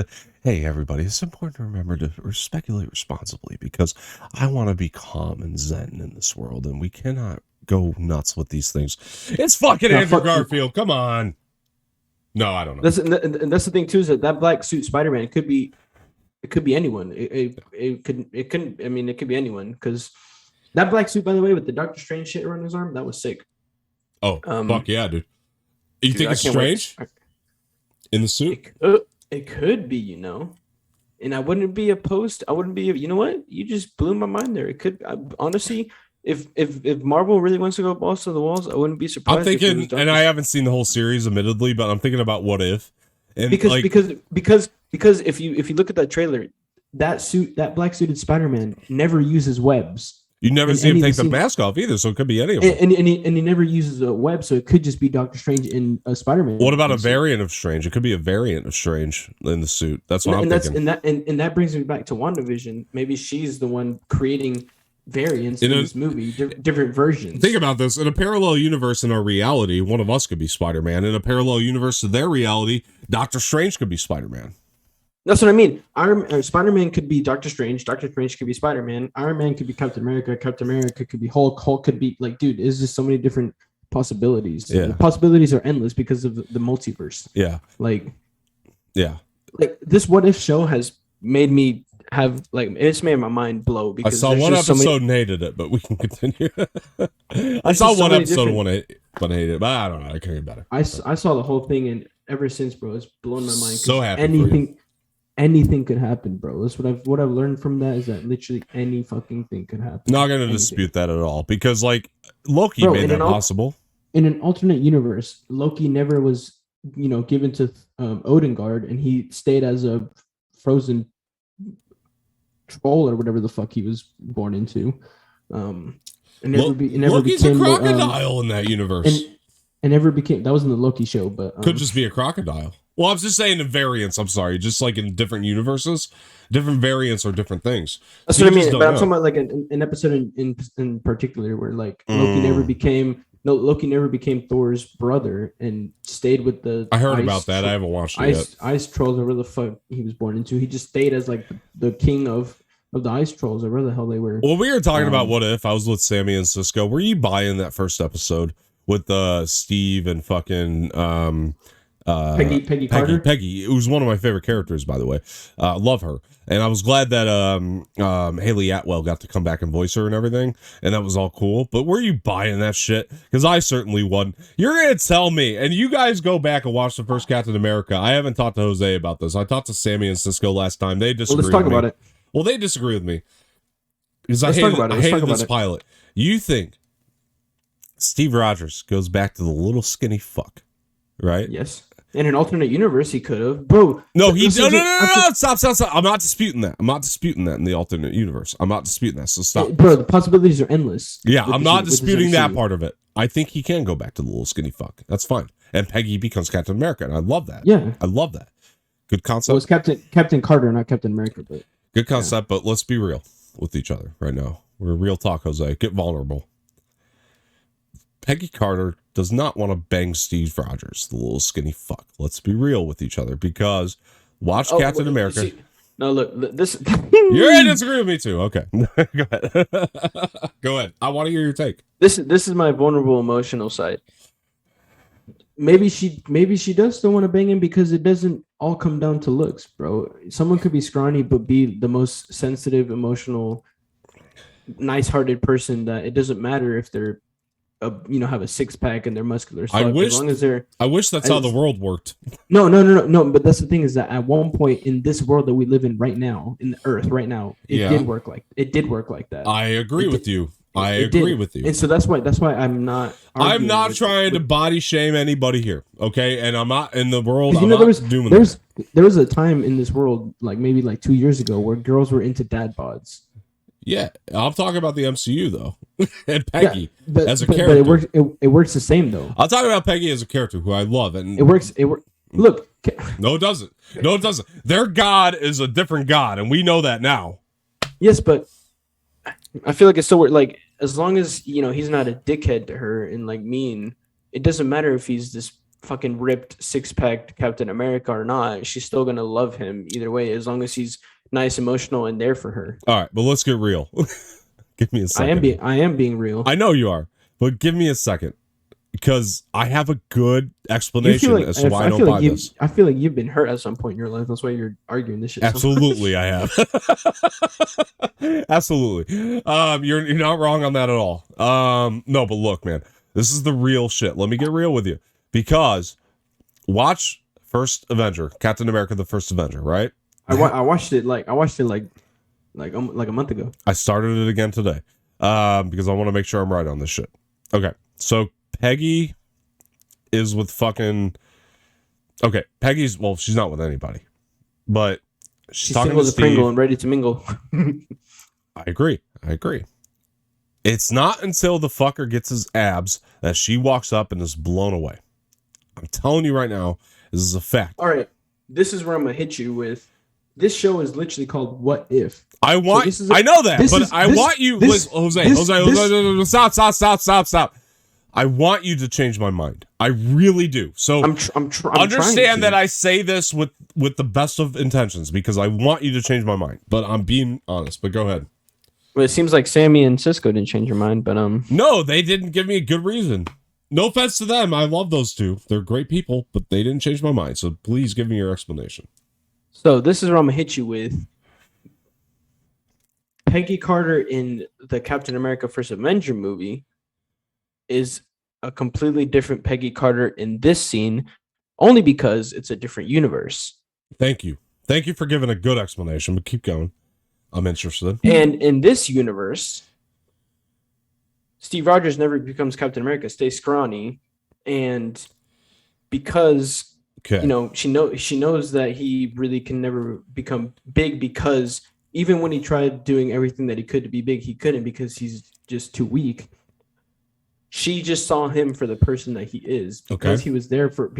Hey everybody, it's important to remember to speculate responsibly, because I want to be calm and zen in this world, and we cannot go nuts with these things. It's fucking Andrew Garfield. Come on. No, I don't know. That's the thing too, is that black suit Spider-Man could be anyone. It could be anyone, because that black suit, by the way, with the Doctor Strange shit around his arm, that was sick. Oh, fuck yeah, dude. You think it's Strange in the suit? It could be, you know. And I wouldn't be opposed. You know what? You just blew my mind there. It could, honestly, if Marvel really wants to go balls to the walls, I wouldn't be surprised. I'm thinking, and I haven't seen the whole series, admittedly, but I'm thinking about what if. And because if you look at that trailer, that black suited Spider-Man never uses webs. You never see him take the mask off either, so it could be any of them. And he never uses a web, so it could just be Doctor Strange in a Spider-Man. What about a variant of Strange? It could be a variant of Strange in the suit. That's what I'm thinking. And that brings me back to WandaVision. Maybe she's the one creating variants in this movie, different versions. Think about this. In a parallel universe in our reality, one of us could be Spider-Man. In a parallel universe to their reality, Doctor Strange could be Spider-Man. That's what I mean. Spider-Man could be Doctor Strange. Doctor Strange could be Spider-Man. Iron Man could be Captain America. Captain America could be Hulk. Hulk could be, like, dude, there's just so many different possibilities. Yeah. The possibilities are endless because of the multiverse. Yeah. Like this What If show has made me have, like, it's made my mind blow. Because I saw one episode and hated it, but we can continue. I saw one episode and hated it, but I don't know. I can't get better. I saw the whole thing, and ever since, bro, it's blown my mind. So happy anything could happen, bro. That's what I've learned from that, is that literally any fucking thing could happen. Not gonna dispute that at all, because, like, Loki made that possible. In an alternate universe, Loki never was, given to Odengard, and he stayed as a frozen troll or whatever the fuck he was born into. Loki's a crocodile in that universe. And never became, that was in the Loki show, but could just be a crocodile. Well, I was just saying the variants. I'm sorry, just like in different universes, different variants are different things. That's what I mean. But I'm talking about like an episode in particular where, like, Loki never became Thor's brother and stayed with the. I heard about that. I haven't watched it yet. Ice trolls, or where the fuck he was born into. He just stayed as, like, the king of the ice trolls, or where the hell they were. Well, we were talking about What If. I was with Sammy and Cisco. Were you buying that first episode with Steve and fucking Peggy Carter? Peggy. It was one of my favorite characters, by the way. Love her. And I was glad that Haley Atwell got to come back and voice her and everything. And that was all cool. But were you buying that shit? Because I certainly wasn't. You're going to tell me, and you guys go back and watch the first Captain America. I haven't talked to Jose about this. I talked to Sammy and Cisco last time. They disagree with me. Let's talk about it. Well, they disagree with me. Because I hated this pilot. You think Steve Rogers goes back to the little skinny fuck, right? Yes. In an alternate universe, he could have, bro. No, stop. I'm not disputing that. In the alternate universe. I'm not disputing that. So stop, bro. The possibilities are endless. Yeah, I'm not disputing that part of it. I think he can go back to the little skinny fuck. That's fine. And Peggy becomes Captain America, and I love that. Yeah, I love that. Good concept. Well, it's Captain Carter, not Captain America, but good concept. Yeah. But let's be real with each other right now. We're real talk, Jose. Get vulnerable. Peggy Carter does not want to bang Steve Rogers, the little skinny fuck. Let's be real with each other, because watch Captain America. No, look, this. You're in disagree with me too. Okay, go ahead. Go ahead. I want to hear your take. This is my vulnerable emotional side. Maybe she does still want to bang him, because it doesn't all come down to looks, bro. Someone could be scrawny but be the most sensitive, emotional, nice-hearted person, that it doesn't matter if they're have a six-pack and they're muscular. I wish that's how the world worked. No. But that's the thing, is that at one point in this world that we live in right now, in the Earth right now, it did work like that. I agree with you. I It agree did. with you. And so that's why I'm not. I'm not with- trying to body shame anybody here, okay? And I'm not in the world. 'cause I'm not doing that. there was a time in this world, like maybe like 2 years ago, where girls were into dad bods. Yeah, I'm talking about the MCU though, and Peggy as a but character. it works. It works the same though. I'll talk about Peggy as a character who I love, and It works. Look, no, it doesn't. No, it doesn't. Their god is a different god, and we know that now. yes, but I feel like it's still like as long as he's not a dickhead to her and like mean, it doesn't matter if he's this fucking ripped 6-pack Captain America or not. She's still gonna love him either way, as long as he's nice, emotional, and there for her. All right, but let's get real. Give me a second. I am being real. I know you are, but give me a second because I have a good explanation as to why I don't buy this. I feel like you've been hurt at some point in your life. That's why you're arguing this shit. Absolutely, I have. Absolutely. You're not wrong on that at all. No, but look, man, this is the real shit. Let me get real with you because watch First Avenger, Captain America: The First Avenger, right? I watched it like a month ago. I started it again today because I want to make sure I'm right on this shit. Okay, so Peggy is with fucking. Okay, Peggy's she's not with anybody, but she's talking single to as a Steve. Pringle and ready to mingle. I agree. It's not until the fucker gets his abs that she walks up and is blown away. I'm telling you right now, this is a fact. All right, this is where I'm gonna hit you with. This show is literally called "What If." I want. I know that, but I want you, Jose. Stop. I want you to change my mind. I really do. So I'm understand that I say this with the best of intentions because I want you to change my mind. But I'm being honest. But go ahead. Well, it seems like Sammy and Cisco didn't change your mind, but no, they didn't give me a good reason. No offense to them. I love those two. They're great people, but they didn't change my mind. So please give me your explanation. So this is where I'm gonna hit you with. Peggy Carter in the Captain America First Avenger movie is a completely different Peggy Carter in this scene, only because it's a different universe. Thank you for giving a good explanation, but keep going. I'm interested. And in this universe, Steve Rogers never becomes Captain America, stays scrawny, and because she knows that he really can never become big, because even when he tried doing everything that he could to be big, he couldn't because he's just too weak. She just saw him for the person that he is because he was there for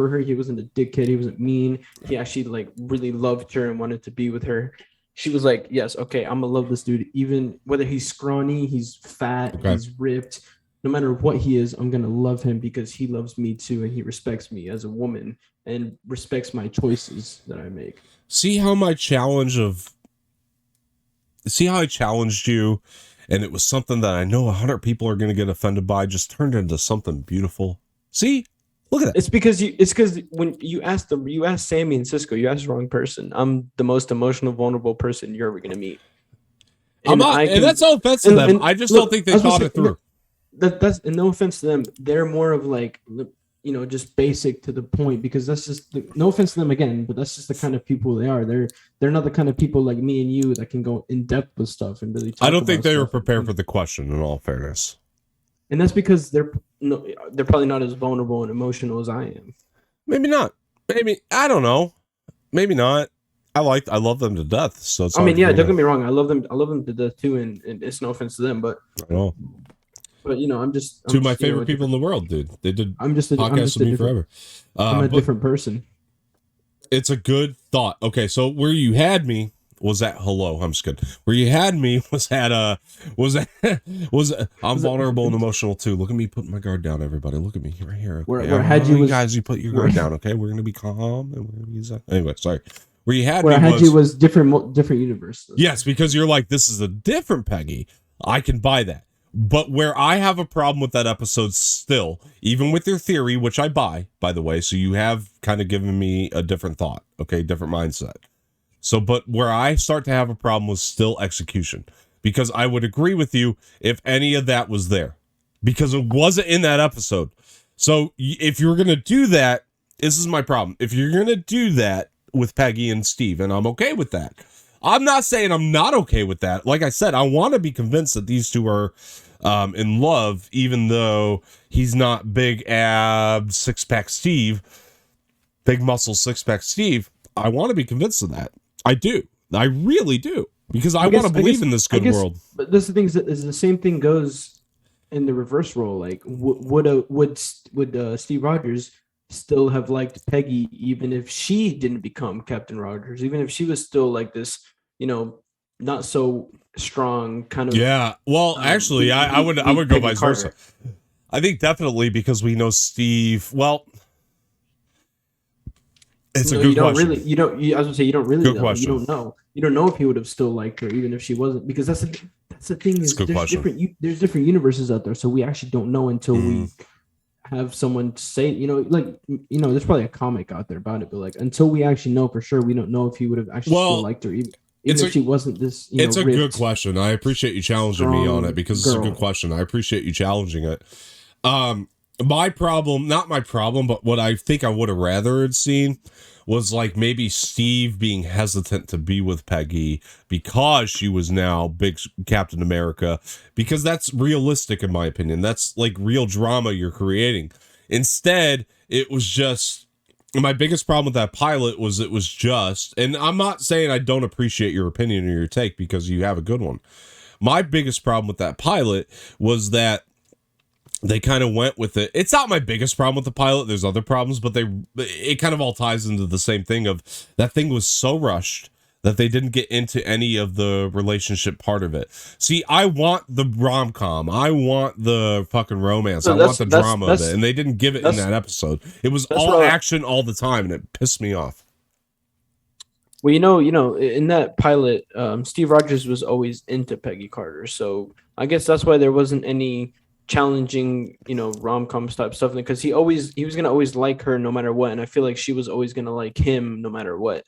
her. He wasn't a dickhead. He wasn't mean. He actually like really loved her and wanted to be with her. She was like, yes, okay, I'm gonna love this dude, even whether he's scrawny, he's fat, he's ripped. No matter what he is, I'm gonna love him because he loves me too, and he respects me as a woman and respects my choices that I make. See how I challenged you, and it was something that I know 100 people are going to get offended by, just turned into something beautiful. See, look at that. It's because when you asked Sammy and Cisco, you asked the wrong person. I'm the most emotional, vulnerable person you're ever going to meet. And that's no offense to them. I just don't think they thought it through. That's no offense to them. They're more of like, just basic to the point, because that's just no offense to them again, but that's just the kind of people they are. They're not the kind of people like me and you that can go in depth with stuff and really talk. I don't think they were prepared for the question, in all fairness. And that's because they're probably not as vulnerable and emotional as I am. Maybe not. Maybe, I don't know. Maybe not. I love them to death. So it's don't get me wrong. I love them to death too, and it's no offense to them, but I know. But I'm just two of my favorite people in the world, dude. They did podcasts with me forever. I'm a different person. It's a good thought. Okay, so where you had me was at hello. I'm just kidding. Where you had me was at I'm vulnerable and emotional too. Look at me putting my guard down. Everybody, look at me right here. Okay? Where had you guys? You put your guard down. Okay, we're gonna be calm and we're gonna be anyway. Sorry. Where I had you was different universe. Yes, because you're like, this is a different Peggy. I can buy that. But where I have a problem with that episode still, even with your theory, which I buy, by the way, so you have kind of given me a different thought, okay, different mindset. So, but where I start to have a problem was still execution, because I would agree with you if any of that was there, because it wasn't in that episode. So if you're going to do that, this is my problem. If you're going to do that with Peggy and Steve, and I'm okay with that, I'm not saying I'm not okay with that. Like I said, I want to be convinced that these two are in love, even though he's not big ab six pack Steve, big muscle six pack Steve. I want to be convinced of that. I do. I really do, because I want to believe in this good world. But this is the thing, is the same thing goes in the reverse role. Like, would Steve Rogers still have liked Peggy even if she didn't become Captain Rogers, even if she was still like this, not so strong kind of. Yeah. Well, actually, I would go vice versa. I think definitely, because we know Steve. Well, it's a good question. I was gonna say, you don't really know. Question. You don't know if he would have still liked her even if she wasn't, because that's the thing. Is there's different universes out there, so we actually don't know until we have someone say, there's probably a comic out there about it, but like, until we actually know for sure, we don't know if he would have actually still liked her, even if she wasn't this. It's a good question. I appreciate you challenging me on it, because it's a good question. I appreciate you challenging it. My problem, not my problem, but what I think I would have rather had seen was like maybe Steve being hesitant to be with Peggy because she was now big Captain America, because that's realistic in my opinion. That's like real drama you're creating. Instead, it was just, my biggest problem with that pilot was it was just, and I'm not saying I don't appreciate your opinion or your take, because you have a good one. My biggest problem with that pilot was that they kind of went with it. It's not my biggest problem with the pilot. There's other problems, but it kind of all ties into the same thing of that thing was so rushed that they didn't get into any of the relationship part of it. See, I want the rom-com. I want the fucking romance. I want the drama of it. And they didn't give it in that episode. It was all action all the time, and it pissed me off. Well, in that pilot, Steve Rogers was always into Peggy Carter. So I guess that's why there wasn't any challenging, rom-com type stuff, because he was gonna always like her no matter what, and I feel like she was always gonna like him no matter what.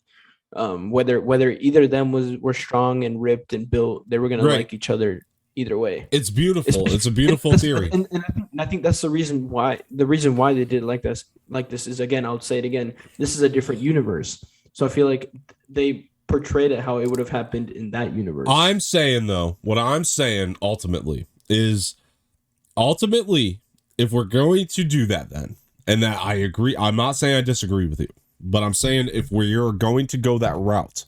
Whether either of them were strong and ripped and built, they were gonna like each other either way. It's beautiful. It's a beautiful theory, and I think that's the reason why they did it like this. Like this is, again, I'll say it again. This is a different universe, so I feel like they portrayed it how it would have happened in that universe. I'm saying though, what I'm saying ultimately is. If we're going to do that, then, and that I agree, I'm not saying I disagree with you, but I'm saying if we're going to go that route,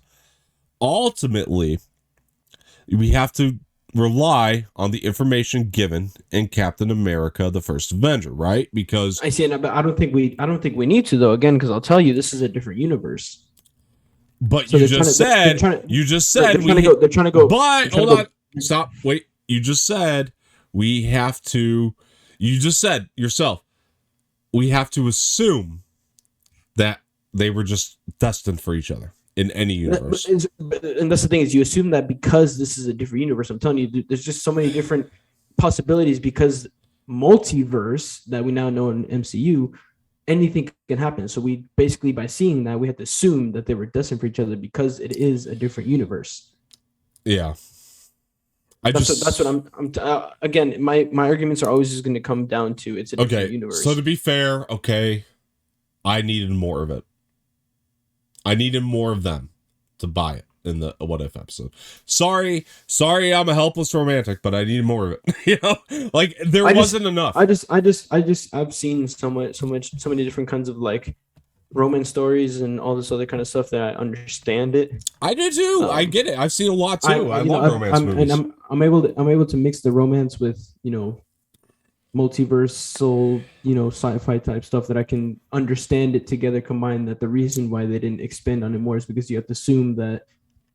ultimately, we have to rely on the information given in Captain America: The First Avenger, right? Because I see it, but I don't think we need to, though. Again, because I'll tell you, this is a different universe. But so you just said they're trying to go. But hold on, stop, wait. You just said. We have to, you just said yourself, we have to assume that they were just destined for each other in any universe. And that's the thing, is you assume that because this is a different universe. I'm telling you, there's just so many different possibilities, because multiverse that we now know in MCU, anything can happen. So we basically, by seeing that, we have to assume that they were destined for each other because it is a different universe. Yeah. That's what I'm again, my arguments are always just going to come down to it's a different universe. So to be fair, I needed more of it. I needed more of them to buy it in the What If episode. Sorry, I'm a helpless romantic, but I needed more of it. Like there wasn't enough. I've seen so many different kinds of like romance stories and all this other kind of stuff that I understand it. I do too. I get it. I've seen a lot too. I love romance movies. And I'm able to mix the romance with, multiversal, sci-fi type stuff that I can understand it together combined, that the reason why they didn't expand on it more is because you have to assume that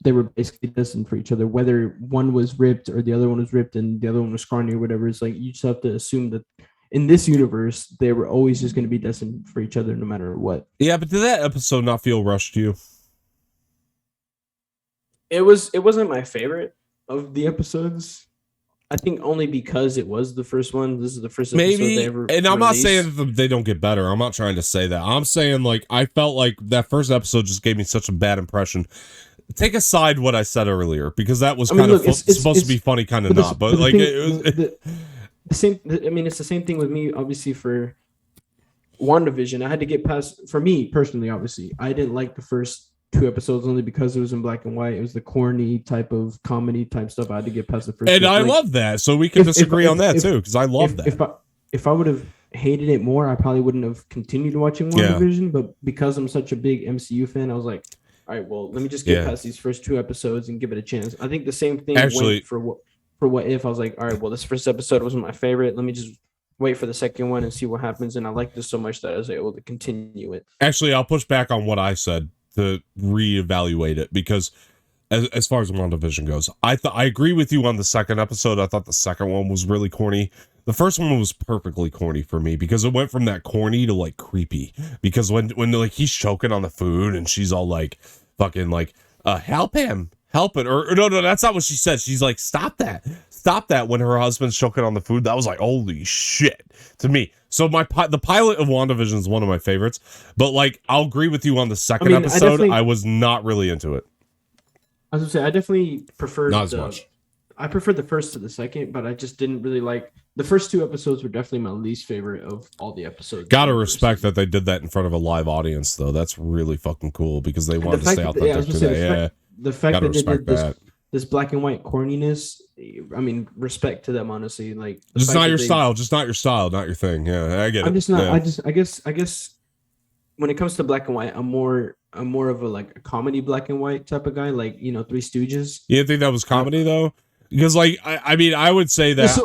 they were basically destined for each other, whether one was ripped or the other one was ripped and the other one was scrawny or whatever. It's like, you just have to assume that in this universe, they were always just going to be destined for each other no matter what. Yeah, but did that episode not feel rushed to you? It wasn't my favorite of the episodes. I think only because it was the first one. This is the first episode they ever released. I'm not saying that they don't get better. I'm not trying to say that. I'm saying, like, I felt like that first episode just gave me such a bad impression. Take aside what I said earlier, because that was supposed to be funny, kind of not. But like, the same. I mean, it's the same thing with me. Obviously, for WandaVision, I had to get past. For me personally, obviously, I didn't like the first 2 episodes only because it was in black and white. It was the corny type of comedy type stuff. I had to get past the first. And I love that. So we can disagree on that too, because I love that. If I would have hated it more, I probably wouldn't have continued watching WandaVision. But because I'm such a big MCU fan, I was like, all right, well, let me just get past these first 2 episodes and give it a chance. I think the same thing went for What If. I was like, all right, well, this first episode wasn't my favorite. Let me just wait for the second one and see what happens. And I liked this so much that I was able to continue it. Actually, I'll push back on what I said to reevaluate it, because as far as WandaVision goes, I agree with you on the second episode. I thought the second one was really corny. The first one was perfectly corny for me because it went from that corny to like creepy. Because when like he's choking on the food and she's all like, fucking like, help him, help it, or no, that's not what she said. She's like, stop that. When her husband's choking on the food, that was like, holy shit to me. So the pilot of WandaVision is one of my favorites, but like I'll agree with you on the second episode. I was not really into it. I was gonna say I definitely preferred not as much. I preferred the first to the second, but I just didn't really like the first 2 episodes. Were definitely my least favorite of all the episodes. Gotta respect that they did that in front of a live audience, though. That's really fucking cool because they wanted to stay authentic today. The fact that they did this black and white corniness, I mean, respect to them, honestly. Like, just not your style, not your thing. Yeah, I get it. I'm just not. Yeah. I guess when it comes to black and white, I'm more of a like a comedy black and white type of guy, like, you know, Three Stooges. You didn't think that was comedy though? Because like I mean, I would say that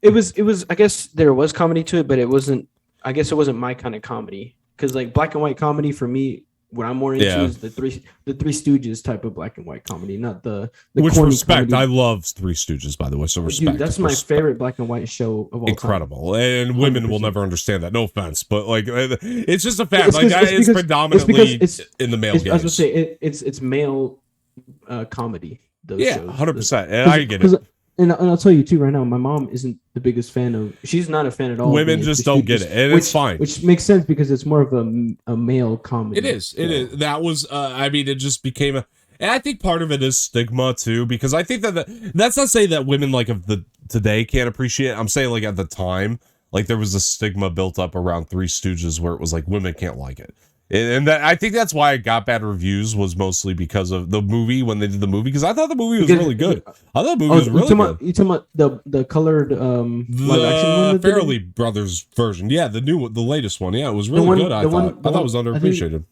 it was. I guess there was comedy to it, but it wasn't. I guess it wasn't my kind of comedy. Because like black and white comedy for me, what I'm more into is the Three Stooges type of black and white comedy, not the which respect. Comedy. I love Three Stooges, by the way. So respect. Dude, that's my favorite black and white show of all Incredible. time. And women 100%. Will never understand that. No offense, but like it's just a fact. It's predominantly in the male gaze. I was gonna say it's male comedy. Those shows. 100%. And I get it. And I'll tell you too right now, my mom isn't the biggest fan of. She's not a fan at all. Women just don't get it, and it's fine. Which makes sense because it's more of a male comedy. It is. It is. That was. I mean, it just became a. And I think part of it is stigma too, because I think that's not saying that women like of the today can't appreciate it. I'm saying like at the time, like there was a stigma built up around Three Stooges where it was like women can't like it. And that, I think that's why it got bad reviews was mostly because of the movie when they did the movie, because I thought the movie was really good. I thought the movie was really good. You talking about the colored live action one? Farrelly Brothers version. Yeah, the latest one. Yeah, it was really good. I thought it was underappreciated.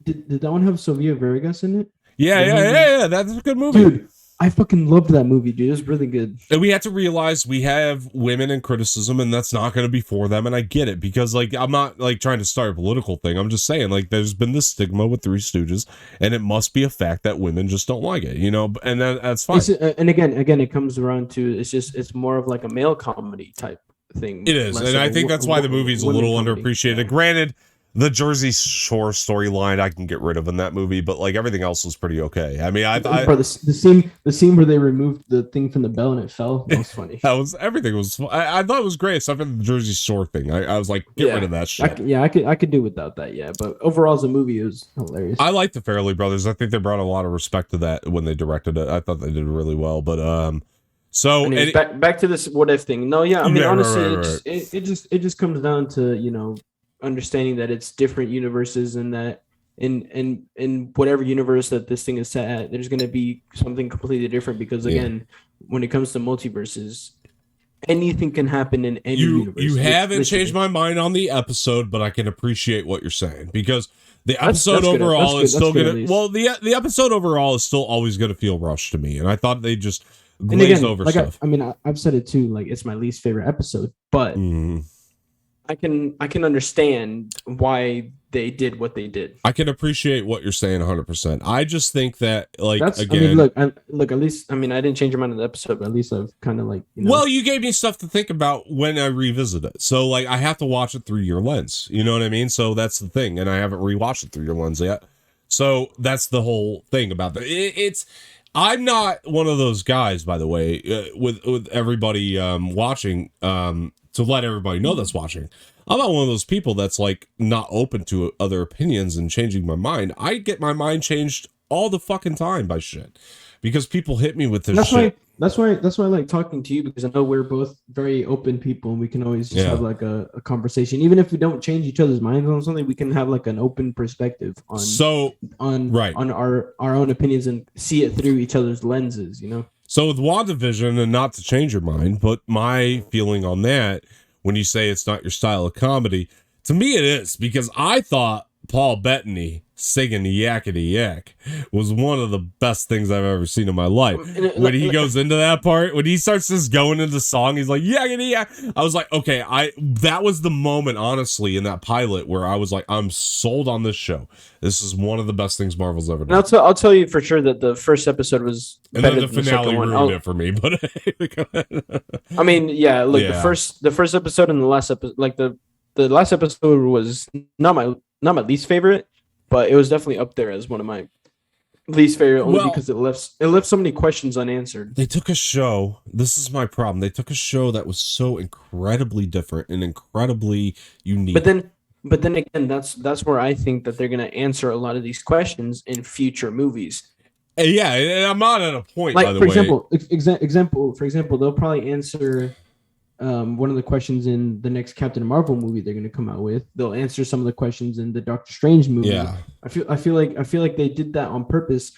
Did that one have Sofia Vergara in it? Yeah. That's a good movie. Dude, I fucking loved that movie, dude. It was really good. And we have to realize we have women in criticism, and that's not going to be for them. And I get it, because like I'm not like trying to start a political thing. I'm just saying like there's been this stigma with Three Stooges, and it must be a fact that women just don't like it, you know. And that's fine. And again, it comes around to it's more of like a male comedy type thing. It is, and I think that's why the movie's a little underappreciated. Yeah. Granted, the Jersey Shore storyline I can get rid of in that movie, but like everything else was pretty okay. I mean, the scene where they removed the thing from the bell and it fell, that was funny. Everything was. I thought it was great, except for the Jersey Shore thing. I was like, get rid of that shit. I could do without that. Yeah, but overall as a movie, it was hilarious. I like the Farrelly brothers. I think they brought a lot of respect to that when they directed it. I thought they did really well, but So back to this what if thing. No, yeah, I mean honestly, it just comes down to, you know, understanding that it's different universes, and that in whatever universe that this thing is set at, there's going to be something completely different, because again, when it comes to multiverses, anything can happen in any universe. You haven't changed my mind on the episode, but I can appreciate what you're saying, because the episode overall is still gonna. Well, the episode overall is still always gonna feel rushed to me, and I thought they just glazed over stuff. I've said it too. Like, it's my least favorite episode, but I can understand why they did what they did. I can appreciate what you're saying 100%. I just think that, like, look, at least, I mean, I didn't change your mind on the episode, but at least I've kind of like, you know. Well, you gave me stuff to think about when I revisit it. So, like, I have to watch it through your lens. You know what I mean? So that's the thing. And I haven't rewatched it through your lens yet. So that's the whole thing about that. I'm not one of those guys, by the way, with everybody watching, to let everybody know that's watching. I'm not one of those people that's like not open to other opinions and changing my mind. I get my mind changed all the fucking time by shit, because people hit me with this shit. That's why I like talking to you, because I know we're both very open people and we can always just have like a conversation. Even if we don't change each other's minds on something, we can have like an open perspective on on our own opinions and see it through each other's lenses, you know? So with WandaVision, and not to change your mind, but my feeling on that, when you say it's not your style of comedy, to me it is, because I thought Paul Bettany singing Yakety Yak was one of the best things I've ever seen in my life. When he goes into that part, when he starts just going into song, he's like Yakety Yak. I was like, okay, that was the moment, honestly, in that pilot where I was like, I'm sold on this show. This is one of the best things Marvel's ever done. And I'll tell you for sure that the first episode was better than the finale ruined it for me. But I mean, yeah, look, the first episode and the last episode, like the last episode was not my least favorite, but it was definitely up there as one of my least favorite, only because it left so many questions unanswered. They took a show. This is my problem. They took a show that was so incredibly different and incredibly unique. But then again, that's where I think that they're gonna answer a lot of these questions in future movies. Yeah, and I'm not at a point. Like, by the for way. for example, they'll probably answer one of the questions in the next Captain Marvel movie they're going to come out with. They'll answer some of the questions in the Doctor Strange movie. Yeah. I feel like they did that on purpose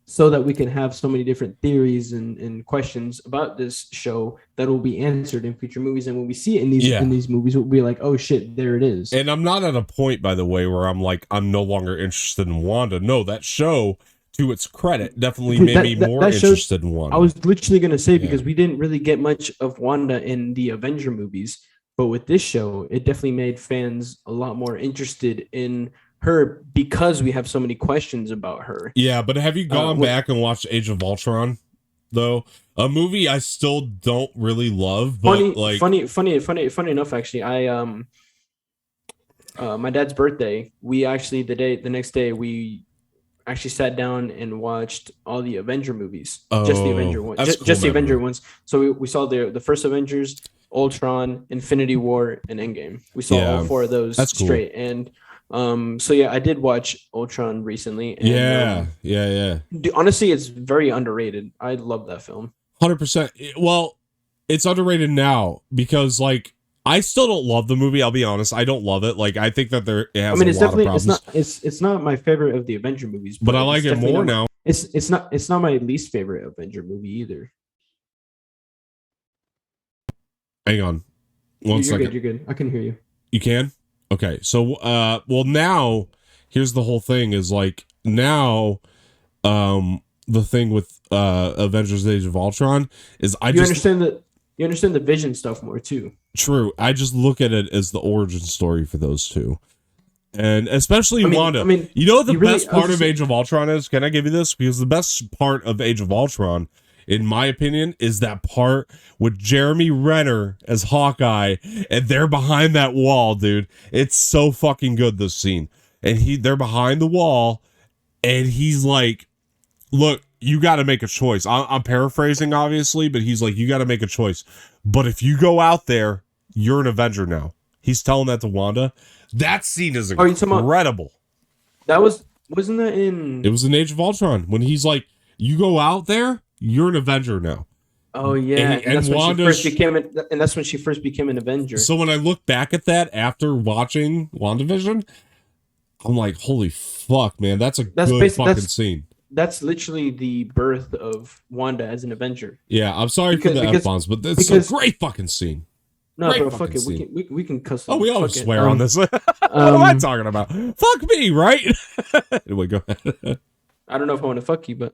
so that we can have so many different theories and questions about this show that will be answered in future movies. And when we see it in these movies, we'll be like, oh shit, there it is. And I'm not at a point, by the way, where I'm like, I'm no longer interested in Wanda. No, that show, to its credit, definitely made me more interested in Wanda. I was literally going to say, because we didn't really get much of Wanda in the Avenger movies, but with this show, it definitely made fans a lot more interested in her because we have so many questions about her. Yeah, but have you gone back and watched Age of Ultron, though? A movie I still don't really love, but funny enough, actually, I my dad's birthday, the next day we actually sat down and watched all the Avenger movies, just the Avenger ones, just the Avenger ones. So we saw the first Avengers, Ultron, Infinity War, and Endgame. We saw all four of those straight. And so yeah, I did watch Ultron recently. And, Dude, honestly, it's very underrated. I love that film. 100%. Well, it's underrated now because like I still don't love the movie. I'll be honest. I don't love it. Like I think that it has a lot of problems. It's not my favorite of the Avenger movies, but I like it more now. It's not my least favorite Avenger movie either. Hang on, one second. You're good. I can hear you. You can? Okay. So, well, now here's the whole thing. Is like now, the thing with Avengers: Age of Ultron is you understand the Vision stuff more too. True. I just look at it as the origin story for those two. And especially Wanda. I mean, you know what the best part of Age of Ultron is? Can I give you this? Because the best part of Age of Ultron, in my opinion, is that part with Jeremy Renner as Hawkeye, and they're behind that wall, dude. It's so fucking good, this scene. And they're behind the wall, and he's like, look, you got to make a choice. I'm paraphrasing, obviously, but he's like, you got to make a choice. But if you go out there, you're an Avenger now. He's telling that to Wanda. That scene is incredible. Wasn't that in... It was in Age of Ultron. When he's like, you go out there, you're an Avenger now. Oh, yeah. And that's when she first became an Avenger. So when I look back at that after watching WandaVision, I'm like, holy fuck, man. That's good fucking scene. That's literally the birth of Wanda as an Avenger. Yeah, I'm sorry for the F-bombs, but it's a great fucking scene. No, bro, fuck it. We can cuss. Oh, we always swear on this. What am I talking about? Fuck me, right? Anyway, go ahead. I don't know if I want to fuck you, but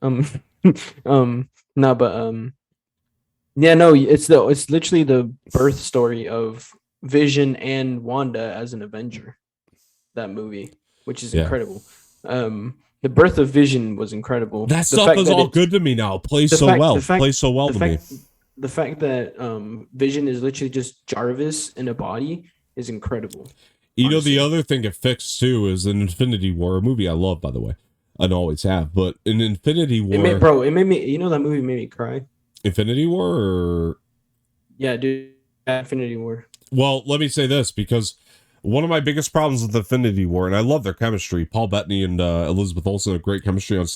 yeah, no, it's literally the birth story of Vision and Wanda as an Avenger. That movie, which is incredible. The birth of Vision was incredible. That stuff is all good to me now. Plays so well to me. The fact that Vision is literally just Jarvis in a body is incredible. You know, the other thing it fixed too is an Infinity War, a movie I love, by the way. I always have, but in Infinity War, it made me. You know, that movie made me cry. Infinity War, or yeah, dude, Infinity War. Well, let me say this, because one of my biggest problems with Infinity War, and I love their chemistry. Paul Bettany and Elizabeth Olsen have great chemistry on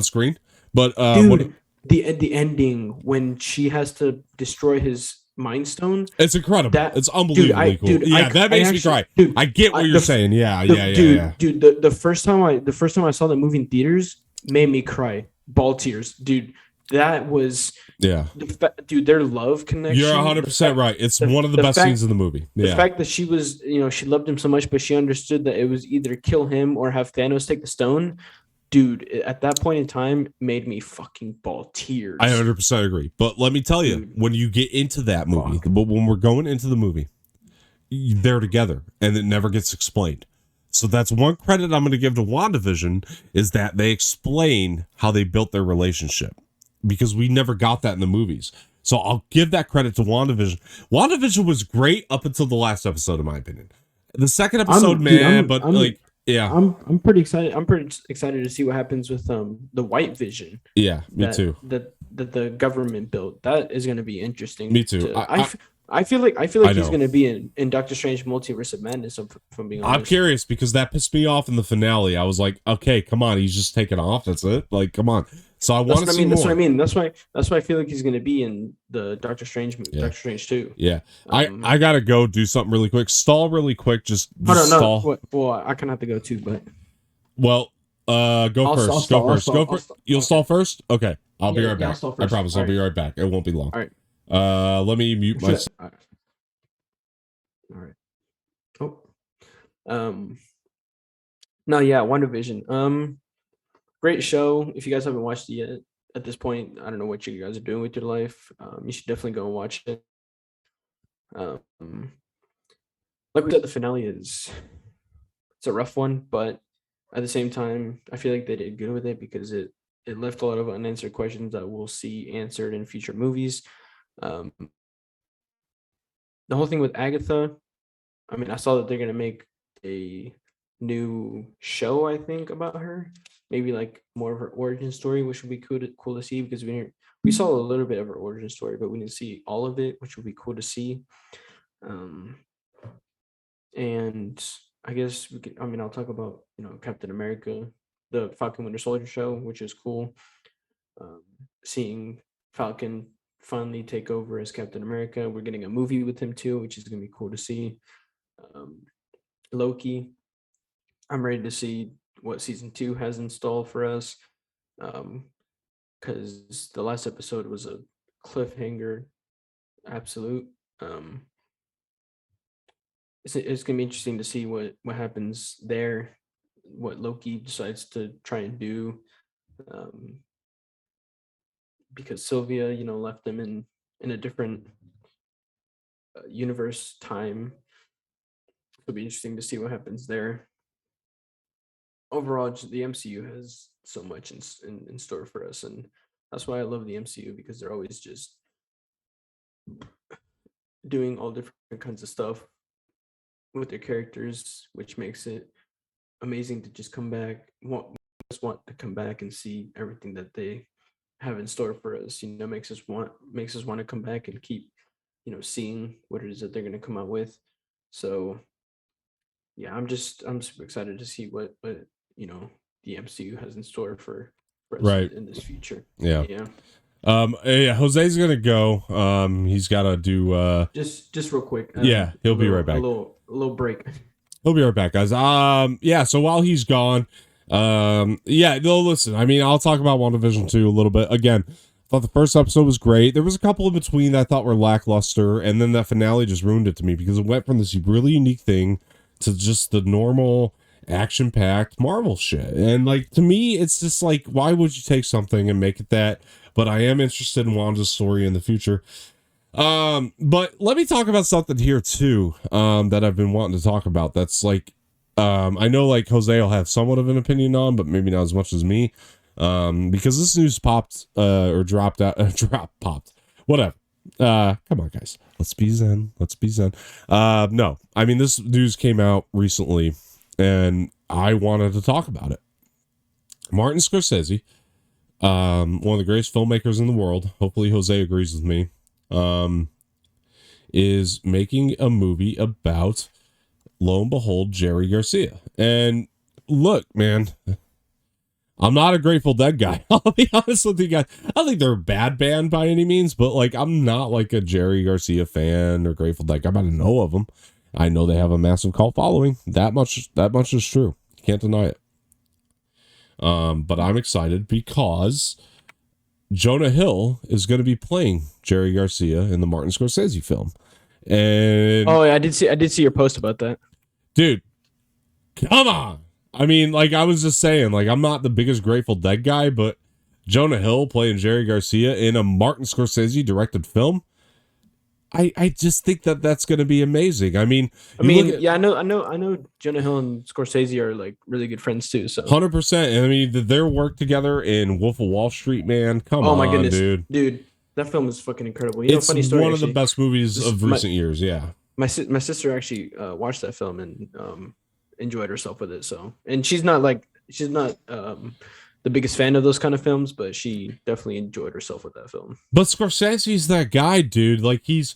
screen. But dude, the ending when she has to destroy his mind stone. It's incredible. That It's unbelievably cool. Yeah, that makes me cry. Dude, I get what you're saying. Yeah. Dude, the first time I saw the movie in theaters made me cry, ball tears, dude. That was dude. Their love connection. You're 100% right. It's one of the best scenes in the movie. The fact that she was, she loved him so much, but she understood that it was either kill him or have Thanos take the stone. Dude, at that point in time, made me fucking ball tears. I 100% agree. But let me tell you, when you get into that movie, but when we're going into the movie, they're together and it never gets explained. So that's one credit I'm going to give to WandaVision, is that they explain how they built their relationship, because we never got that in the movies. So I'll give that credit to WandaVision. WandaVision was great up until the last episode, in my opinion. The second episode, I'm pretty excited. I'm pretty excited to see what happens with the White Vision. Yeah, me too. That the government built. That is going to be interesting. Me too. I feel like he's going to be in Doctor Strange Multiverse of Madness. If I'm being honest, I'm curious, because that pissed me off in the finale. I was like, okay, come on, he's just taking off. That's it. Like, come on. So I want to see more. That's what I mean. That's why I feel like he's going to be in the Doctor Strange movie, Doctor Strange 2. Yeah. I got to go do something really quick. Stall really quick. Just stall. No. Well, I kind of have to go too, but. Well, go first. Go first. Go first. You'll stall first? Okay. I'll be right back. I promise I'll be right back. It won't be long. All right. Let me mute myself. All right. Oh. No, yeah, WandaVision. Great show. If you guys haven't watched it yet, at this point, I don't know what you guys are doing with your life. You should definitely go and watch it. Like we said, the finale it's a rough one, but at the same time, I feel like they did good with it, because it left a lot of unanswered questions that we'll see answered in future movies. The whole thing with Agatha, I mean, I saw that they're gonna make a new show, I think, about her. Maybe like more of her origin story, which would be cool to see, because we saw a little bit of her origin story, but we didn't see all of it, which would be cool to see. And I guess I'll talk about, Captain America, the Falcon Winter Soldier show, which is cool. Seeing Falcon finally take over as Captain America. We're getting a movie with him too, which is going to be cool to see. Loki, I'm ready to see what season 2 has installed for us, because the last episode was a cliffhanger absolute. It's gonna be interesting to see what happens there, what Loki decides to try and do, because Sylvia left them in a different universe time. It'll be interesting to see what happens there. Overall, the MCU has so much in store for us, and that's why I love the MCU, because they're always just doing all different kinds of stuff with their characters, which makes it amazing to just come back. Want to come back and see everything that they have in store for us. Makes us want to come back and keep seeing what it is that they're going to come out with. So yeah, I'm super excited to see what the MCU has in store for us in this future. Yeah. Jose's gonna go. He's gotta do just real quick. He'll be right back. A little break. He'll be right back, guys. So while he's gone, listen, I'll talk about WandaVision 2 a little bit. Again, thought the first episode was great. There was a couple in between that I thought were lackluster, and then that finale just ruined it to me, because it went from this really unique thing to just the normal action-packed Marvel shit. And to me, it's just why would you take something and make it that? But I am interested in Wanda's story in the future. But let me talk about something here too, that I've been wanting to talk about. That's I know Jose will have somewhat of an opinion on, but maybe not as much as me. Because this news popped, or dropped out, popped, whatever. Come on, guys. Let's be zen. No, this news came out recently, and I wanted to talk about it. Martin Scorsese, one of the greatest filmmakers in the world, hopefully Jose agrees with me, is making a movie about, lo and behold, Jerry Garcia. And look, man, I'm not a Grateful Dead guy. I'll be honest with you guys. I don't think they're a bad band by any means, but like I'm not like a Jerry Garcia fan or Grateful Dead guy. I don't know of them. I know they have a massive cult following. That much is true. Can't deny it. But I'm excited because Jonah Hill is going to be playing Jerry Garcia in the Martin Scorsese film. And Oh, yeah, I did see your post about that. Dude, come on. I mean, like I was just saying, like I'm not the biggest Grateful Dead guy, but Jonah Hill playing Jerry Garcia in a Martin Scorsese directed film, I just think that that's going to be amazing. I mean, yeah, I know Jonah Hill and Scorsese are like really good friends too. So 100%. And I mean, their work together in Wolf of Wall Street, man. Come on, my goodness, dude, that film is fucking incredible. It's funny story, one of the best movies of recent years. Yeah, my sister actually watched that film and enjoyed herself with it. So, and she's not the biggest fan of those kind of films, but she definitely enjoyed herself with that film. But Scorsese's that guy, dude. Like he's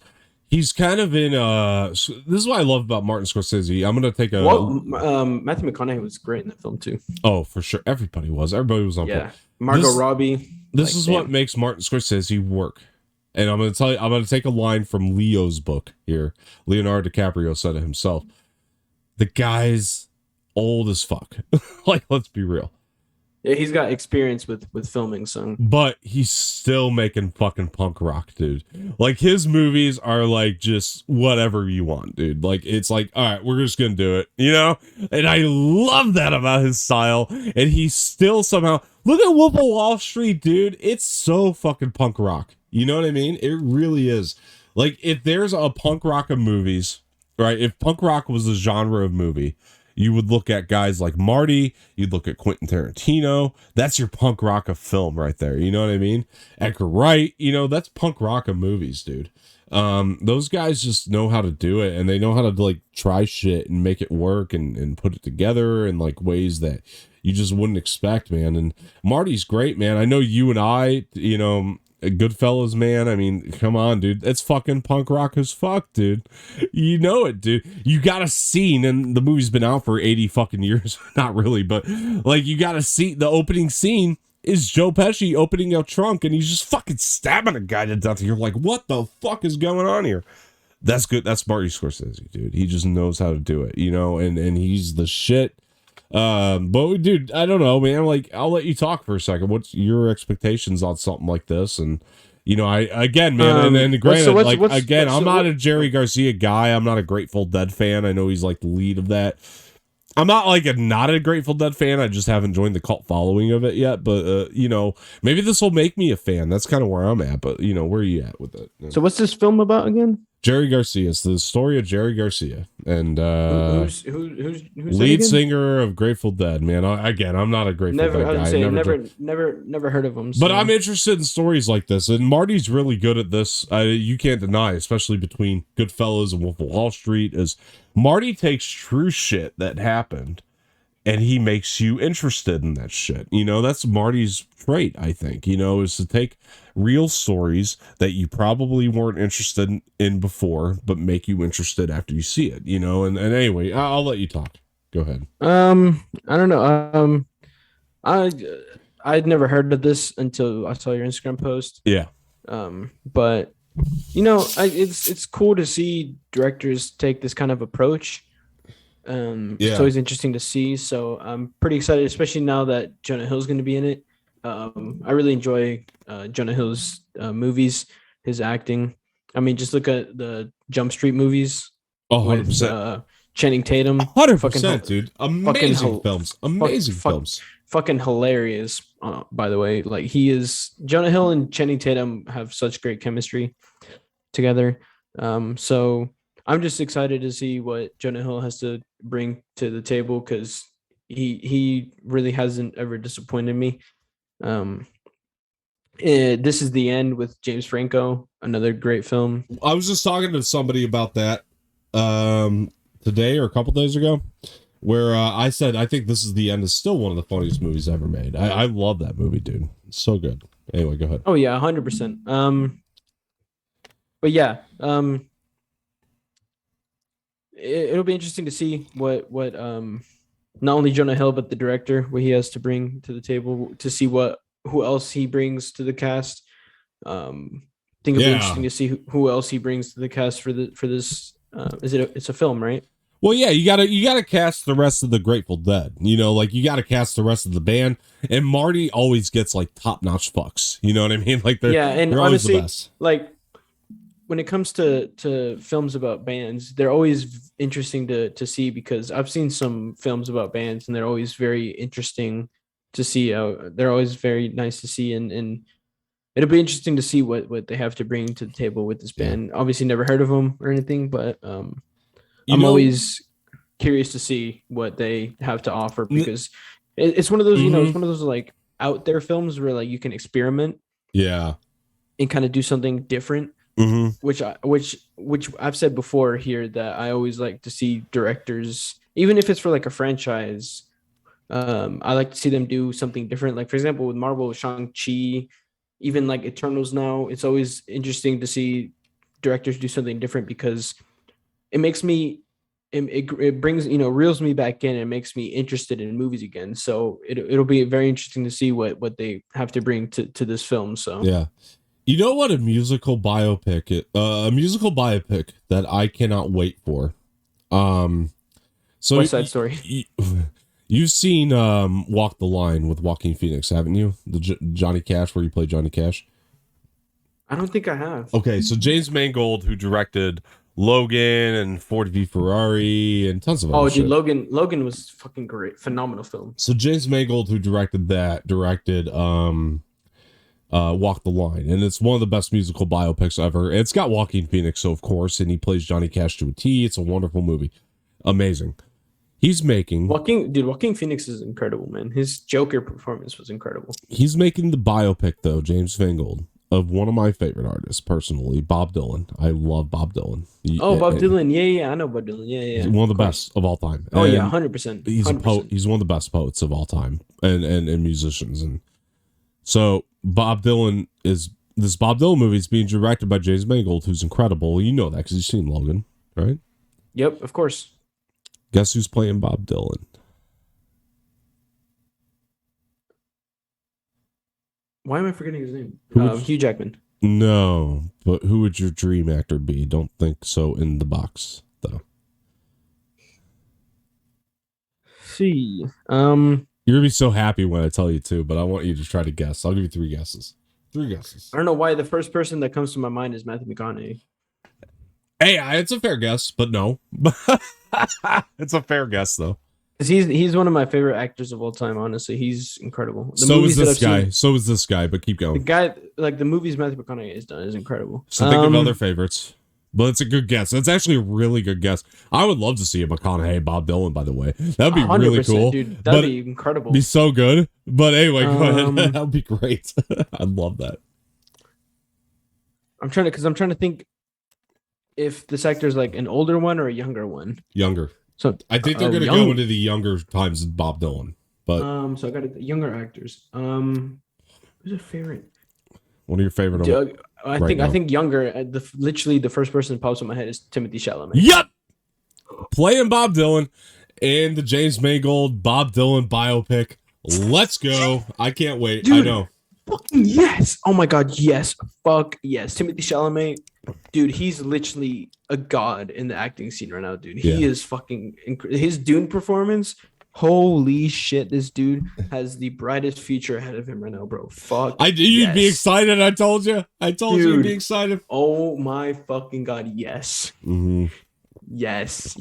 kind of in this is what I love about Martin Scorsese. I'm gonna take a Matthew McConaughey was great in that film too. Oh, for sure. Everybody was on point. Margot Robbie. This is what makes Martin Scorsese work. And I'm gonna tell you, I'm gonna take a line from Leo's book here. Leonardo DiCaprio said it himself. The guy's old as fuck. Like, let's be real. Yeah, he's got experience with filming, so. But he's still making fucking punk rock, dude. Like, his movies are like just whatever you want, dude. Like, it's like, all right, we're just gonna do it, you know? And I love that about his style. And he's still somehow, look at Wolf of Wall Street, dude. It's so fucking punk rock. You know what I mean? It really is. Like, if there's a punk rock of movies, right? If punk rock was a genre of movie, you would look at guys like Marty, you'd look at Quentin Tarantino. That's your punk rock of film right there. You know what I mean? Edgar Wright, you know, that's punk rock of movies, dude. Those guys just know how to do it, and they know how to like try shit and make it work and put it together in like ways that you just wouldn't expect, man. And Marty's great, man. I know you and I, you know, Goodfellas, man. I mean, come on, dude. It's fucking punk rock as fuck, dude. You know it, dude. You got a scene, and the movie's been out for 80 fucking years. Not really, but like you got to see the opening scene is Joe Pesci opening a trunk, and he's just fucking stabbing a guy to death. You're like, what the fuck is going on here? That's good. That's Marty Scorsese, dude. He just knows how to do it, you know, and he's the shit. But dude, I don't know, man. Like, I'll let you talk for a second. What's your expectations on something like this? And you know, I'm not a Jerry Garcia guy. I'm not a Grateful Dead fan. I know he's like the lead of that. I'm not like not a Grateful Dead fan. I just haven't joined the cult following of it yet. But you know, maybe this will make me a fan. That's kind of where I'm at. But you know, where are you at with it? So what's this film about again? Jerry Garcia. It's the story of Jerry Garcia, and who's lead singer of Grateful Dead. Man, I'm not a Grateful Dead guy. Never heard of him. So. But I'm interested in stories like this, and Marty's really good at this. You can't deny, especially between Goodfellas and Wolf of Wall Street, is Marty takes true shit that happened, and he makes you interested in that shit. You know, that's Marty's trait, I think, you know, is to take real stories that you probably weren't interested in before, but make you interested after you see it, you know. And anyway, I'll let you talk. Go ahead. I don't know. I'd never heard of this until I saw your Instagram post. Yeah. But you know, it's cool to see directors take this kind of approach. It's always interesting to see. So I'm pretty excited, especially now that Jonah Hill's going to be in it. I really enjoy Jonah Hill's movies, his acting. I mean, just look at the Jump Street movies. 100%. Channing Tatum. 100%, dude. Amazing films. Amazing films. Fucking hilarious, by the way. Like, Jonah Hill and Channing Tatum have such great chemistry together. So I'm just excited to see what Jonah Hill has to bring to the table, because he really hasn't ever disappointed me. This is the End with James Franco, another great film. I was just talking to somebody about that today or a couple days ago, where I said I think This Is the End is still one of the funniest movies ever made. I love that movie, dude. It's so good. Anyway, go ahead. Oh yeah, 100%. But yeah, it'll be interesting to see what not only Jonah Hill but the director, what he has to bring to the table, to see who else he brings to the cast. Think it'll be interesting to see who else he brings to the cast for this. It's a film, right? Well, yeah, you gotta cast the rest of the Grateful Dead. You know, like you gotta cast the rest of the band. And Marty always gets like top notch fucks. You know what I mean? Like and they're honestly, always the best. like when it comes to films about bands, they're always interesting to see, because I've seen some films about bands and they're always very interesting to see. They're always very nice to see, and it'll be interesting to see what they have to bring to the table with this band. Obviously, never heard of them or anything, but I'm always curious to see what they have to offer, because it's one of those, it's one of those like out there films where like you can experiment, and kind of do something different. Which I've said before here, that I always like to see directors, even if it's for like a franchise. I like to see them do something different. Like for example, with Marvel, Shang-Chi, even like Eternals now, it's always interesting to see directors do something different, because it makes me, it brings, reels me back in and makes me interested in movies again. So it'll be very interesting to see what they have to bring to this film. So yeah. You know what a musical biopic that I cannot wait for. So West Side Story. You've seen Walk the Line with Joaquin Phoenix, haven't you? The Johnny Cash, where you play Johnny Cash. I don't think I have. Okay, so James Mangold, who directed Logan and Ford v Ferrari and tons of other shit. Logan was fucking great, phenomenal film. So James Mangold, who directed Walk the Line, and it's one of the best musical biopics ever. It's got Joaquin Phoenix, so of course, and he plays Johnny Cash to a T. It's a wonderful movie, amazing. He's making Joaquin Phoenix is incredible, man. His Joker performance was incredible. He's making the biopic though, James Mangold, of one of my favorite artists personally, Bob Dylan. I love Bob Dylan. Bob Dylan, yeah, I know Bob Dylan, yeah. He's one of the best of all time. Oh, yeah, 100%. He's a poet. He's one of the best poets of all time, and musicians, and so Bob Dylan movie is being directed by James Mangold, who's incredible. You know that because you've seen Logan, right? Yep, of course. Guess who's playing Bob Dylan? Why am I forgetting his name? Hugh Jackman. No, but who would your dream actor be? Don't think so in the box, though. See, you're gonna be so happy when I tell you too, but I want you to try to guess. I'll give you 3 guesses. 3 guesses. I don't know why the first person that comes to my mind is Matthew McConaughey. Hey, it's a fair guess, but no. It's a fair guess though. He's one of my favorite actors of all time. Honestly, he's incredible. So is this guy. But keep going. The guy, like the movies Matthew McConaughey has done, is incredible. So think of other favorites. But it's a good guess. It's actually a really good guess. I would love to see a McConaughey, Bob Dylan, by the way. That'd be really cool. Dude, that'd be incredible. Be so good. But anyway, go ahead. That'd be great. I'd love that. I'm trying to think if this actor is like an older one or a younger one. Younger. So I think they're gonna go into the younger times of Bob Dylan. But so I got younger actors. Who's a favorite? One of your favorite. I think younger. Literally the first person that pops in my head is Timothy Chalamet. Yep. Playing Bob Dylan and the James Mangold Bob Dylan biopic. Let's go. I can't wait. Dude, I know. Fucking yes. Oh my god, yes. Fuck yes. Timothy Chalamet. Dude, he's literally a god in the acting scene right now, dude. He is fucking his Dune performance. Holy shit, this dude has the brightest future ahead of him right now, bro. Fuck. You'd be excited. I told you you'd be excited. Oh my fucking god, yes. Mm-hmm. Yes.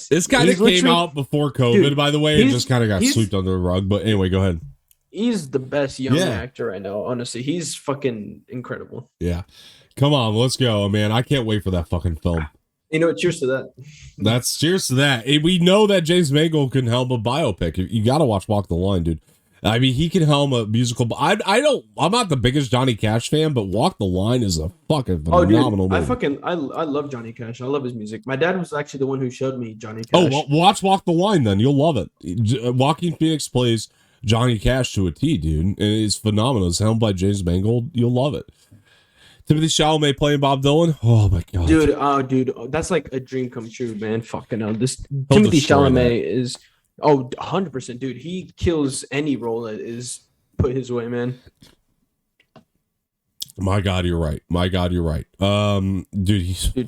This kind of came out before COVID, dude, by the way. It just kind of got swept under the rug. But anyway, go ahead. He's the best young actor right now, honestly. He's fucking incredible. Yeah. Come on, let's go, man. I can't wait for that fucking film. You know what? Cheers to that. That's cheers to that. We know that James Mangold can helm a biopic. You got to watch Walk the Line, dude. I mean, he can helm a musical. I'm not the biggest Johnny Cash fan, but Walk the Line is a fucking phenomenal movie. I love Johnny Cash. I love his music. My dad was actually the one who showed me Johnny Cash. Oh, well, watch Walk the Line then. You'll love it. Joaquin Phoenix plays Johnny Cash to a T, dude. And it's phenomenal. It's helmed by James Mangold. You'll love it. Timothy Chalamet playing Bob Dylan. Oh my god, dude, that's like a dream come true, man. Fucking hell, Timothy Chalamet is Oh, 100%, dude. He kills any role that is put his way, man. My God, you're right. Dude,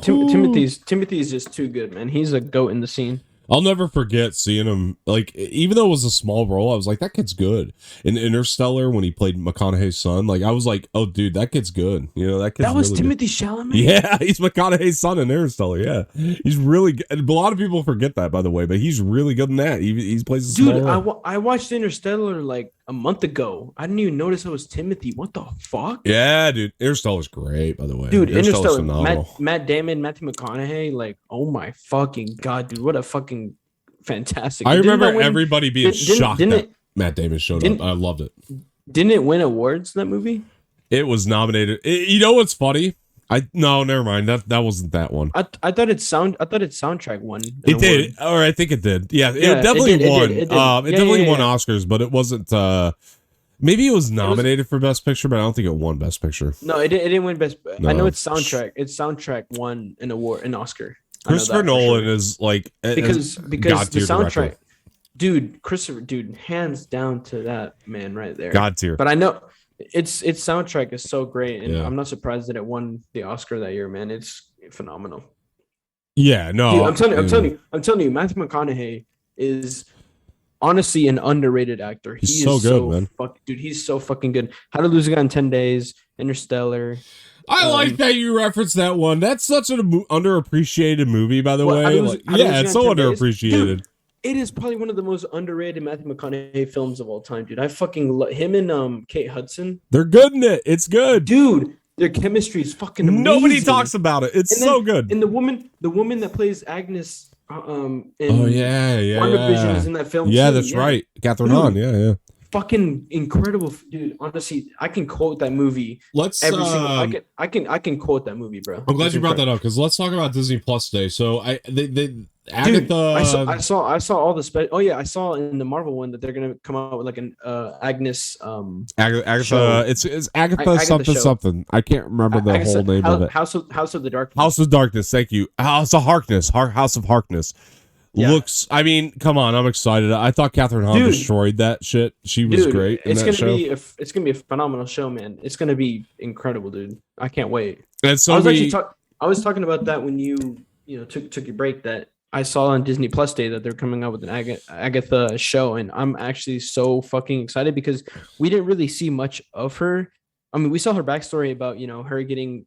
Timothy's just too good, man. He's a goat in the scene. I'll never forget seeing him, like, even though it was a small role, I was like, that kid's good. In Interstellar, when he played McConaughey's son, like, I was like, oh, dude, that kid's good. You know, that kid's That was really Timothy Chalamet? Yeah, he's McConaughey's son in Interstellar, yeah. He's really good. A lot of people forget that, by the way, but he's really good in that. He plays a small role. Dude, I watched Interstellar, like, a month ago. I didn't even notice it was Timothy. What the fuck? Yeah, dude. Interstellar's great, by the way. Dude, Interstellar's Interstellar, Matt Damon, Matthew McConaughey, like, oh my fucking God, dude. What a fucking fantastic. I remember everybody being shocked that Matt Damon showed up. I loved it. Didn't it win awards, that movie? It was nominated. You know what's funny? No, never mind. That wasn't that one. I thought its soundtrack won. It did, or I think it did. Yeah, it definitely won. It definitely won Oscars, but it wasn't. Maybe it was nominated for Best Picture, but I don't think it won Best Picture. No, it didn't win Best. No. I know its soundtrack won an Oscar. Christopher Nolan is like because the soundtrack, director. Dude, hands down to that man right there. God tier. But I know its soundtrack is so great, and I'm not surprised that it won the Oscar that year, man. It's phenomenal. Yeah, no, dude, I'm telling you, Matthew McConaughey is honestly an underrated actor. He's so good, man. Dude, he's so fucking good. How to Lose a Guy in 10 Days, Interstellar. I like that you referenced that one. That's such an underappreciated movie, by the way. It's so underappreciated. Dude, it is probably one of the most underrated Matthew McConaughey films of all time, dude. I fucking love him and Kate Hudson. They're good in it. It's good, dude. Their chemistry is fucking amazing. Nobody talks about it. It's so good. And the woman that plays Agnes, WandaVision is in that film. Yeah, too. That's right. Catherine Hahn. Yeah. Fucking incredible, dude. Honestly, I can quote that movie. I can quote that movie, bro. I'm glad you brought that up because let's talk about Disney Plus Day. So Agatha. Dude, I saw all the I saw in the Marvel one that they're gonna come out with like an Agnes Agatha show. It's Agatha something. I can't remember the whole name of it. House of the Darkness. House of Darkness. Thank you. House of Harkness. Yeah. Looks, I mean, come on, I'm excited. I thought Catherine Hahn destroyed that shit. She was great in that show. It's gonna be a phenomenal show, man. It's gonna be incredible, dude. I can't wait. And so I was talking about that when you took your break. That I saw on Disney Plus Day that they're coming out with an Agatha show, and I'm actually so fucking excited because we didn't really see much of her. I mean, we saw her backstory about her getting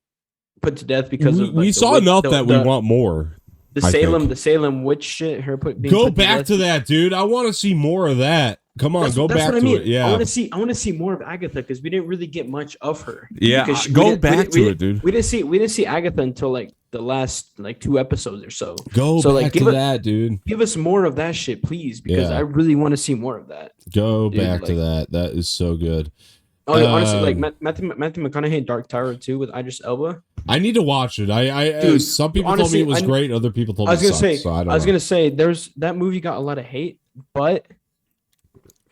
put to death because of. We saw enough that we want more. The Salem witch shit. Her go back to that, dude. I want to see more of that. Come on, go back to it. Yeah, I want to see more of Agatha because we didn't really get much of her. Yeah, go back to it, dude. We didn't see Agatha until like the last 2 episodes or so. Go back to that, dude. Give us more of that shit, please, because I really want to see more of that. Go back to that. That is so good. Oh, honestly, like Matthew McConaughey, Dark Tower 2 with Idris Elba. I need to watch it. Dude, some people told me it was great. Other people told me it sucked. I was gonna say that movie got a lot of hate, but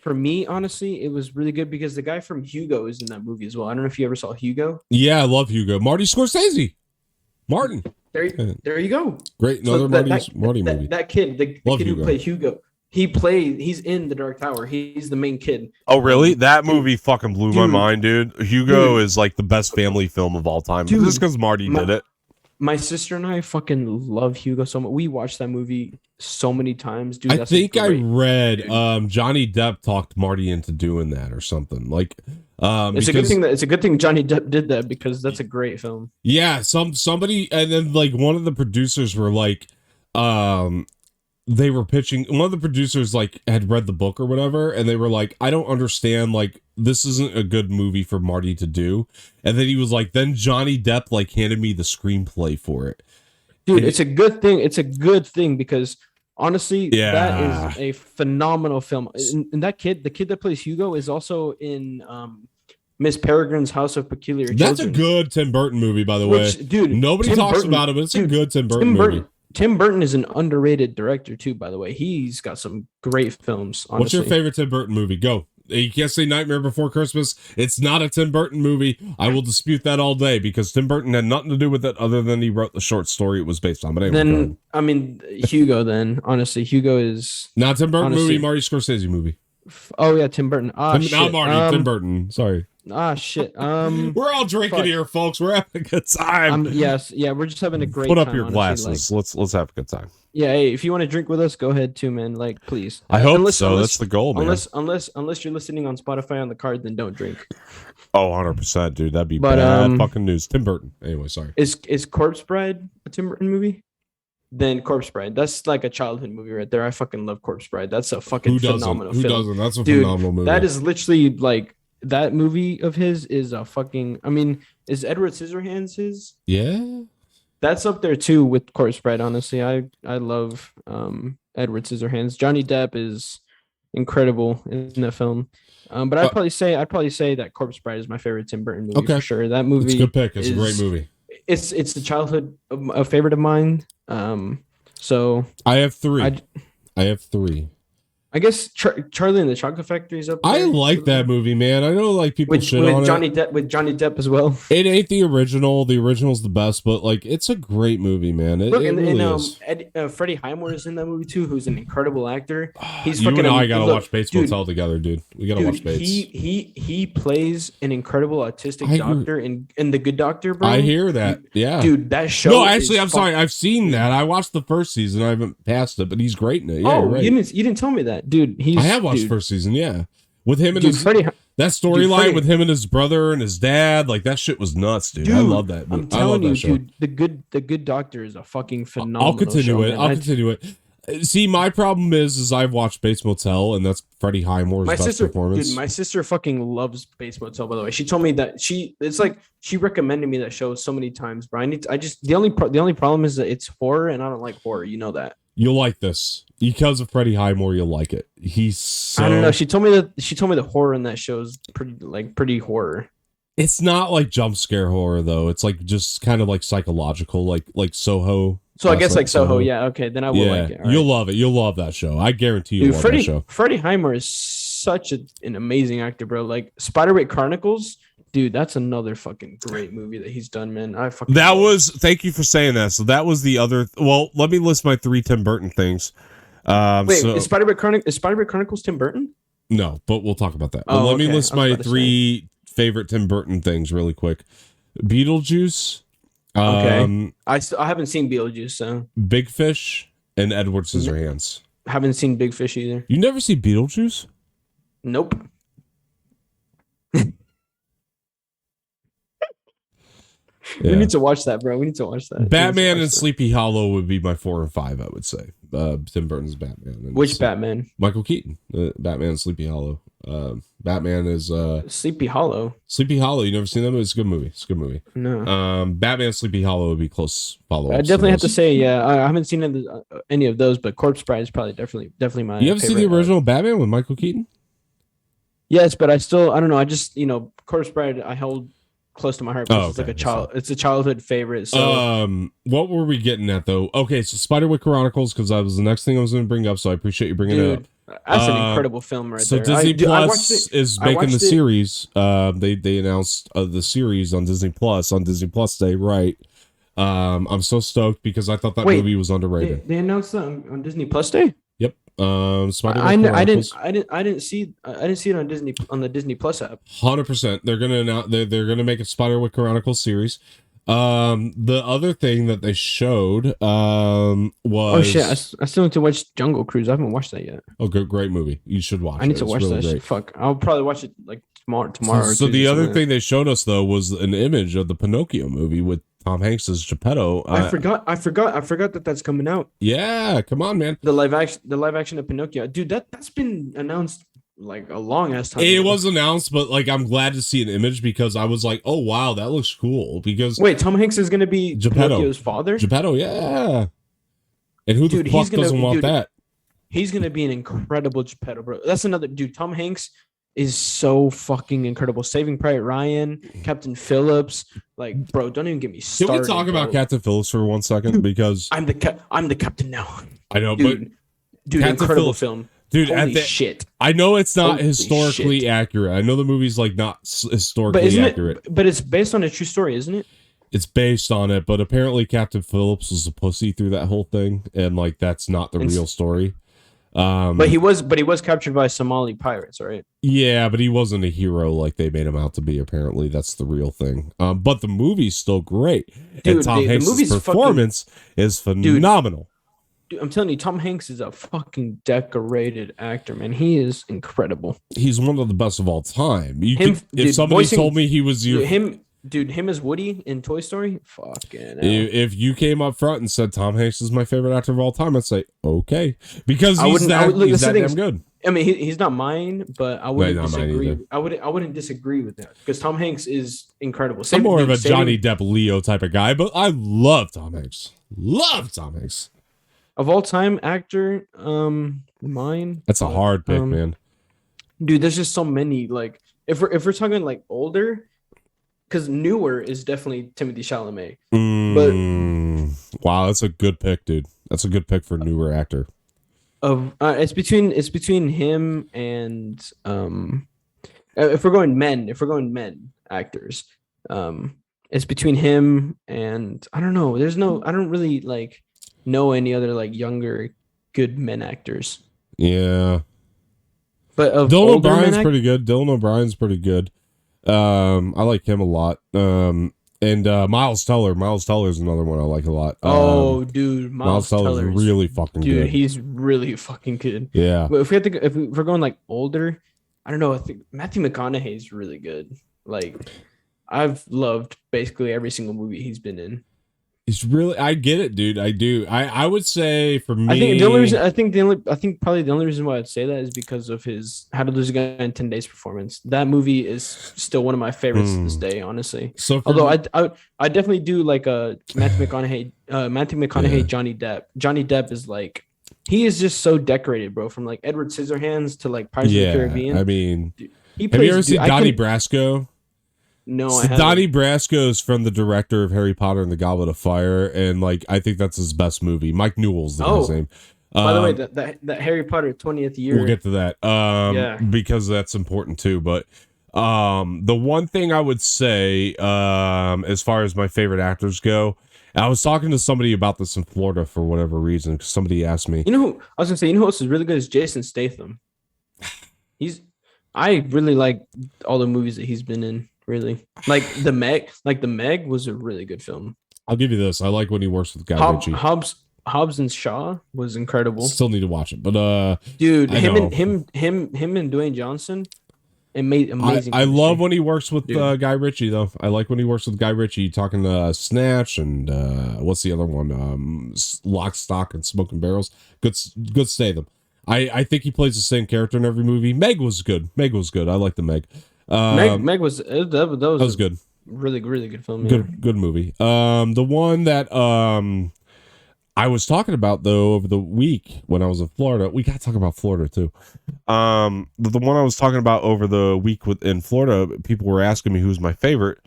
for me, honestly, it was really good because the guy from Hugo is in that movie as well. I don't know if you ever saw Hugo. Yeah, I love Hugo. Marty Scorsese. Martin. There you go. Great, another Marty movie. That kid, the kid who played Hugo. He's in the Dark Tower. He's the main kid. Oh, really? That movie fucking blew my mind, dude. Hugo is like the best family film of all time. Dude, just because Marty did it. My sister and I fucking love Hugo so much. We watched that movie so many times, dude. I think I read Johnny Depp talked Marty into doing that or something. Like it's a good thing Johnny Depp did that because that's a great film. Yeah, somebody and then like one of the producers were like they were pitching, one of the producers like had read the book or whatever, and they were like, I don't understand, like this isn't a good movie for Marty to do. And then he was like, then Johnny Depp like handed me the screenplay for it. Dude, it's a good thing because honestly, that is a phenomenal film. And that kid, the kid that plays Hugo, is also in Miss Peregrine's House of Peculiar Children. That's a good Tim Burton movie, by the way. Dude, nobody talks about it, but it's a good Tim Burton movie. Tim Burton is an underrated director too, by the way. He's got some great films. Honestly. What's your favorite Tim Burton movie? Go. You can't say Nightmare Before Christmas. It's not a Tim Burton movie. I will dispute that all day because Tim Burton had nothing to do with it other than he wrote the short story it was based on. But anyway, then I mean, Hugo. Then honestly, Hugo is not Tim Burton honestly, movie. Marty Scorsese movie. Oh yeah, Tim Burton. Shit. Not Marty. Tim Burton. Sorry. Shit. We're all drinking here, folks. We're having a good time. Yes. Yeah, we're just having a great. Put up time, your honestly. glasses. Let's have a good time. Yeah. Hey, if you want to drink with us, go ahead too, man. Like, please. I hope so. That's the goal, man. Unless you're listening on Spotify on the card, then don't drink. Oh, 100%, dude. That'd be bad fucking news. Tim Burton. Anyway, sorry. Is Corpse Bride a Tim Burton movie? Then Corpse Bride. That's like a childhood movie right there. I fucking love Corpse Bride. That's a fucking phenomenal film. Who doesn't? That's a phenomenal movie. That is literally like that movie of his is a fucking. I mean, is Edward Scissorhands his? Yeah. That's up there too with Corpse Bride. Honestly, I love Edward Scissorhands. Johnny Depp is incredible in that film. But I'd probably say that Corpse Bride is my favorite Tim Burton movie for sure. That movie. It's a good pick. It's a great movie. It's the childhood a favorite of mine. So I have three. I have three. I guess Charlie and the Chocolate Factory is up there. I like that movie, man. I know like people shit on it. With Johnny Depp as well. It ain't the original. The original's the best, but like it's a great movie, man. It really is. Freddie Highmore is in that movie too, who's an incredible actor. He's you fucking. And I gotta watch Bates Motel together, dude. We gotta watch Bates. He plays an incredible autistic doctor in The Good Doctor, bro. I hear that. Yeah, dude, that show. No, actually, I'm sorry. I've seen that. I watched the first season. I haven't passed it, but he's great in it. Yeah, right. You didn't tell me that, dude. I have watched first season. Yeah, with him and that storyline with him and his brother and his dad, like that shit was nuts, dude. I love that. I'm telling you, dude. The Good Doctor is a fucking phenomenal. I'll continue it. I'll continue it. See, my problem is I've watched Bates Motel, and that's Freddie Highmore's best performance. Dude, my sister fucking loves Bates Motel. By the way, she told me that she recommended me that show so many times. Brian, the only problem is that it's horror, and I don't like horror. You know that. You'll like this because of Freddie Highmore. You'll like it. I don't know. She told me the horror in that show is pretty horror. It's not like jump scare horror though. It's like just kind of like psychological, like Soho. So I guess like Soho, yeah. Okay, then I will like it. You'll love it. You'll love that show. I guarantee you'll love that show. Freddie Highmore is such an amazing actor, bro. Like Spiderwick Chronicles, dude. That's another fucking great movie that he's done, man. Thank you for saying that. So that was the other. Well, let me list my 3 Tim Burton things. Is Spiderwick Chronicles Tim Burton? No, but we'll talk about that. Let me list my 3 favorite Tim Burton things really quick. Beetlejuice. Okay. I haven't seen Beetlejuice, so Big Fish and Edward Scissorhands. Haven't seen Big Fish either. You never see Beetlejuice? Nope. We need to watch that, bro. We need to watch that. Batman and Sleepy Hollow would be my 4 and 5, I would say. Tim Burton's Batman. Which Batman? Michael Keaton. Batman and Sleepy Hollow. Batman is Sleepy Hollow. Sleepy Hollow. You never seen that movie? It's a good movie. No. Batman and Sleepy Hollow would be close follow-ups. I definitely have to say, yeah. I haven't seen any of those, but Corpse Bride is probably definitely my. You haven't seen the original Batman with Michael Keaton? Yes, but I don't know. I just Corpse Bride I held close to my heart because it's like it's a childhood favorite. So what were we getting at though? Okay, so Spiderwick Chronicles, because that was the next thing I was going to bring up, so I appreciate you bringing it up. That's an incredible film right there. So Disney Plus is making the series. They announced the series on Disney Plus Day, right? I'm so stoked because I thought that movie was underrated. They announced that on Disney Plus Day? Yep. I didn't see it on the Disney Plus app. 100%. They're gonna make a Spiderwick Chronicles series. The other thing that they showed was shit. I still need to watch Jungle Cruise. I haven't watched that yet. Oh, great movie. You should watch it. I need to watch that shit. Fuck. I'll probably watch it like tomorrow. So the other thing they showed us though was an image of the Pinocchio movie with Tom Hanks as Geppetto. I forgot that's coming out. Yeah, come on, man. The live action of Pinocchio, dude. That's been announced like a long ass time. It was announced, but like I'm glad to see an image because I was like, oh wow, that looks cool. Because wait, Tom Hanks is gonna be Pinocchio's father. Geppetto, yeah. And who the fuck doesn't want that? He's gonna be an incredible Geppetto, bro. That's another dude. Tom Hanks is so fucking incredible. Saving Private Ryan, Captain Phillips, like, bro, don't even get me started. Can we talk about Captain Phillips for 1 second? Because I'm the captain now. I know, dude, but incredible film. Dude, Holy shit. I know it's not Holy historically shit. accurate. I know the movie's like not historically But isn't accurate. but it's based on a true story, isn't it? It's based on it, but apparently Captain Phillips was a pussy through that whole thing, and like that's not the real story. But he was captured by Somali pirates, right? Yeah, but he wasn't a hero like they made him out to be. Apparently, that's the real thing. But the movie's still great, Dude, and Tom Hanks' performance is phenomenal. Dude, I'm telling you, Tom Hanks is a fucking decorated actor, man. He is incredible. He's one of the best of all time. If somebody told me he was him as Woody in Toy Story, fucking hell. If you came up front and said Tom Hanks is my favorite actor of all time, I'd say okay, because he's that damn good. I mean, he's not mine, but I wouldn't disagree. I wouldn't disagree with that because Tom Hanks is incredible. I'm more of a Johnny Depp Leo type of guy, but I love Tom Hanks. Love Tom Hanks. Of all time actor, mine. That's a hard pick, man. Dude, there's just so many. Like, if we're talking like older. Because newer is definitely Timothée Chalamet. Wow, that's a good pick, dude. That's a good pick for a newer actor. It's between him and if we're going men actors, it's between him and I don't know. I don't really like know any other like younger good men actors. Yeah, but Dylan O'Brien's pretty good. Dylan O'Brien's pretty good. I like him a lot. And Miles Teller. Miles Teller is another one I like a lot. Dude, Miles Teller's really fucking good. Dude, he's really fucking good. Yeah. But if we're going like older, I don't know. I think Matthew McConaughey is really good. Like, I've loved basically every single movie he's been in. He's really, I get it, dude. I do. I would say for me, I think probably the only reason why I'd say that is because of his How to Lose a Guy in 10 Days performance. That movie is still one of my favorites to this day, honestly. So although I definitely do like a Matthew McConaughey, Johnny Depp. Johnny Depp is like, he is just so decorated, bro. From like Edward Scissorhands to like Pirates of the Caribbean. I mean, dude, have you ever seen Donnie Brasco? No, so Donnie Brasco is from the director of Harry Potter and the Goblet of Fire, and like I think that's his best movie. Mike Newell's the guy's name. By the way, that Harry Potter 20th year. We'll get to that. Because that's important too. But the one thing I would say, as far as my favorite actors go, I was talking to somebody about this in Florida for whatever reason, because somebody asked me. You know who I was gonna say? You know who else is really good is Jason Statham. I really like all the movies that he's been in. Really, like the Meg was a really good film. I'll give you this. I like when he works with Guy Ritchie. Hobbs and Shaw was incredible. Still need to watch it, but dude, him and Dwayne Johnson, it made amazing. I love when he works with Guy Ritchie though. I like when he works with Guy Ritchie, talking to Snatch and what's the other one? Lock, Stock, and Smoking Barrels. Good Statham. I think he plays the same character in every movie. Meg was good. I like the Meg. Meg was that was good. Really good film. Yeah. Good movie. The one that I was talking about though over the week when I was in Florida, we got to talk about Florida too. The one I was talking about over the week in Florida, people were asking me who's my favorite.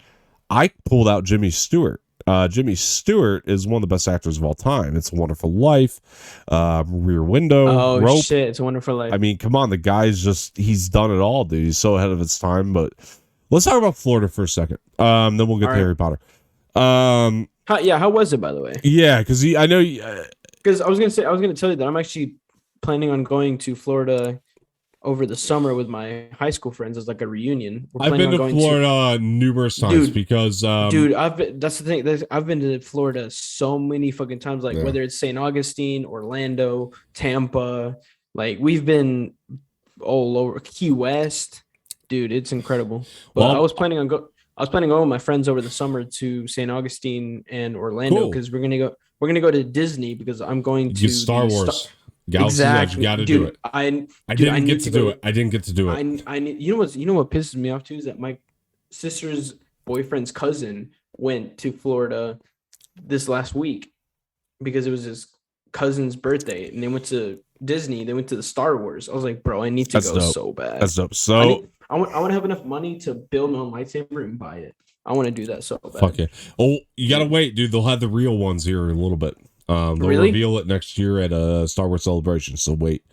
I pulled out Jimmy Stewart. Jimmy Stewart is one of the best actors of all time. It's a Wonderful Life, Rear Window, Rope. Shit, It's a Wonderful Life. I mean, come on, the guy's he's done it all, dude. He's so ahead of his time. But let's talk about Florida for a second. Then we'll get to Harry Potter. How was it, by the way? Yeah, because I know. Because I was gonna tell you that I'm actually planning on going to Florida over the summer with my high school friends as like a reunion. I've been to Florida numerous times because that's the thing. I've been to Florida so many fucking times, like whether it's St. Augustine, Orlando, Tampa, like we've been all over Key West, dude. It's incredible. But I was planning on going with my friends over the summer to St. Augustine and Orlando because we're gonna go to Disney because I'm going to Star Wars. Galaxy exactly. You got to do it. I didn't get to do it. I need. You know what pisses me off too is that my sister's boyfriend's cousin went to Florida this last week because it was his cousin's birthday, and they went to Disney. They went to the Star Wars. I was like, bro, I need to go so bad. That's dope. So I want to have enough money to build my own lightsaber and buy it. I want to do that so bad. Fuck it. Oh, you gotta wait, dude. They'll have the real ones here in a little bit. They'll reveal it next year at a Star Wars Celebration, so wait.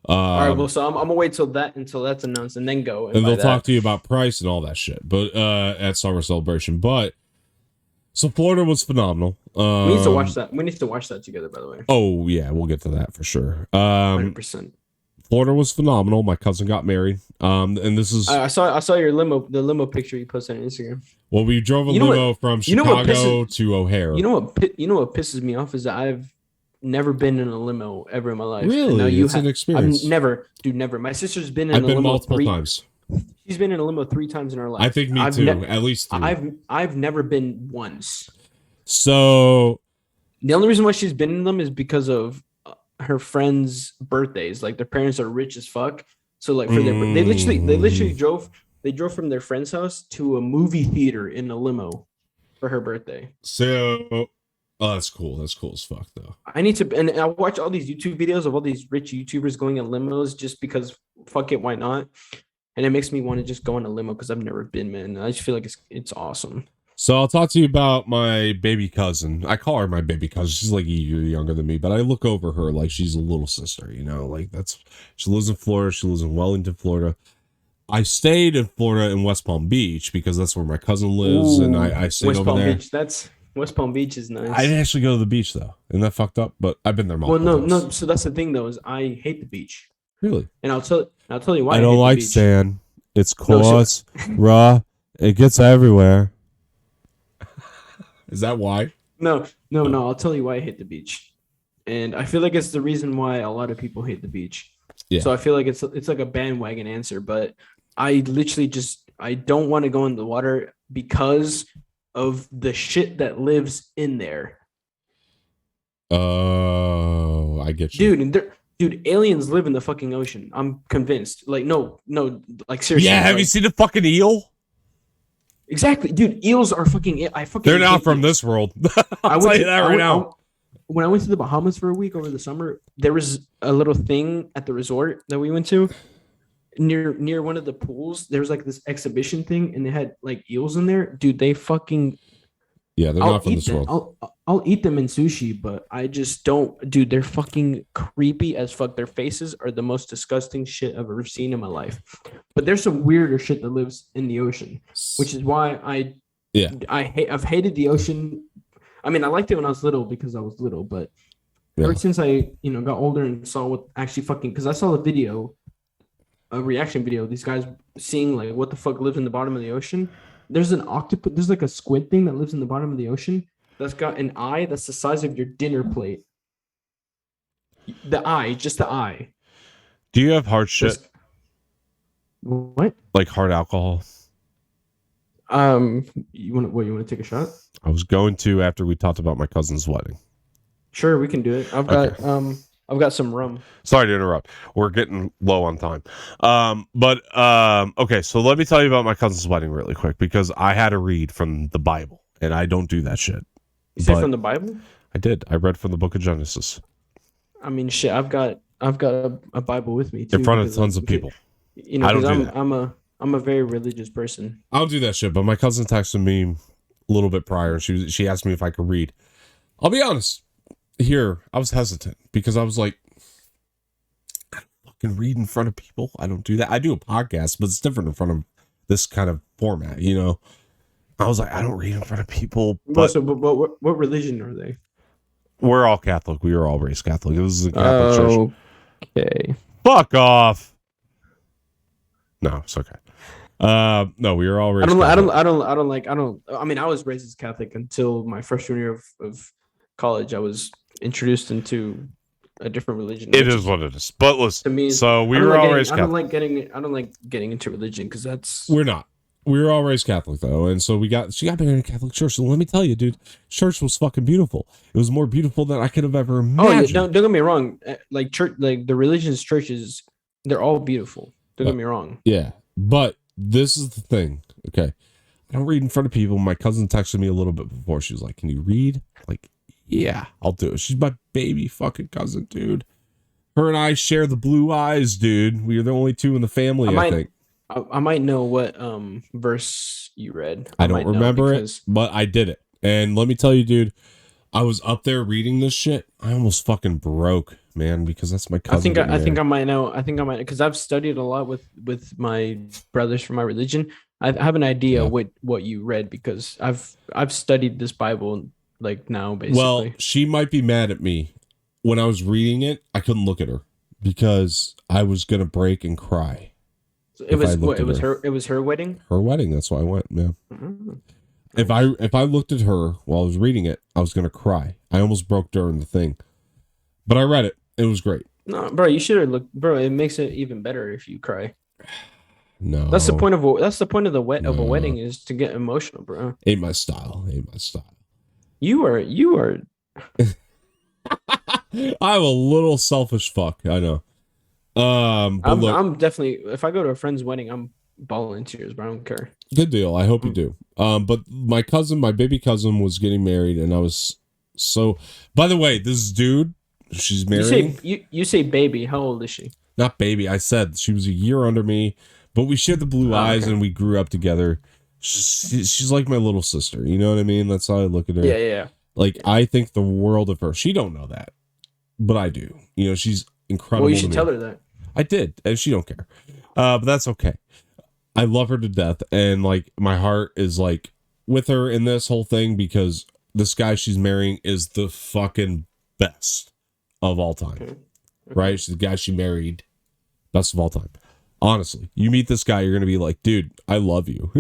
All right, well, so I'm gonna wait until that's announced and then go and buy they'll that. talk to you about price and all that shit. But at Summer Celebration, but so Florida was phenomenal. We need to watch that. We need to watch that together, by the way. Oh yeah, we'll get to that for sure. 100%. Florida was phenomenal. My cousin got married. And this is I saw your limo picture you posted on Instagram. well, we drove a limo from Chicago to O'Hare. You know what pisses me off is that I've never been in a limo ever in my life. Really? Now it's an experience. I've never. My sister's been in I've a been limo multiple times. She's been in a limo 3 times in her life. I think me too. At least 3. I've never been once. So the only reason why she's been in them is because of her friends' birthdays. Like their parents are rich as fuck. So like for they literally drove from their friend's house to a movie theater in a limo for her birthday. So that's cool. That's cool as fuck though. I need to, and I watch all these YouTube videos of all these rich YouTubers going in limos just because fuck it, why not? And it makes me want to just go on a limo because I've never been, man. I just feel like it's awesome. So I'll talk to you about my baby cousin. I call her my baby cousin. She's like a year younger than me, but I look over her like she's a little sister, you know, like she lives in Florida. She lives in Wellington, Florida. I stayed in Florida in West Palm Beach because that's where my cousin lives. And I stayed West over Palm there. Beach. West Palm Beach is nice. I didn't actually go to the beach though. Isn't that fucked up? But I've been there multiple times. No. So that's the thing though, is I hate the beach. Really? And I'll tell you why. I don't like sand. It's coarse, raw. It gets everywhere. Is that why? No. I'll tell you why I hate the beach, and I feel like it's the reason why a lot of people hate the beach. Yeah. So I feel like it's like a bandwagon answer, but I literally I don't want to go in the water because of the shit that lives in there. Oh, I get you, dude. Aliens live in the fucking ocean. I'm convinced. Like no, like seriously. Yeah. Have you seen a fucking eel? Exactly, dude. Eels are fucking. They're not from this world. I'll tell you that right now. When I went to the Bahamas for a week over the summer, there was a little thing at the resort that we went to. Near one of the pools, there was like this exhibition thing, and they had like eels in there. Dude, they fucking. Yeah, they're not from this world. I'll eat them in sushi, but I just don't. Dude, they're fucking creepy as fuck. Their faces are the most disgusting shit I've ever seen in my life. But there's some weirder shit that lives in the ocean, which is why I've hated the ocean. I mean, I liked it when I was little because I was little, but ever since I got older and saw what actually fucking, because I saw the video, a reaction video, these guys seeing like what the fuck lives in the bottom of the ocean. There's an octopus. There's like a squid thing that lives in the bottom of the ocean that's got an eye that's the size of your dinner plate. The eye, just the eye. Do you have hard shit? What? Like hard alcohol? You want to take a shot? I was going to after we talked about my cousin's wedding. Sure, we can do it. I've got some rum. Sorry to interrupt. We're getting low on time. Okay, so let me tell you about my cousin's wedding really quick because I had to read from the Bible and I don't do that shit. You say from the Bible? I did. I read from the book of Genesis. I mean, shit, I've got a Bible with me too, in front of tons of people. You know, because I'm a very religious person. I don't do that shit, but my cousin texted me a little bit prior and she asked me if I could read. I'll be honest. Here, I was hesitant because I was like, I don't fucking read in front of people. I don't do that. I do a podcast, but it's different in front of this kind of format, you know? I was like, I don't read in front of people. But what religion are they? We're all Catholic. We were all raised Catholic. It was a Catholic church. Okay. Fuck off. No, it's okay. No, we were all raised Catholic. I mean, I was raised as Catholic until my freshman year of college. I was introduced into a different religion. It is what it is. But listen, to me, so we were all raised Catholic. I don't like getting into religion because that's we're not. We were all raised Catholic though, and so she got married in a Catholic church. So let me tell you, dude, church was fucking beautiful. It was more beautiful than I could have ever imagined. Oh, yeah, don't get me wrong. Like church, like the religious churches, they're all beautiful. Don't get me wrong. Yeah, but this is the thing. Okay, I don't read in front of people. My cousin texted me a little bit before. She was like, "Can you read?" Like, yeah, I'll do it. She's my baby fucking cousin, dude. Her and I share the blue eyes, dude. We are the only two in the family, I think. I might know what verse you read. I don't remember it, but I did it. And let me tell you, dude, I was up there reading this shit. I almost fucking broke, man, because that's my cousin. I think I might know. I think I might, because I've studied a lot with my brothers from my religion. I have an idea what you read, because I've studied this Bible like now basically. Well, she might be mad at me. When I was reading it, I couldn't look at her because I was gonna break and cry. So it was her wedding. Her wedding. That's why I went. Yeah. Mm-hmm. If I looked at her while I was reading it, I was gonna cry. I almost broke during the thing, but I read it. It was great. No, bro, you should have looked, bro. It makes it even better if you cry. No, that's the point of a wedding, is to get emotional, bro. Ain't my style. You are. I'm a little selfish fuck. I know. I'm definitely. If I go to a friend's wedding, I'm bawling tears, but I don't care. Good deal. I hope you do. But my baby cousin, was getting married, and I was so. By the way, this dude, she's married. You say baby. How old is she? Not baby. I said she was a year under me, but we shared the blue eyes, and we grew up together. She's like my little sister. You know what I mean? That's how I look at her. Yeah. Like, I think the world of her. She don't know that, but I do. You know, she's incredible. Well, you should tell her that. I did, and she don't care. But that's okay. I love her to death, and like my heart is like with her in this whole thing, because this guy she's marrying is the fucking best of all time. Okay. Right? She's the guy she married, best of all time. Honestly, you meet this guy, you're gonna be like, dude, I love you.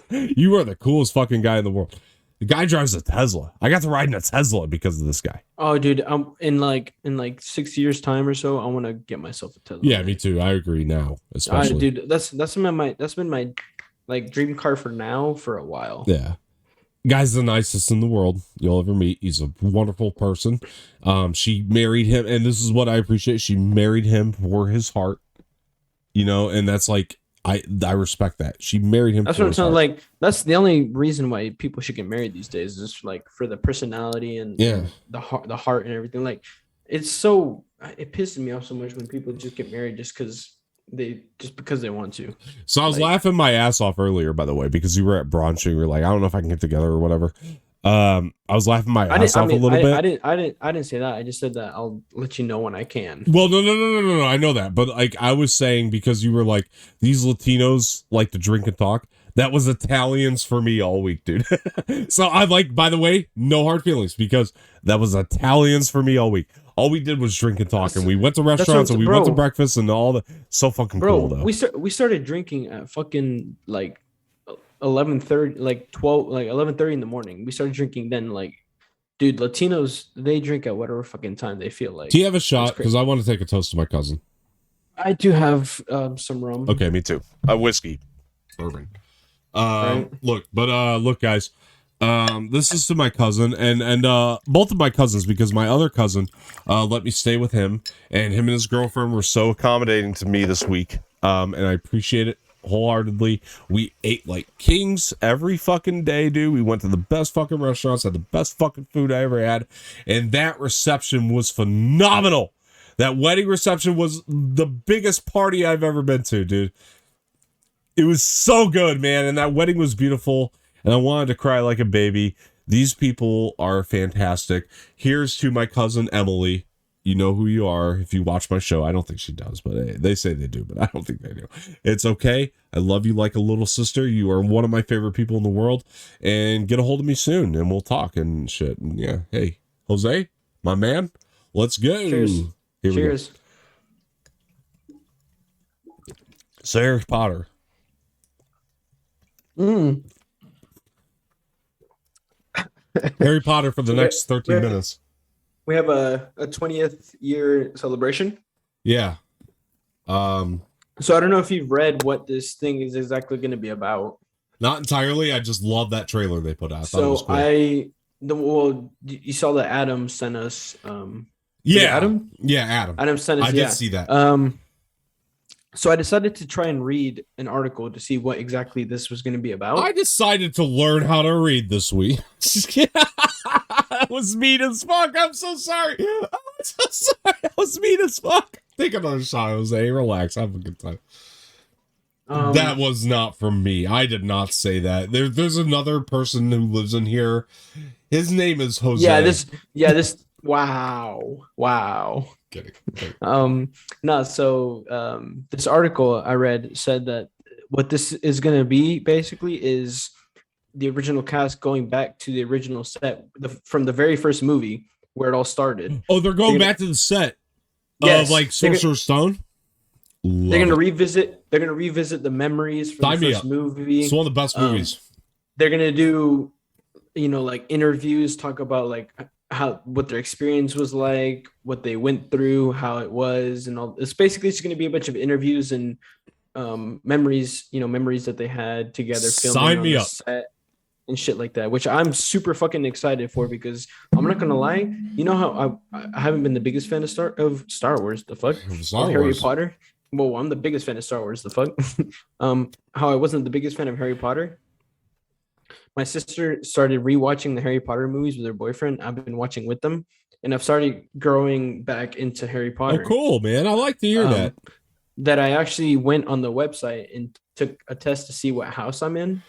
You are the coolest fucking guy in the world. The guy drives a Tesla. I got to ride in a Tesla because of this guy. Oh, dude, in like 6 years time or so, I want to get myself a Tesla. Yeah, me too. I agree now, especially. Dude, that's been my like dream car for now for a while. Yeah. Guy's the nicest in the world you'll ever meet. He's a wonderful person. She married him, and this is what I appreciate. She married him for his heart. You know, and that's like, I respect that. She married him. That's what I'm saying. Like, that's the only reason why people should get married these days, is like for the personality and the heart and everything. Like, it pisses me off so much when people just get married just because they want to. So I was laughing my ass off earlier, by the way, because you were at brunch and you were like, I don't know if I can get together or whatever. I was laughing my ass off a little bit. I didn't say that. I just said that I'll let you know when I can. Well, no. I know that, but like I was saying, because you were like, these Latinos like to drink and talk. That was Italians for me all week, dude. So I'm like, by the way, no hard feelings, because that was Italians for me all week. All we did was drink and talk, and we went to restaurants and we went to breakfast and all the so fucking cool though. We started drinking at fucking like 11:30, like 12, like 11:30 in the morning. We started drinking then. Like, dude, Latinos, they drink at whatever fucking time they feel like. Do you have a shot? Because I want to take a toast to my cousin. I do have some rum. Okay, me too. A whiskey, bourbon. Right. Look, guys. This is to my cousin and both of my cousins, because my other cousin let me stay with him, and him and his girlfriend were so accommodating to me this week. And I appreciate it wholeheartedly. We ate like kings every fucking day, dude. We went to the best fucking restaurants, had the best fucking food I ever had, and that reception was phenomenal. That wedding reception was the biggest party I've ever been to, dude. It was so good, man, and that wedding was beautiful, and I wanted to cry like a baby. These people are fantastic. Here's to my cousin Emily. You know who you are if you watch my show. I don't think she does, but hey, they say they do, but I don't think they do. It's okay. I love you like a little sister. You are one of my favorite people in the world, and get a hold of me soon, and we'll talk and shit. And yeah, hey, Jose, my man, let's go. Cheers. Cheers. So Harry Potter. Harry Potter for the next 13 minutes. We have a 20th year celebration. Yeah. So I don't know if you've read what this thing is exactly going to be about. Not entirely. I just love that trailer they put out. I thought it was cool. You saw that Adam sent us. Yeah, Adam. Yeah, Adam. Adam sent us. I did see that. So I decided to try and read an article to see what exactly this was going to be about. I decided to learn how to read this week. That was mean as fuck. I'm so sorry. That was mean as fuck. Take another shot, Jose. Relax. Have a good time. That was not from me. I did not say that. There's another person who lives in here. His name is Jose. This. Wow. Kidding. No, so this article I read said that what this is going to be basically is the original cast going back to the original set from the very first movie where it all started. Oh, they're going back to the set of like Sorcerer's Stone. They're gonna revisit. They're gonna revisit the memories from the first movie. It's one of the best movies. They're gonna do, like interviews, talk about like what their experience was like, what they went through, how it was, and all. It's basically just gonna be a bunch of interviews and memories. Memories that they had together. Sign me up. Set and shit like that, which I'm super fucking excited for because I'm not gonna lie. You know how I haven't been the biggest fan of Star Wars. The fuck, Harry Potter. Well, I'm the biggest fan of Star Wars. The fuck, how I wasn't the biggest fan of Harry Potter. My sister started rewatching the Harry Potter movies with her boyfriend. I've been watching with them, and I've started growing back into Harry Potter. Oh, cool, man! I like to hear that. That I actually went on the website and took a test to see what house I'm in.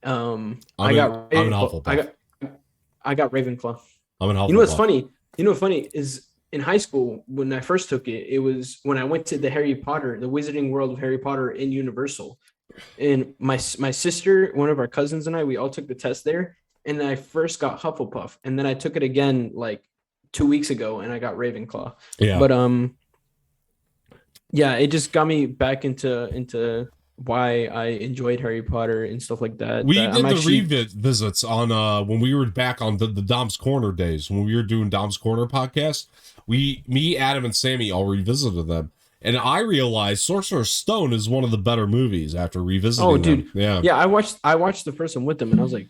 I got Ravenclaw. I'm in Hufflepuff. You know what's funny? Is in high school when I first took it, it was when I went to the Wizarding World of Harry Potter in Universal, and my sister, one of our cousins, and we all took the test there, and I first got Hufflepuff, and then I took it again like 2 weeks ago, and I got Ravenclaw. Yeah, but it just got me back into why I enjoyed Harry Potter and stuff like that. We did the revisits on when we were back on the Dom's Corner days when we were doing Dom's Corner podcast. Me, Adam, and Sammy all revisited them, and I realized Sorcerer's Stone is one of the better movies after revisiting. Oh, dude, them. yeah. I watched the first one with them, and I was like,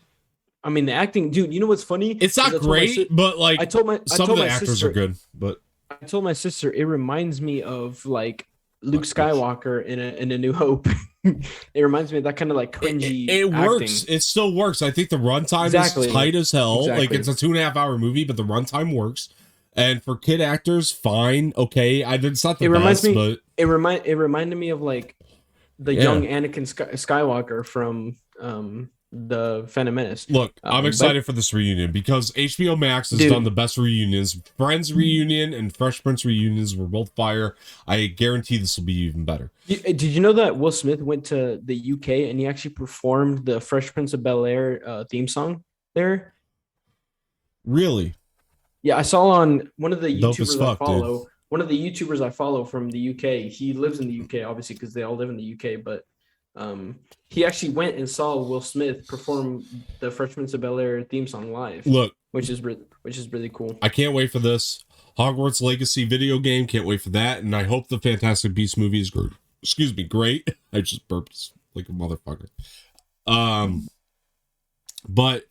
I mean, the acting, dude. You know what's funny? It's not great, but like some of the actors are good. But I told my sister it reminds me of like Luke Skywalker in A New Hope. It reminds me of that kind of like cringy. It works. It still works. I think the runtime is tight as hell. Exactly. Like it's a 2.5 hour movie, but the runtime works. And for kid actors, fine, okay. It's not the best, but it reminded me of like the young Anakin Skywalker from the Phantom Menace. Look, I'm excited for this reunion because HBO Max has done the best reunions. Friends reunion and Fresh Prince reunions were both fire. I guarantee this will be even better. Did you know that Will Smith went to the UK and he actually performed the Fresh Prince of Bel-Air theme song there? Really? Yeah, I saw on one of the YouTubers I follow. Dude. One of the YouTubers I follow from the UK. He lives in the UK, obviously, because they all live in the UK. But he actually went and saw Will Smith perform the Fresh Prince of Bel-Air theme song live. Look, which is really cool. I can't wait for this Hogwarts Legacy video game. Can't wait for that, and I hope the Fantastic Beasts movie is great. Excuse me, great. I just burped like a motherfucker. But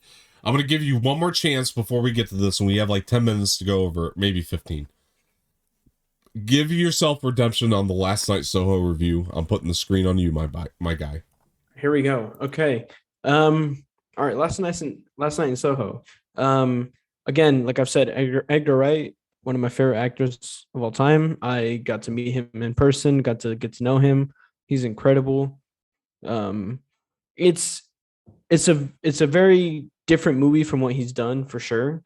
I'm going to give you one more chance before we get to this, and we have like 10 minutes to go over, maybe 15. Give yourself redemption on the Last Night Soho review. I'm putting the screen on you, my guy. Here we go. Okay. All right. Last night in Soho. Again, like I've said, Edgar Wright, one of my favorite actors of all time. I got to meet him in person, got to get to know him. He's incredible. It's a very different movie from what he's done for sure.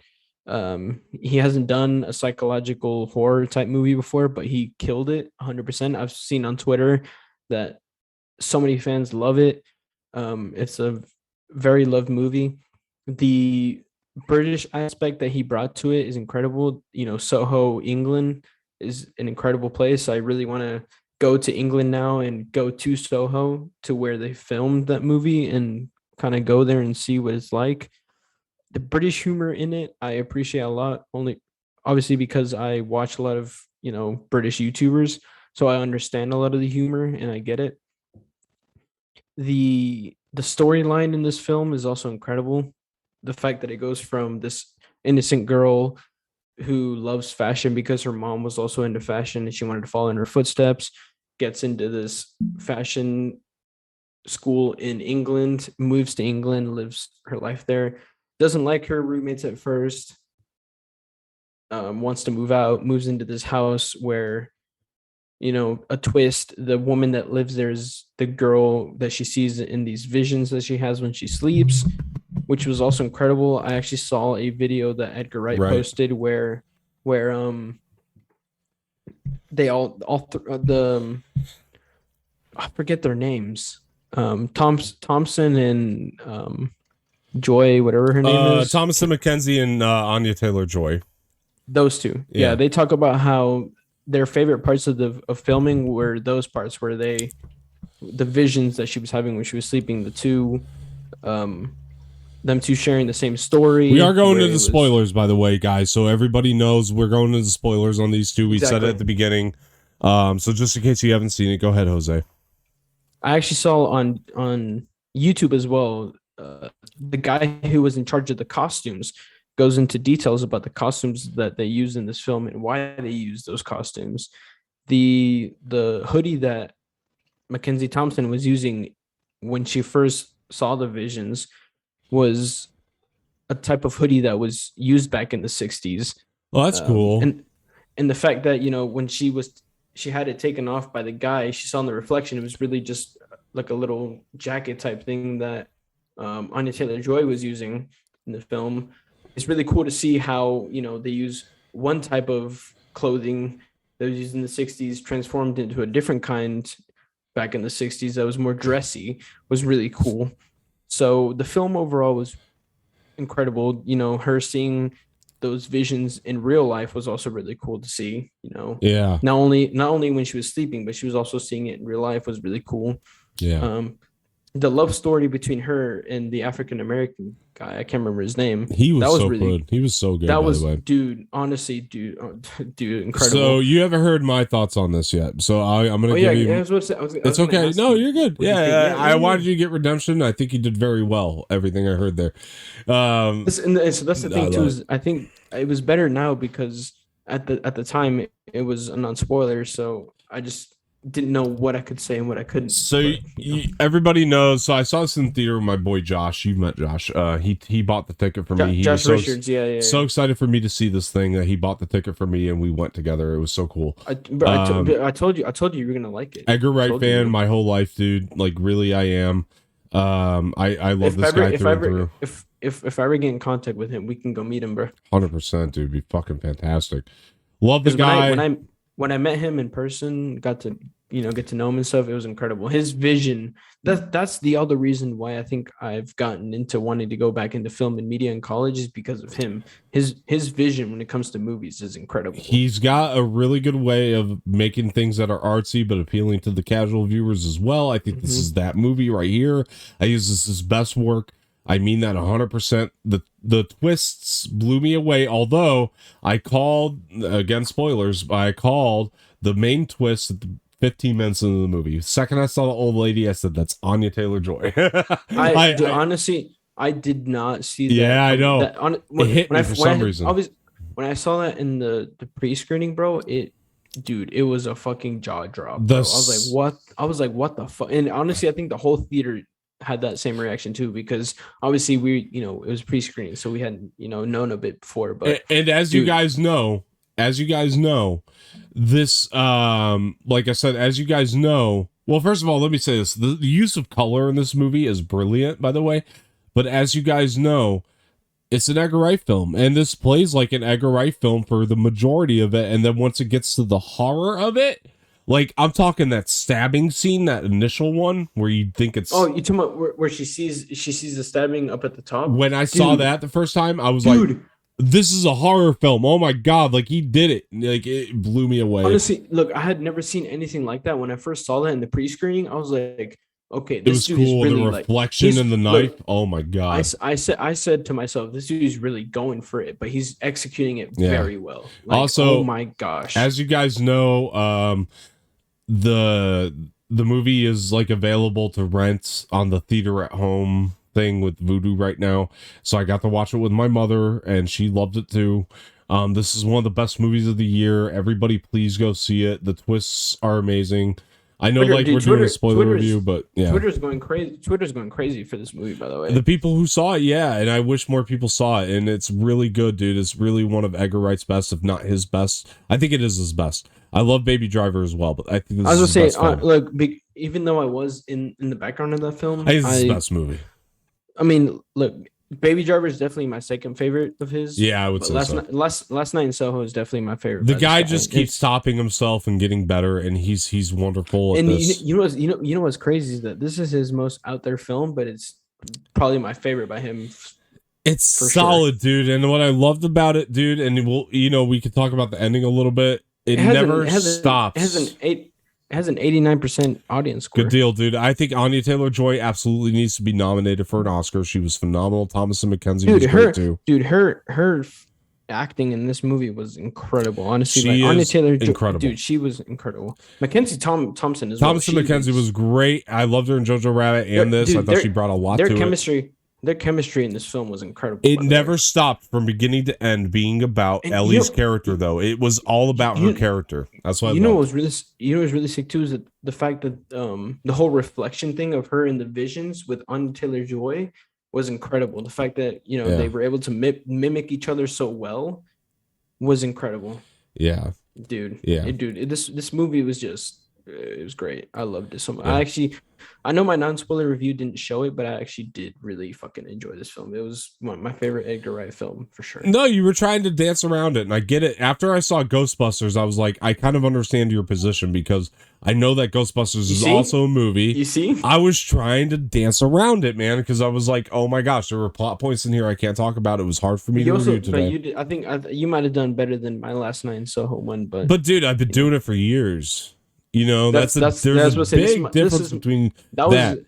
He hasn't done a psychological horror type movie before, but he killed it 100%. I've seen on Twitter that so many fans love it. It's a very loved movie. The British aspect that he brought to it is incredible. Soho, England is an incredible place. I really want to go to England now and go to Soho, to where they filmed that movie, and kind of go there and see what it's like. The British humor in it, I appreciate a lot, only obviously because I watch a lot of, British YouTubers. So I understand a lot of the humor and I get it. The storyline in this film is also incredible. The fact that it goes from this innocent girl who loves fashion because her mom was also into fashion and she wanted to follow in her footsteps, gets into this fashion school in England, moves to England, lives her life there, doesn't like her roommates at first, wants to move out, moves into this house where a twist. The woman that lives there is the girl that she sees in these visions that she has when she sleeps, which was also incredible. I actually saw a video that Edgar Wright posted where they I forget their names. Thompson and Joy, whatever her name is. Thomasin McKenzie and Anya Taylor-Joy. Those two. Yeah, they talk about how their favorite parts of filming were those parts where the visions that she was having when she was sleeping, them two sharing the same story. We are going into spoilers, by the way, guys, so everybody knows we're going into spoilers on these two. We said it at the beginning. So just in case you haven't seen it, go ahead, Jose. I actually saw on YouTube as well, the guy who was in charge of the costumes goes into details about the costumes that they use in this film and why they use those costumes. The hoodie that Mackenzie Thompson was using when she first saw the visions was a type of hoodie that was used back in the 60s. Well, that's cool. And the fact that, when she had it taken off by the guy, she saw in the reflection, it was really just like a little jacket type thing that Anya Taylor-Joy was using in the film. It's really cool to see how, they use one type of clothing that was used in the 60s, transformed into a different kind back in the 60s that was more dressy, was really cool. So the film overall was incredible. Her seeing those visions in real life was also really cool to see, Yeah. Not only when she was sleeping, but she was also seeing it in real life was really cool. Yeah. The love story between her and the African-American guy, I can't remember his name. He was so really good. He was so good. That was, by the way. Dude, honestly, dude, incredible. So you haven't heard my thoughts on this yet. So I'm going to give you. It's okay. No, you're good. Yeah, I wanted you to get redemption. I think you did very well. Everything I heard there. So that's the thing too. Is I think it was better now because at the time it was a non-spoiler. So I just didn't know what I could say and what I couldn't. So everybody knows. So I saw this in theater with my boy Josh. You've met Josh. He bought the ticket for me. He Josh was Richards. So excited for me to see this thing that he bought the ticket for me and we went together. It was so cool. I told you you were gonna like it. Edgar Wright fan my whole life, dude. Like really, I am. I love this guy through and through. If I ever get in contact with him, we can go meet him, bro. 100%, dude. Be fucking fantastic. Love the guy. When I met him in person, got to get to know him and stuff, it was incredible. His vision, that's the other reason why I think I've gotten into wanting to go back into film and media in college is because of him. His vision when it comes to movies is incredible. He's got a really good way of making things that are artsy but appealing to the casual viewers as well. I think this is that movie right here. I use this as best work. I mean that 100%. The twists blew me away, although I called, again, spoilers, but I called the main twist at the 15 minutes into the movie. Second I saw the old lady, I said, that's Anya Taylor-Joy. Honestly, I did not see that. Yeah, I know. It hit me for some reason. When I saw that in the pre-screening, bro, it was a fucking jaw drop. I was like, what the fuck? And honestly, I think the whole theater had that same reaction too, because obviously it was pre-screening, so we hadn't known a bit before. But and as you guys know, this like I said, as you guys know, well, first of all, let me say this: the use of color in this movie is brilliant, by the way. But as you guys know, it's an Edgar Wright film, and this plays like an Edgar Wright film for the majority of it. And then once it gets to the horror of it, like I'm talking that stabbing scene, that initial one where you think it's you talking about where she sees the stabbing up at the top. When I saw that the first time, I was like, this is a horror film. Oh my god, like he did it. Like it blew me away. Honestly, look, I had never seen anything like that. When I first saw that in the pre-screening, I was like, okay, this dude cool. Is really the reflection in the knife. Oh my god. I said to myself, this dude is really going for it, but he's executing it very well. Like, also, oh my gosh. As you guys know, the movie is like available to rent on the theater at home thing with Vudu right now, so I got to watch it with my mother and she loved it too. This is one of the best movies of the year. Everybody please go see it. The twists are amazing. I know we're doing a spoiler review, but yeah, Twitter's going crazy for this movie, by the way. The people who saw it, and I wish more people saw it, and it's really good, dude. It's really one of Edgar Wright's best, if not his best. I think it is his best. I love Baby Driver as well, but I think this I was is the gonna best say, film. look, even though I was in the background of that film, I think this is the best movie. I mean, look, Baby Driver is definitely my second favorite of his. Yeah, I would but say last Night in Soho is definitely my favorite. The guy just keeps topping himself and getting better, and he's wonderful at this. You know what's crazy is that this is his most out there film, but it's probably my favorite by him. It's solid, dude. And what I loved about it, dude, and we could talk about the ending a little bit. It never stops. It has an 89% audience score. Good deal, dude. I think Anya Taylor-Joy absolutely needs to be nominated for an Oscar. She was phenomenal. Thomasin McKenzie was great too. Dude, her acting in this movie was incredible. Honestly, Anya Taylor-Joy, incredible. Dude, she was incredible. Mackenzie Thompson as well. Thomasin McKenzie was great. I loved her in Jojo Rabbit and this. Dude, I thought she brought a lot to it. Their chemistry in this film was incredible. It never stopped from beginning to end being about Ellie's character, though. It was all about her character. That's why what was really sick too is that the fact that the whole reflection thing of her in the visions with Anya Taylor-Joy was incredible. The fact that they were able to mimic each other so well was incredible. Yeah, dude. Yeah, dude. This movie was just. It was great. I loved it so much. Yeah. I know my non-spoiler review didn't show it, but I actually did really fucking enjoy this film. It was my favorite Edgar Wright film for sure. No, you were trying to dance around it, and I get it. After I saw Ghostbusters, I was like, I kind of understand your position because I know that Ghostbusters is also a movie. You see? I was trying to dance around it, man, because I was like, oh my gosh, there were plot points in here I can't talk about. It was hard for me to review today. But I think you might have done better than my Last Night in Soho one, but dude, I've been doing it for years. There's a big difference between that.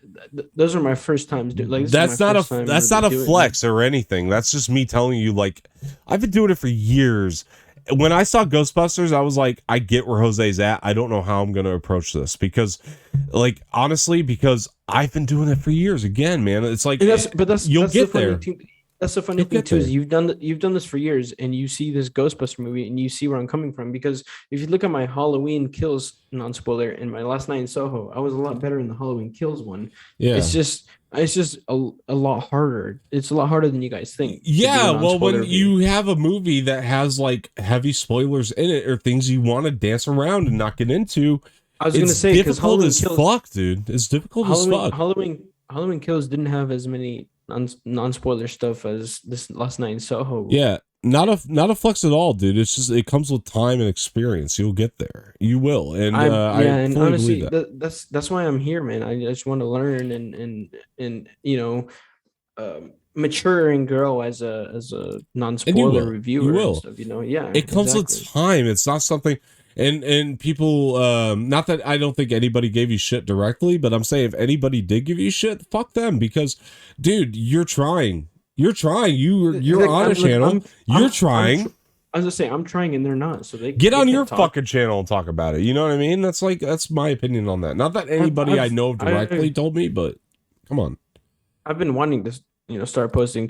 Those are my first times, dude. Like that's not a flex or anything. That's just me telling you, like, I've been doing it for years. When I saw Ghostbusters, I was like, I get where Jose's at. I don't know how I'm going to approach this because, like, honestly, because I've been doing it for years. Again, man, it's like, you'll get there. That's the funny thing too is you've done this for years, and you see this Ghostbuster movie, and you see where I'm coming from. Because if you look at my Halloween Kills non-spoiler and my Last Night in Soho, I was a lot better in the Halloween Kills one. Yeah, it's just a lot harder. It's a lot harder than you guys think. Yeah, well, when you have a movie that has like heavy spoilers in it or things you want to dance around and not get into, I was gonna say because difficult as fuck, dude. It's difficult as fuck. Halloween Kills didn't have as many non-spoiler stuff as this Last Night in Soho. Yeah, not a flex at all, dude. It's just it comes with time and experience. You'll get there. You will. And I fully honestly believe that. That's why I'm here, man. I just want to learn and mature and grow as a non-spoiler reviewer and stuff. Yeah. It comes with time. It's not something. And people, not that I don't think anybody gave you shit directly, but I'm saying if anybody did give you shit, fuck them because, dude, you're trying. You're trying. You're on a channel. You're trying. I was gonna say I'm trying and they're not. So they get on your fucking channel and talk about it. You know what I mean? That's my opinion on that. Not that anybody I know directly told me, but come on. I've been wanting to start posting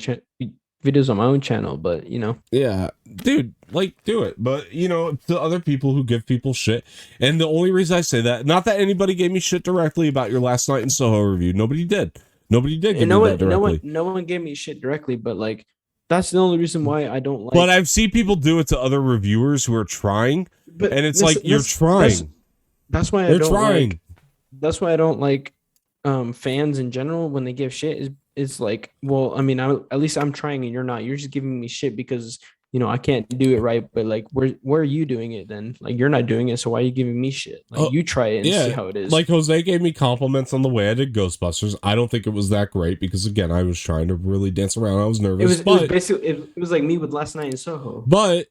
videos on my own channel, but yeah, dude, like do it. But to other people who give people shit, and the only reason I say that, not that anybody gave me shit directly about your Last Night in Soho review, nobody did give me that directly. No one gave me shit directly, but like that's the only reason why I don't like. But I've seen people do it to other reviewers who are trying, and it's like you're trying. That's why I don't trying. That's why I don't like fans in general when they give shit. It's like, well, I mean, at least I'm trying and you're not. You're just giving me shit because I can't do it right. But like, where are you doing it then? Like, you're not doing it, so why are you giving me shit? Like, you try it and see how it is. Like Jose gave me compliments on the way I did Ghostbusters. I don't think it was that great because again, I was trying to really dance around. I was nervous. It was basically it was like me with Last Night in Soho. But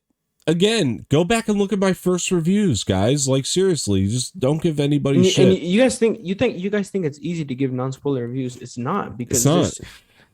again, go back and look at my first reviews, guys. Like seriously, just don't give anybody shit. And you guys think it's easy to give non-spoiler reviews? It's not because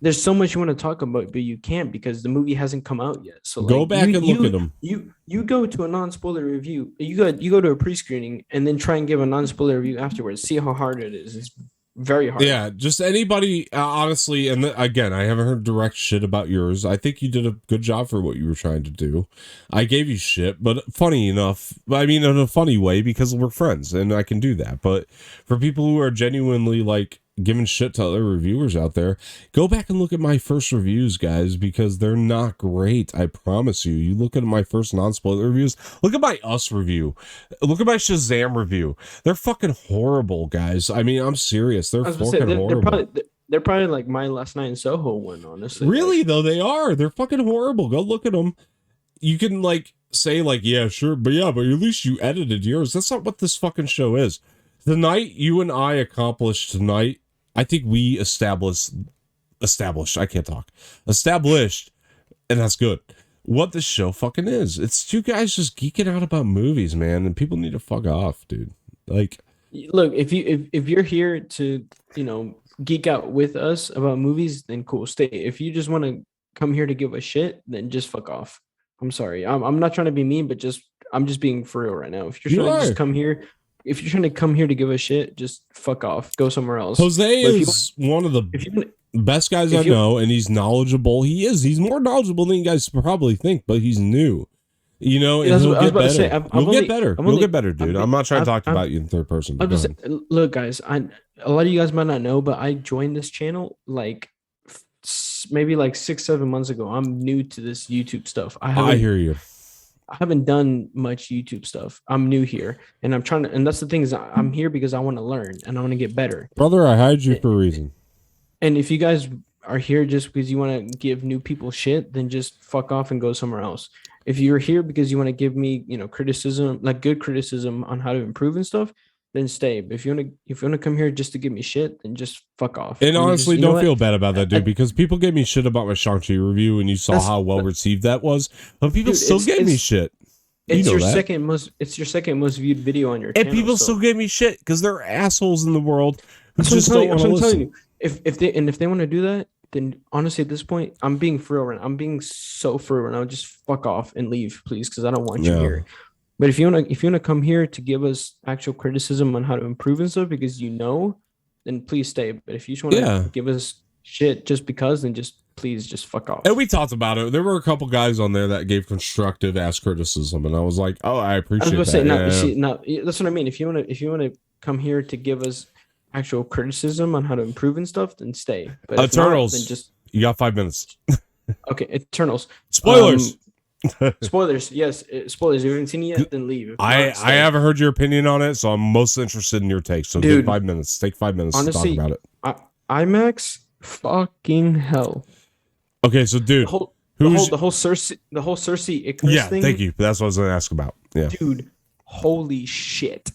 there's so much you want to talk about, but you can't because the movie hasn't come out yet. So go back and look at them. You go to a non-spoiler review. You go to a pre-screening and then try and give a non-spoiler review afterwards. See how hard it is. It's very hard. Yeah, just anybody, honestly, and again, I haven't heard direct shit about yours. I think you did a good job for what you were trying to do. I gave you shit, but funny enough, I mean, in a funny way because we're friends and I can do that. But for people who are genuinely like giving shit to other reviewers out there, go back and look at my first reviews, guys, because they're not great. I promise you. You look at my first non-spoiler reviews. Look at my Us review. Look at my Shazam review. They're fucking horrible, guys. I mean, I'm serious. They're fucking horrible. They're probably like my Last Night in Soho one, honestly. Really, like, though, they are. They're fucking horrible. Go look at them. You can like say like, yeah, sure, but at least you edited yours. That's not what this fucking show is. The night you and I accomplished tonight, I think we established, I can't talk, established, and that's good, what this show fucking is. It's two guys just geeking out about movies, man, and people need to fuck off, dude. Like, look, if you're here to, you know, geek out with us about movies, then cool, stay. If you just want to come here to give a shit, then just fuck off. I'm sorry. I'm not trying to be mean, but I'm just being for real right now. If you're trying to just come here, if you're trying to come here to give a shit, just fuck off. Go somewhere else. Jose is one of the best guys I know, and he's knowledgeable. He's more knowledgeable than you guys probably think, but he's new. You know, and he'll get better. You'll get better. You'll get better, dude. I'm not trying to talk about you in third person. Look, guys, a lot of you guys might not know, but I joined this channel like maybe like 6-7 months ago. I'm new to this YouTube stuff. I hear you. I haven't done much YouTube stuff. I'm new here, and I'm trying to. And that's the thing is, I'm here because I want to learn and I want to get better. Brother, I hired you for a reason. And if you guys are here just because you want to give new people shit, then just fuck off and go somewhere else. If you're here because you want to give me, you know, criticism, like good criticism on how to improve and stuff, then stay. But if you want to come here just to give me shit, then just fuck off. And honestly, don't feel bad about that, dude, because people gave me shit about my Shang-Chi review, and you saw how well received that was. But people still gave me shit. It's your second most viewed video on your channel. And people still gave me shit because they're assholes in the world who just don't want to listen. If they want to do that, then honestly, at this point, I'm being for real. I'm being so for real. Now just fuck off and leave, please, because I don't want you here. But if you wanna come here to give us actual criticism on how to improve and stuff, because you know, then please stay. But if you just want to give us shit just because, then please just fuck off. And we talked about it. There were a couple guys on there that gave constructive ass criticism, and I was like, oh, I appreciate that. That's what I mean. If you wanna come here to give us actual criticism on how to improve and stuff, then stay. But Eternals, not, then you got 5 minutes. Okay, Eternals. Spoilers. Spoilers, yes. Spoilers. If you haven't seen it yet, then leave. I haven't heard your opinion on it, so I'm most interested in your take. So dude, take 5 minutes. Take 5 minutes honestly, to talk about it. IMAX, fucking hell. Okay, so dude, the whole Cersei Icarus thing. Thank you. That's what I was going to ask about. Yeah, dude, holy shit.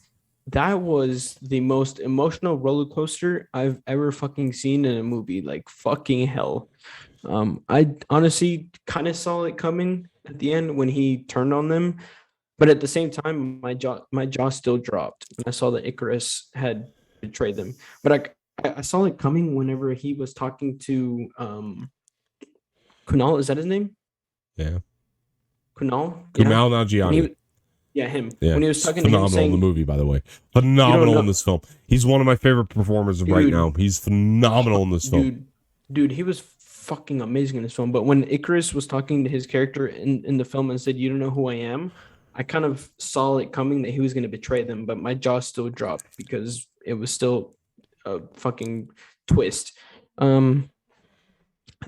That was the most emotional roller coaster I've ever fucking seen in a movie. Like fucking hell. I honestly kind of saw it coming at the end when he turned on them, but at the same time, my jaw still dropped when I saw that Icarus had betrayed them. But I saw it coming whenever he was talking to Kunal. Is that his name? Yeah. Kunal Nanjiani. Him. Yeah. When he was talking phenomenal to him, in the movie, by the way. Phenomenal in this film. He's one of my favorite performers right now. He's phenomenal in this film. Dude, he was fucking amazing in this film. But when Icarus was talking to his character in the film and said, "You don't know who I am," I kind of saw it coming that he was going to betray them, but my jaw still dropped because it was still a fucking twist. The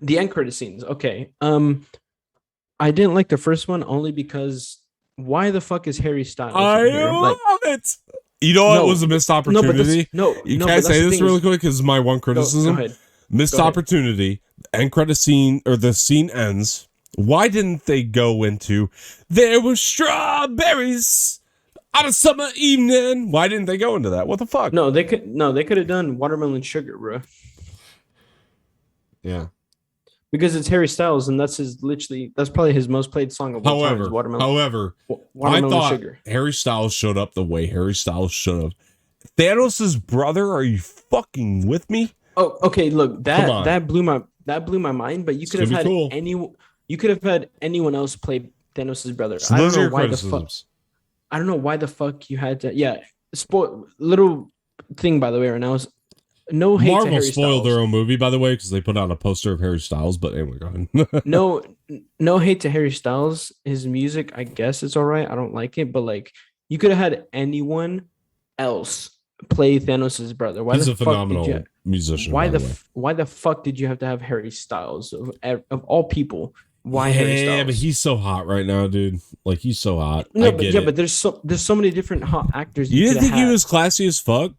end credit scenes. Okay. I didn't like the first one only because why the fuck is Harry Styles? I love it. You know what was a missed opportunity? Can I say this really quick? Because my one criticism. Go ahead. Missed opportunity. End credit scene, or the scene ends. Why didn't they go into there were strawberries on a summer evening? Why didn't they go into that? What the fuck? They could have done Watermelon Sugar, bro. Yeah. Because it's Harry Styles, and that's probably his most played song of all time. However, I thought Harry Styles showed up the way Harry Styles should have. Thanos' brother, are you fucking with me? Oh, okay. Look, that blew my mind. But you could have had anyone else play Thanos' brother. So those are your criticisms. I don't know why the fuck you had to. Yeah, little thing by the way right now is. No hate Marvel to Harry spoiled Styles. their own movie, by the way, because they put out a poster of Harry Styles. But anyway, go ahead. no hate to Harry Styles. His music, I guess it's all right. I don't like it, but like you could have had anyone else play Thanos' brother. He's a phenomenal musician. Why by the way. why the fuck did you have to have Harry Styles of all people? Why Harry Styles? Yeah, but he's so hot right now, dude. Like he's so hot. No, I but get yeah, it. but there's so many different hot actors. You didn't could think he have was classy as fuck?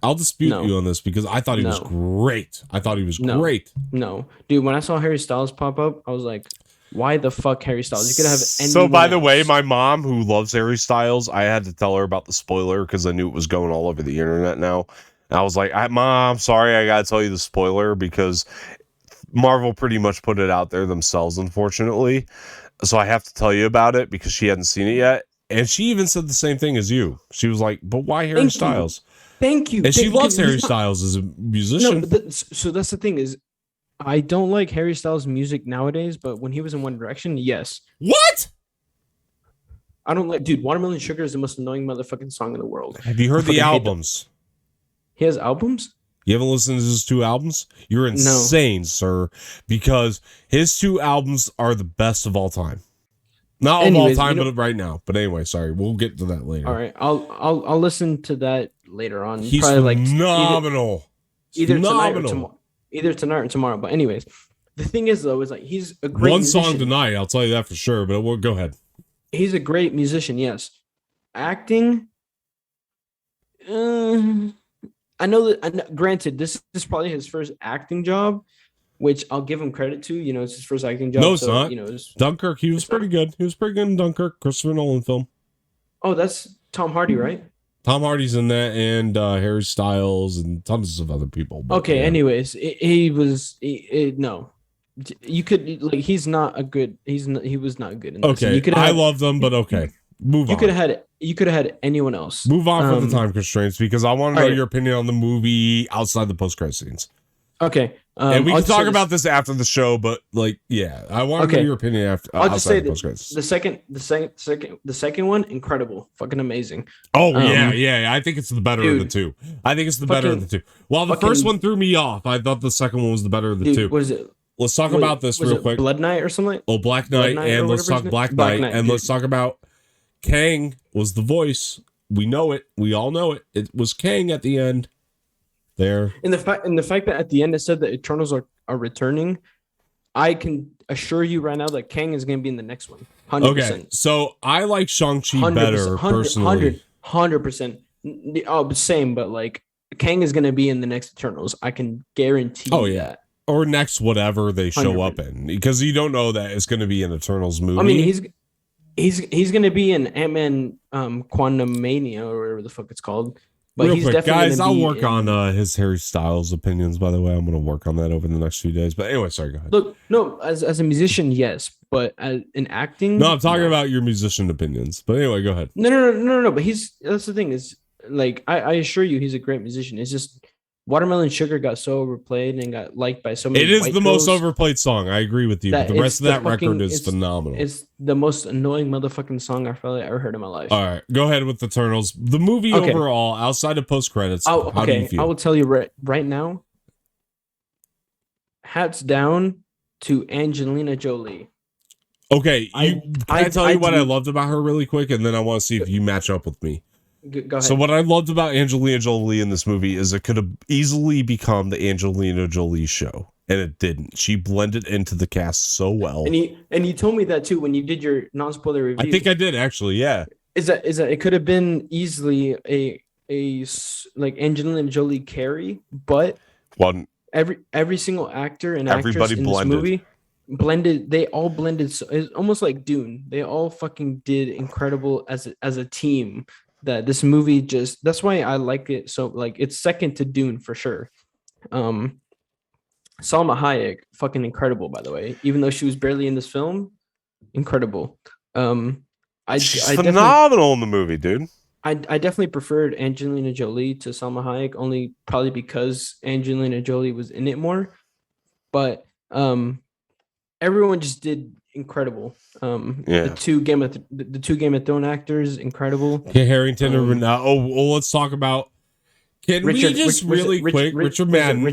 I'll dispute No. you on this because I thought he was No. great. I thought he was No. great. No, dude. When I saw Harry Styles pop up, I was like, "Why the fuck Harry Styles? You could have anyone So, by the way, else. my mom, who loves Harry Styles, I had to tell her about the spoiler because I knew it was going all over the internet now. And I was like, Mom, sorry, I got to tell you the spoiler because Marvel pretty much put it out there themselves, unfortunately. So I have to tell you about it because she hadn't seen it yet. And she even said the same thing as you. She was like, "But why Harry Thank you. Styles?" Thank you. And she Thank- loves because Harry he's not- Styles as a musician. No, but so that's the thing is, I don't like Harry Styles' music nowadays. But when he was in One Direction, yes. What? I don't like, dude. Watermelon Sugar is the most annoying motherfucking song in the world. Have you heard the fucking hate albums? He has albums. You haven't listened to his 2 albums? You're insane, sir. Because his 2 albums are the best of all time. Not Anyways, of all time, you know- but right now. But anyway, sorry. We'll get to that later. All right, I'll listen to that later on. He's Probably like phenomenal. either tonight or Phenomenal. tomorrow. Either tonight or tomorrow. But anyways, the thing is though, is like he's a great One musician. song tonight, I'll tell you that for sure. But we'll go ahead. He's a great musician, yes. Acting, I know that. Granted, this is probably his first acting job, which I'll give him credit to. You know, it's his first acting job. No, it's not. You know, it's, Dunkirk, he was pretty good. He was pretty good in Dunkirk, Christopher Nolan film. oh, that's Tom Hardy, right? Tom Hardy's in that, and Harry Styles, and tons of other people. But, Okay. yeah. Anyways, no, you could like he's not a good. He was not good in this. Okay, You could I have, love them, but okay. Move You on. could have had anyone else. Move on for the time constraints because I want to know alright. your opinion on the movie outside the post-credit scenes. Okay. And we I'll can just say talk this. about this after the show, but like, yeah, I want to know Okay. your opinion after. I'll just say outside the this. post-credits. The second one, incredible, fucking amazing. Oh yeah. I think it's the better of the dude, two. I think it's the better of the two. While the fucking- first one threw me off, I thought the second one was the better of the Dude, two. what is it? Let's talk about this Was real it quick. Blood Knight or something. Oh, Black Knight, Knight or and let's whatever talk his Black name- Black Knight, Knight, and dude. let's talk about Kang was the voice. We know it. We all know it. It was Kang at the end. There. And the fact that at the end it said that Eternals are returning, I can assure you right now that Kang is going to be in the next one. 100%. Okay, so I like Shang-Chi better personally. 100%. Oh, same, but like Kang is going to be in the next Eternals. I can guarantee. Oh, yeah. that. Or next whatever they show 100%. up in, because you don't know that it's going to be an Eternals movie. I mean, he's going to be in Ant-Man Quantum Mania or whatever the fuck it's called. But real he's quick, definitely guys, gonna I'll be work in- on his Harry Styles opinions, by the way. I'm going to work on that over the next few days. But anyway, sorry, go ahead. Look, no, as a musician, yes, but in acting, No, I'm talking about your musician opinions. But anyway, go ahead. No. But that's the thing is, like, I assure you, he's a great musician. It's just Watermelon Sugar got so overplayed and got liked by so many. It is white the most girls overplayed song. I agree with you. But that the rest it's of that the fucking- record is it's- phenomenal. It's the most annoying motherfucking song I've probably ever heard in my life. All right, go ahead with Eternals. The movie Okay. overall, outside of post credits, Oh, how do you okay. feel? I will tell you right now. Hats down to Angelina Jolie. Okay, can I tell you what I do- loved about her really quick, and then I want to see if you match up with me. Go ahead. So what I loved about Angelina Jolie in this movie is it could have easily become the Angelina Jolie show, and it didn't. She blended into the cast so well. and you told me that too when you did your non-spoiler review. I think I did actually. Yeah. is that it could have been easily like Angelina Jolie carry, but One, every single actor and actress Everybody in blended. this movie blended. They all blended. So it's almost like Dune. They all fucking did incredible as a team. That this movie just, that's why I like it. So like it's second to Dune for sure. Salma Hayek, fucking incredible, by the way. Even though she was barely in this film, incredible. she's I definitely, phenomenal in the movie, dude. I definitely preferred Angelina Jolie to Salma Hayek, only probably because Angelina Jolie was in it more. But everyone just did incredible. Yeah. The two Game of Thrones actors, incredible. Okay, Harrington. Let's talk about. Can we just really quick, Richard Madden?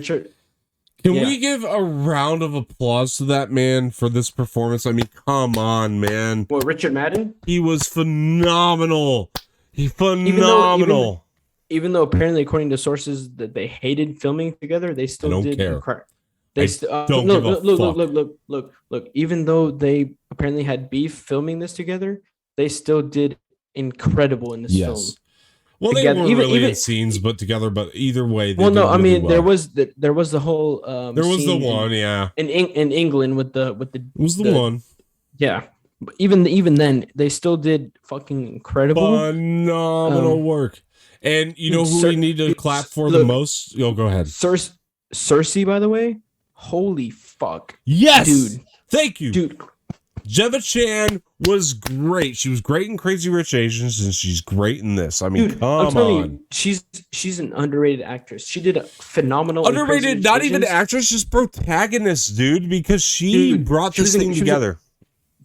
Can we give a round of applause to that man for this performance? I mean, come on, man. What, Richard Madden? He was phenomenal. Phenomenal. even though apparently according to sources that they hated filming together, they still don't did. care. They don't no, give a look. Even though they apparently had beef filming this together, they still did incredible in this film. Well, Together. they were really in scenes, but together. But either way, they did I mean, well. there was the whole there was the scene one, yeah, in England with the it was the one, yeah. But even then, they still did fucking incredible, phenomenal work. And you know who we need to clap for the most? Yo, go ahead. Cersei, by the way, holy fuck. Yes, dude. Thank you, dude. Gemma Chan was great. She was great in Crazy Rich Asians, and she's great in this. I mean, come on. She's an underrated actress. She did a phenomenal. Underrated, not even actress, just protagonist, dude, because she brought this thing together.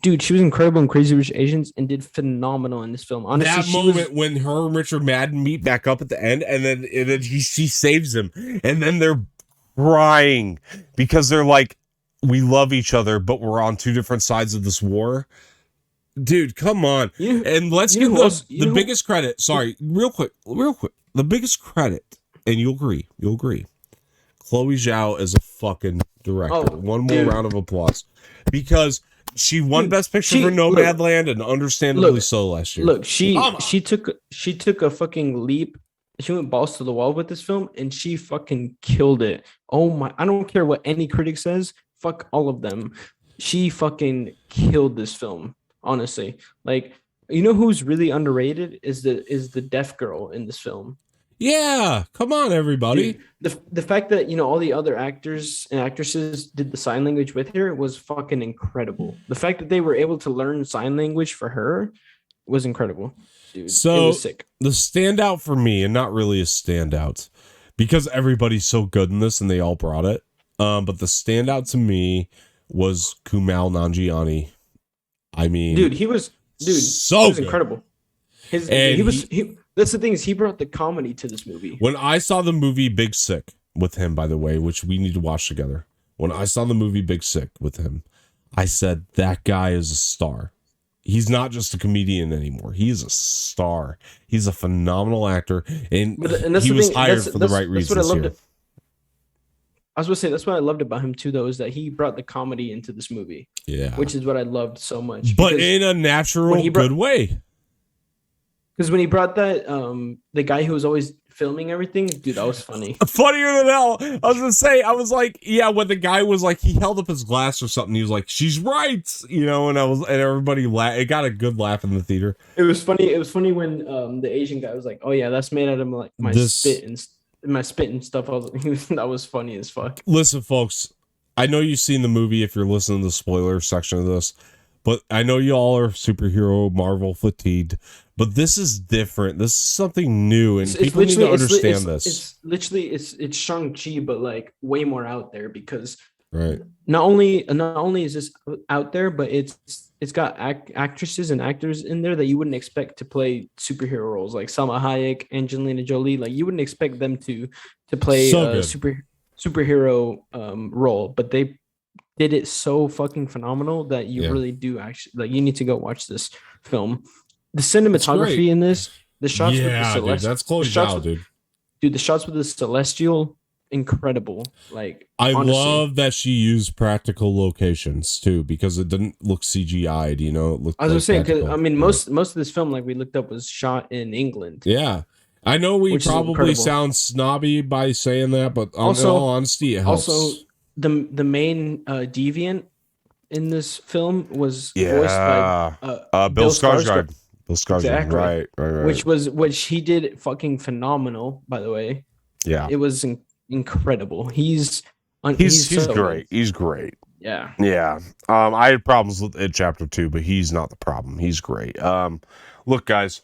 Dude, she was incredible in Crazy Rich Asians and did phenomenal in this film. Honestly, that moment when her and Richard Madden meet back up at the end, and then she saves him, and then they're crying because they're like, we love each other, but we're on two different sides of this war. Dude, come on. And let's give the biggest credit. Sorry, real quick. The biggest credit, and you'll agree. Chloe Zhao is a fucking director. One more round of applause. Because she won Best Picture for Nomadland, and understandably so last year. Look, she took a fucking leap. She went balls to the wall with this film, and she fucking killed it. Oh my! I don't care what any critic says. Fuck all of them. She fucking killed this film. Honestly, like, you know who's really underrated is the deaf girl in this film. Yeah, come on, everybody. Dude, the fact that all the other actors and actresses did the sign language with her was fucking incredible. The fact that they were able to learn sign language for her was incredible. Dude, so it was sick. The standout for me, and not really a standout, because everybody's so good in this and they all brought it. But the standout to me was Kumail Nanjiani. I mean, he was incredible. That's the thing, is he brought the comedy to this movie. When I saw the movie Big Sick with him, by the way, which we need to watch together. When I saw the movie Big Sick with him, I said, that guy is a star. He's not just a comedian anymore. He is a star. He's a phenomenal actor, and he was hired for the right reasons here. I was going to say, that's what I loved about him too, though, is that he brought the comedy into this movie. Yeah. Which is what I loved so much. But in a natural, good way. Because when he brought that, the guy who was always filming everything, dude, that was funny. Funnier than hell. I was going to say, I was like, yeah, when the guy was like, he held up his glass or something, he was like, she's right. And everybody laughed. It got a good laugh in the theater. It was funny. It was funny when the Asian guy was like, oh yeah, that's made out of like my spit and stuff. That was funny as fuck. Listen, folks, I know you've seen the movie if you're listening to the spoiler section of this, but I know you all are superhero Marvel fatigued, but this is different. This is something new, and people need to understand this. It's literally it's Shang-Chi, but like way more out there, because right. Not only is this out there, but it's got actresses and actors in there that you wouldn't expect to play superhero roles, like Salma Hayek, Angelina Jolie. Like, you wouldn't expect them to play a superhero role, but they did it so fucking phenomenal that you really do actually, like, you need to go watch this film. The cinematography in this, the shots with the Celestial, dude, that's close out, dude. Dude, the shots with the Celestial, incredible. Like, I love that she used practical locations too, because it didn't look CGI'd. It looked. I was saying, because I mean, most of this film, like we looked up, was shot in England. Yeah, I know we probably sound snobby by saying that, but in all honesty, it helps. Also, the main deviant in this film was voiced by Bill Skarsgård. Bill Skarsgård, exactly. Right. Which he did fucking phenomenal, by the way. Yeah, it was incredible. He's so great. He's great. Yeah. I had problems with it chapter 2, but he's not the problem. He's great. Look, guys,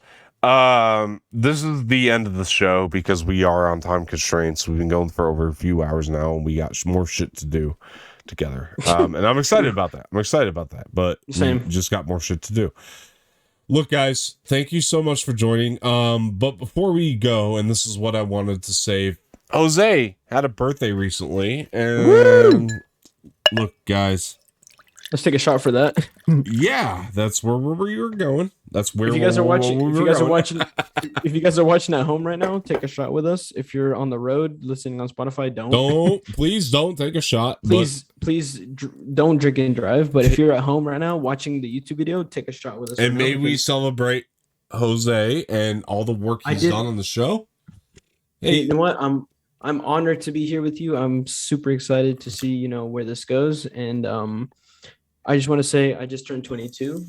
this is the end of the show because we are on time constraints. We've been going for over a few hours now, and we got more shit to do together. And I'm excited about that. But we just got more shit to do. Look, guys, thank you so much for joining. But before we go, and this is what I wanted to say, Jose had a birthday recently, and look, guys, let's take a shot for that. Yeah, that's where we were going. That's where If you guys are watching, where if you we're guys are going. watching, if you guys are watching at home right now, take a shot with us. If you're on the road listening on Spotify, Please don't take a shot. please don't drink and drive. But if you're at home right now watching the YouTube video, take a shot with us. And right may now we because celebrate Jose and all the work I he's did- done on the show. you know what? I'm honored to be here with you. I'm super excited to see where this goes. And I just want to say I just turned 22.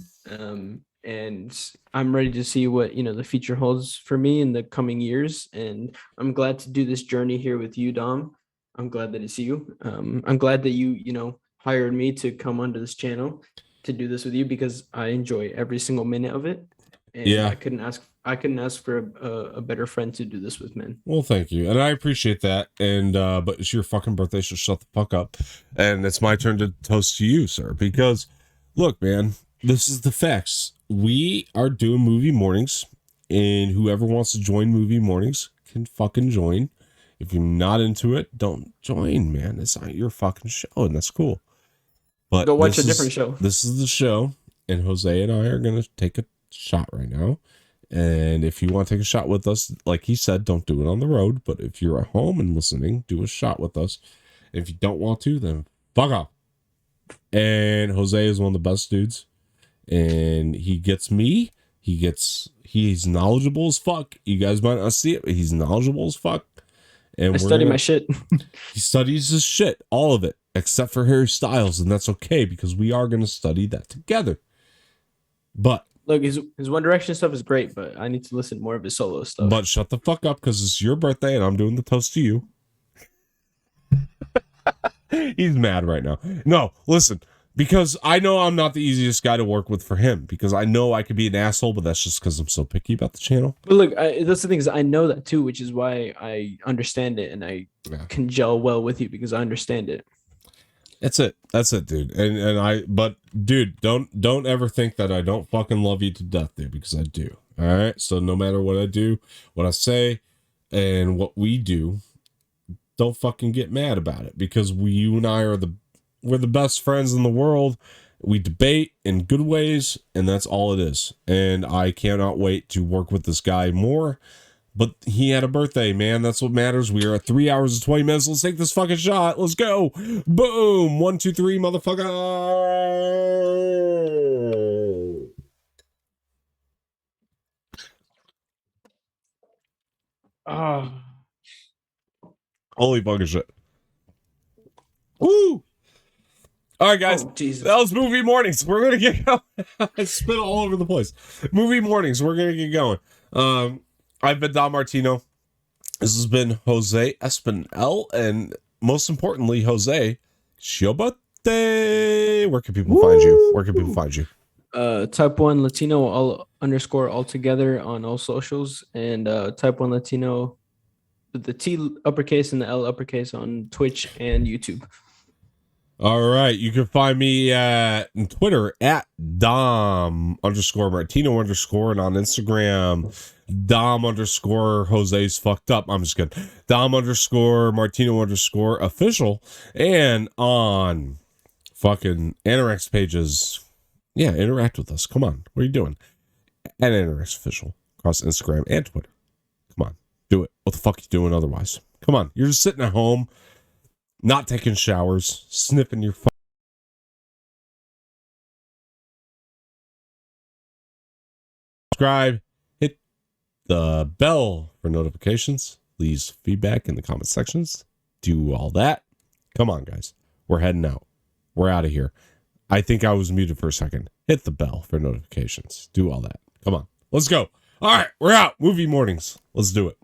And I'm ready to see what the future holds for me in the coming years. And I'm glad to do this journey here with you, Dom. I'm glad that it's you. I'm glad that you hired me to come onto this channel to do this with you because I enjoy every single minute of it. And Yeah. I couldn't ask for a better friend to do this with, man. Well, thank you, and I appreciate that. And but it's your fucking birthday, so shut the fuck up. And it's my turn to toast to you, sir. Because look, man, this is the facts. We are doing movie mornings, and whoever wants to join movie mornings can fucking join. If you're not into it, don't join, man. It's not your fucking show, and that's cool. But Go watch this a different show. This is the show, and Jose and I are gonna take a shot right now. And if you want to take a shot with us, like he said, don't do it on the road. But if you're at home and listening, do a shot with us. If you don't want to, then fuck off. And Jose is one of the best dudes. And he gets me. He's knowledgeable as fuck. You guys might not see it, but he's knowledgeable as fuck. And I study my shit. He studies his shit, all of it, except for Harry Styles. And that's okay because we are going to study that together. But Look, his One Direction stuff is great, but I need to listen more of his solo stuff. But shut the fuck up because it's your birthday and I'm doing the toast to you. He's mad right now. No, listen, because I know I'm not the easiest guy to work with for him because I know I could be an asshole, but that's just because I'm so picky about the channel. But look, that's the thing is I know that too, which is why I understand it and I can gel well with you because I understand it. That's it, dude. But dude, don't ever think that I don't fucking love you to death, dude, because I do. All right. So no matter what I do, what I say, and what we do, don't fucking get mad about it because you and I we're the best friends in the world. We debate in good ways, and that's all it is. And I cannot wait to work with this guy more. But he had a birthday, man. That's what matters. We are at 3 hours and 20 minutes. Let's take this fucking shot. Let's go. Boom. 1, 2, 3, motherfucker. Holy fucking shit. Woo. All right, guys. Oh, Jesus. That was movie mornings. We're going to get going. I spit all over the place. Movie mornings. We're going to get going. I've been Don Martino. This has been Jose Espinel, and most importantly, Jose, it's your birthday. Where can people find you? Where can people find you? Type 1 Latino all together on all socials, and Type 1 Latino with the T uppercase and the L uppercase on Twitch and YouTube. All right. You can find me on Twitter at Dom_Martino_ and on Instagram Dom_ Jose's fucked up. I'm just kidding. Dom_Martino_ official. And on fucking Anorex pages. Yeah, interact with us. Come on. What are you doing? At Anorex official across Instagram and Twitter. Come on. Do it. What the fuck are you doing otherwise? Come on. You're just sitting at home, not taking showers, sniffing your subscribe, hit the bell for notifications, leave feedback in the comment sections, do all that. Come on, guys. We're heading out. We're out of here. I think I was muted for a second. Hit the bell for notifications. Do all that. Come on. Let's go. All right. We're out. Movie mornings. Let's do it.